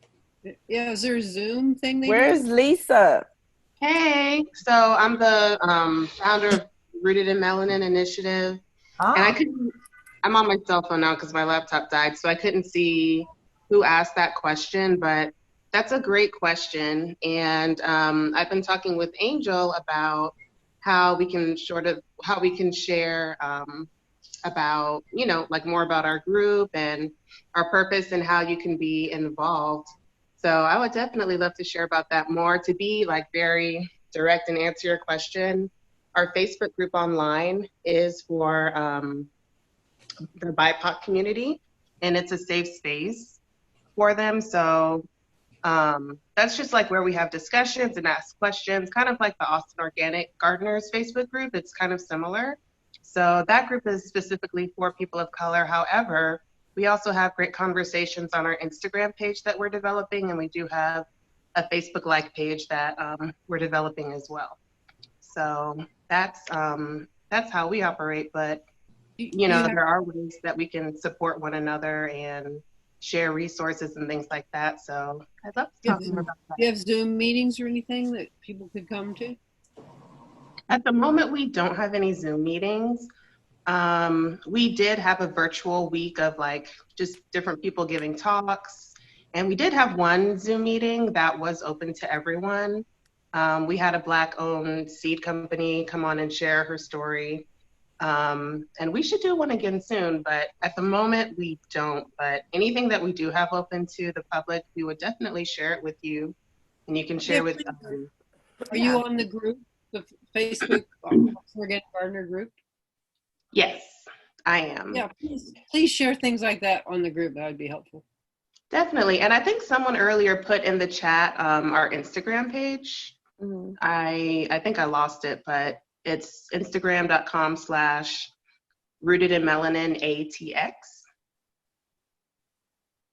[SPEAKER 5] Yeah, is there a Zoom thing?
[SPEAKER 1] Where's Lisa?
[SPEAKER 11] Hey, so I'm the founder of Rooted in Melanin Initiative. And I'm on my cell phone now because my laptop died, so I couldn't see who asked that question, but that's a great question. And I've been talking with Angel about how we can share about, like more about our group and our purpose and how you can be involved. So I would definitely love to share about that more. To be like very direct and answer your question, our Facebook group online is for the BIPOC community, and it's a safe space for them. So that's just like where we have discussions and ask questions, kind of like the Austin Organic Gardeners Facebook group. It's kind of similar. So that group is specifically for people of color. However, we also have great conversations on our Instagram page that we're developing, and we do have a Facebook-like page that we're developing as well. So that's how we operate. But there are ways that we can support one another and share resources and things like that. So I'd love to talk more about that.
[SPEAKER 5] Do you have Zoom meetings or anything that people could come to?
[SPEAKER 11] At the moment, we don't have any Zoom meetings. We did have a virtual week of like just different people giving talks. And we did have one Zoom meeting that was open to everyone. We had a Black-owned seed company come on and share her story. And we should do one again soon, but at the moment we don't. But anything that we do have open to the public, we would definitely share it with you, and you can share with them.
[SPEAKER 5] Are you on the group, the Facebook Organic Gardener group?
[SPEAKER 11] Yes, I am.
[SPEAKER 5] Yeah, please share things like that on the group. That would be helpful.
[SPEAKER 11] Definitely. And I think someone earlier put in the chat our Instagram page. I think I lost it, but it's instagram.com/rootedinmelaninatx.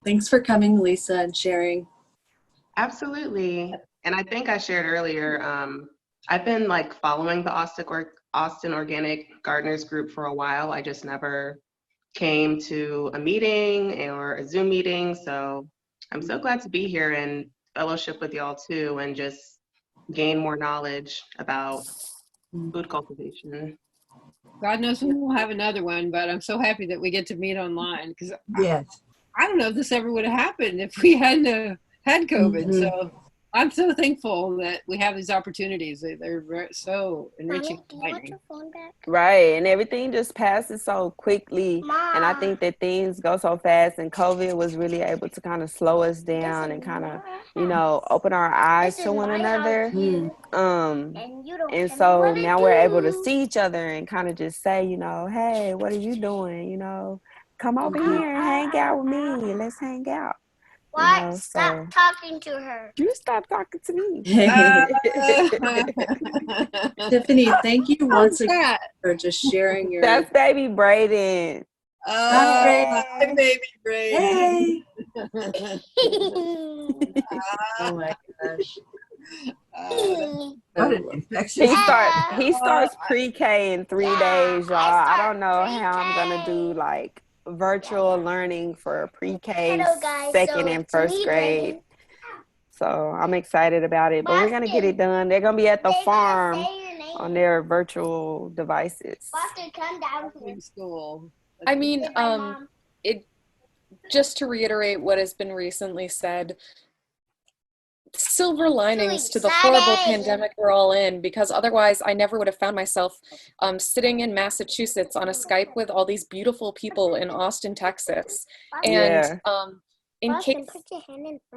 [SPEAKER 2] Thanks for coming, Lisa, and sharing.
[SPEAKER 11] Absolutely. And I think I shared earlier, I've been like following the Austin Organic Gardeners group for a while. I just never came to a meeting or a Zoom meeting. So I'm so glad to be here and fellowship with y'all too, and just gain more knowledge about food cultivation.
[SPEAKER 5] God knows when we'll have another one, but I'm so happy that we get to meet online, because
[SPEAKER 9] yes.
[SPEAKER 5] I don't know if this ever would have happened if we hadn't had COVID. So I'm so thankful that we have these opportunities. They're so enriching.
[SPEAKER 1] Right, and everything just passes so quickly. And I think that things go so fast, and COVID was really able to kind of slow us down and kind of, open our eyes to one another. And so now we're able to see each other and kind of just say, hey, what are you doing? Come over here and hang out with me. Let's hang out.
[SPEAKER 15] What? Stop talking to her.
[SPEAKER 1] You stop talking to me.
[SPEAKER 2] Tiffany, thank you once again for just sharing your...
[SPEAKER 1] That's baby Brayden.
[SPEAKER 2] Hi, baby Brayden.
[SPEAKER 1] Hey.
[SPEAKER 2] Oh my gosh.
[SPEAKER 9] What an infectious.
[SPEAKER 1] He starts pre-K in 3 days, y'all. I don't know how I'm gonna do like virtual learning for pre-K, second and first grade. So I'm excited about it, but we're gonna get it done. They're gonna be at the farm on their virtual devices.
[SPEAKER 8] In school.
[SPEAKER 16] I mean, it just to reiterate what has been recently said, silver linings to the horrible pandemic we're all in, because otherwise I never would have found myself sitting in Massachusetts on a Skype with all these beautiful people in Austin, Texas. And in case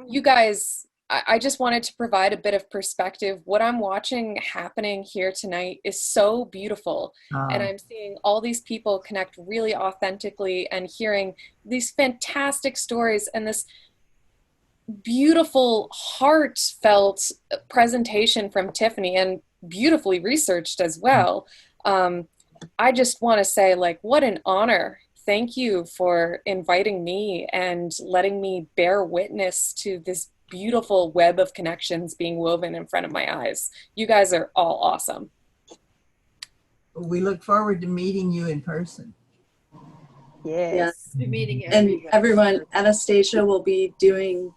[SPEAKER 16] you guys, I just wanted to provide a bit of perspective. What I'm watching happening here tonight is so beautiful. And I'm seeing all these people connect really authentically and hearing these fantastic stories and this beautiful, heartfelt presentation from Tiffany, and beautifully researched as well. I just want to say, like, what an honor. Thank you for inviting me and letting me bear witness to this beautiful web of connections being woven in front of my eyes. You guys are all awesome.
[SPEAKER 9] We look forward to meeting you in person.
[SPEAKER 1] Yes.
[SPEAKER 8] Meeting
[SPEAKER 2] and everyone, Anastasia will be doing,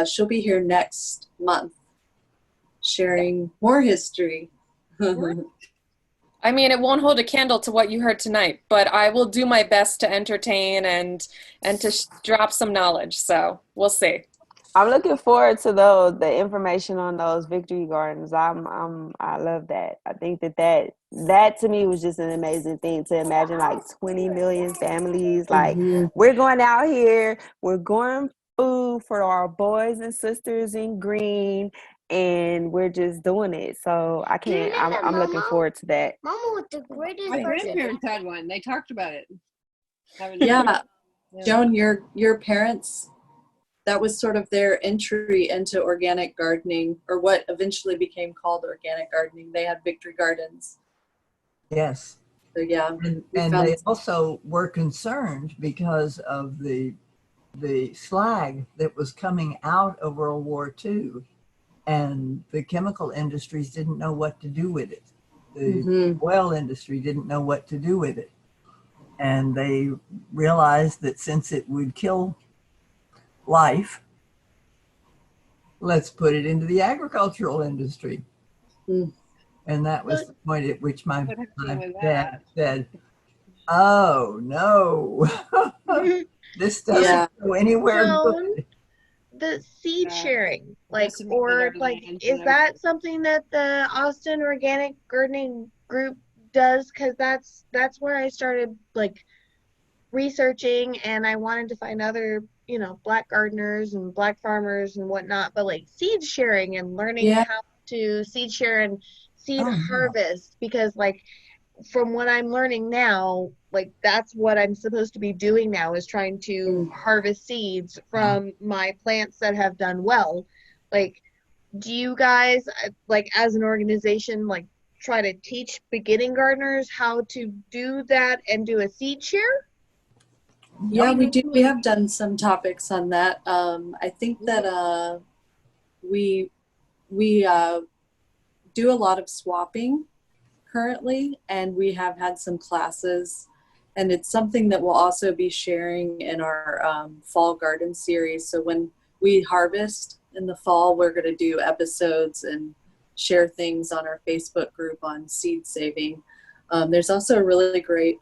[SPEAKER 2] she'll be here next month sharing more history.
[SPEAKER 16] I mean, it won't hold a candle to what you heard tonight, but I will do my best to entertain and to drop some knowledge. So we'll see.
[SPEAKER 1] I'm looking forward to the information on those victory gardens. I love that. I think that to me was just an amazing thing to imagine, like 20 million families. Like, we're going out here, we're growing food for our boys and sisters in green, and we're just doing it. So I'm looking forward to that.
[SPEAKER 15] Mama was the greatest
[SPEAKER 8] My
[SPEAKER 15] person.
[SPEAKER 8] grandparents had one. They talked about it.
[SPEAKER 2] Yeah. Joan, your parents, that was sort of their entry into organic gardening, or what eventually became called organic gardening. They had victory gardens.
[SPEAKER 9] Yes.
[SPEAKER 2] So yeah.
[SPEAKER 9] And they also were concerned because of the slag that was coming out of World War II, and the chemical industries didn't know what to do with it. The oil industry didn't know what to do with it. And they realized that since it would kill life, let's put it into the agricultural industry. And that was the point at which my dad said, oh no, this doesn't go anywhere good.
[SPEAKER 3] The seed sharing, like, or like, is that something that the Austin Organic Gardening Group does? Because that's where I started like researching, and I wanted to find other, Black gardeners and Black farmers and whatnot, but like seed sharing and learning how to seed share and seed harvest, because like from what I'm learning now, like that's what I'm supposed to be doing now, is trying to harvest seeds from my plants that have done well. Like, do you guys, like as an organization, like try to teach beginning gardeners how to do that and do a seed share?
[SPEAKER 2] Yeah, we do. We have done some topics on that. I think that we do a lot of swapping currently, and we have had some classes, and it's something that we'll also be sharing in our fall garden series. So when we harvest in the fall, we're going to do episodes and share things on our Facebook group on seed saving. There's also a really great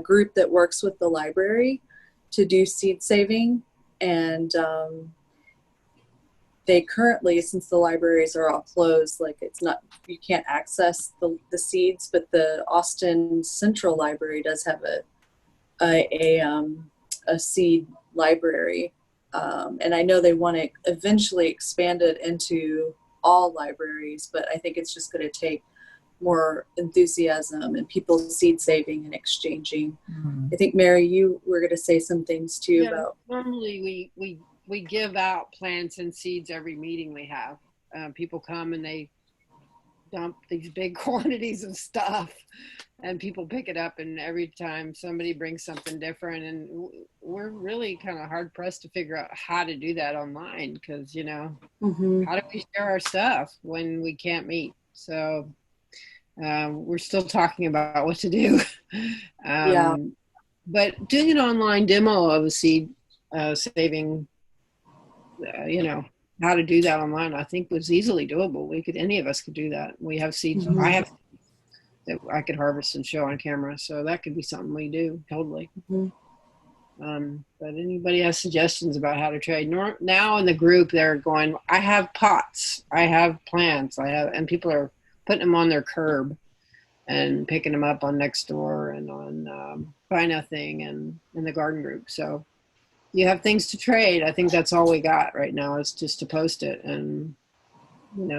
[SPEAKER 2] group that works with the library to do seed saving, and they currently, since the libraries are all closed, like it's not, you can't access the seeds, but the Austin Central Library does have a seed library, and I know they want to eventually expand it into all libraries, but I think it's just going to take more enthusiasm and people seed saving and exchanging. I think, Mary, you were going to say some things too about.
[SPEAKER 8] Normally we give out plants and seeds every meeting we have. People come and they dump these big quantities of stuff, and people pick it up, and every time somebody brings something different, and we're really kind of hard pressed to figure out how to do that online, because how do we share our stuff when we can't meet? So we're still talking about what to do. But doing an online demo of a seed saving, how to do that online, I think was easily doable. Any of us could do that. We have seeds. I have that I could harvest and show on camera, so that could be something we do totally. But anybody has suggestions about how to trade? Now in the group, they're going, I have pots, I have plants, and people are putting them on their curb and picking them up on Nextdoor and on Buy Nothing and in the garden group. So you have things to trade. I think that's all we got right now, is just to post it and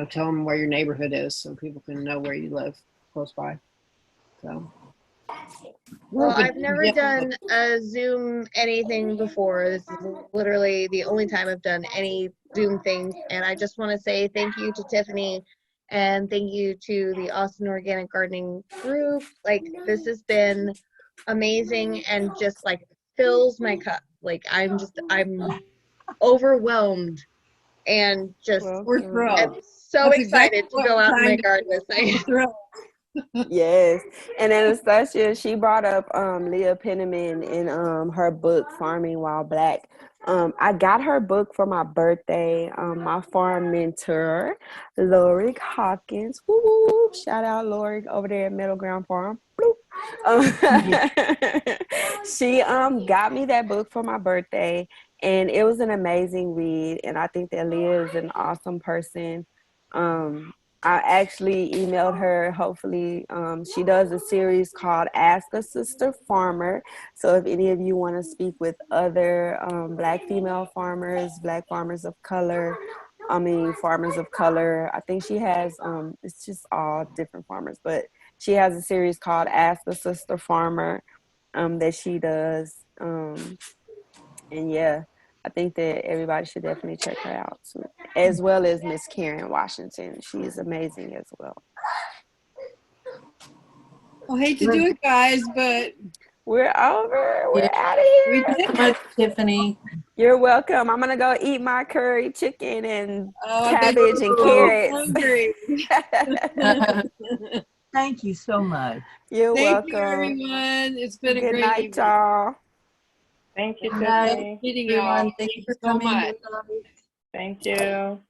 [SPEAKER 8] tell them where your neighborhood is so people can know where you live close by. So
[SPEAKER 3] well, I've never done a Zoom anything before. This is literally the only time I've done any Zoom things, and I just want to say thank you to Tiffany and thank you to the Austin Organic Gardening group. Like, this has been amazing and just like fills my cup. Like, I'm overwhelmed and just
[SPEAKER 8] we're thrilled.
[SPEAKER 3] I'm so excited to go out in my garden this thing.
[SPEAKER 1] Yes. And Anastasia, she brought up Leah Penniman in her book Farming While Black. I got her book for my birthday. My farm mentor, Lori Hawkins. Woo, woo, woo. Shout out Lori over there at Middle Ground Farm. She got me that book for my birthday, and it was an amazing read, and I think that Leah is an awesome person. I actually emailed her. Hopefully, she does a series called Ask a Sister Farmer. So if any of you want to speak with other Black female farmers, Black farmers of color, farmers of color, I think she has, it's just all different farmers, but she has a series called Ask a Sister Farmer that she does. And yeah, I think that everybody should definitely check her out too, as well as Miss Karen Washington. She is amazing as well.
[SPEAKER 8] I hate to do it, guys, but
[SPEAKER 1] we're over. We're out of here.
[SPEAKER 2] We did it, Tiffany.
[SPEAKER 1] You're welcome. I'm gonna go eat my curry chicken and cabbage and carrots.
[SPEAKER 9] Thank you so much.
[SPEAKER 1] You're
[SPEAKER 8] welcome.
[SPEAKER 1] Thank you,
[SPEAKER 8] everyone. It's been a
[SPEAKER 1] Good
[SPEAKER 8] great
[SPEAKER 1] night,
[SPEAKER 8] evening.
[SPEAKER 1] y'all.
[SPEAKER 13] Thank you,
[SPEAKER 2] Good night,
[SPEAKER 13] Tiffany.
[SPEAKER 8] Meeting y'all.
[SPEAKER 2] Thank you for
[SPEAKER 8] so
[SPEAKER 2] coming.
[SPEAKER 8] much.
[SPEAKER 13] Thank you.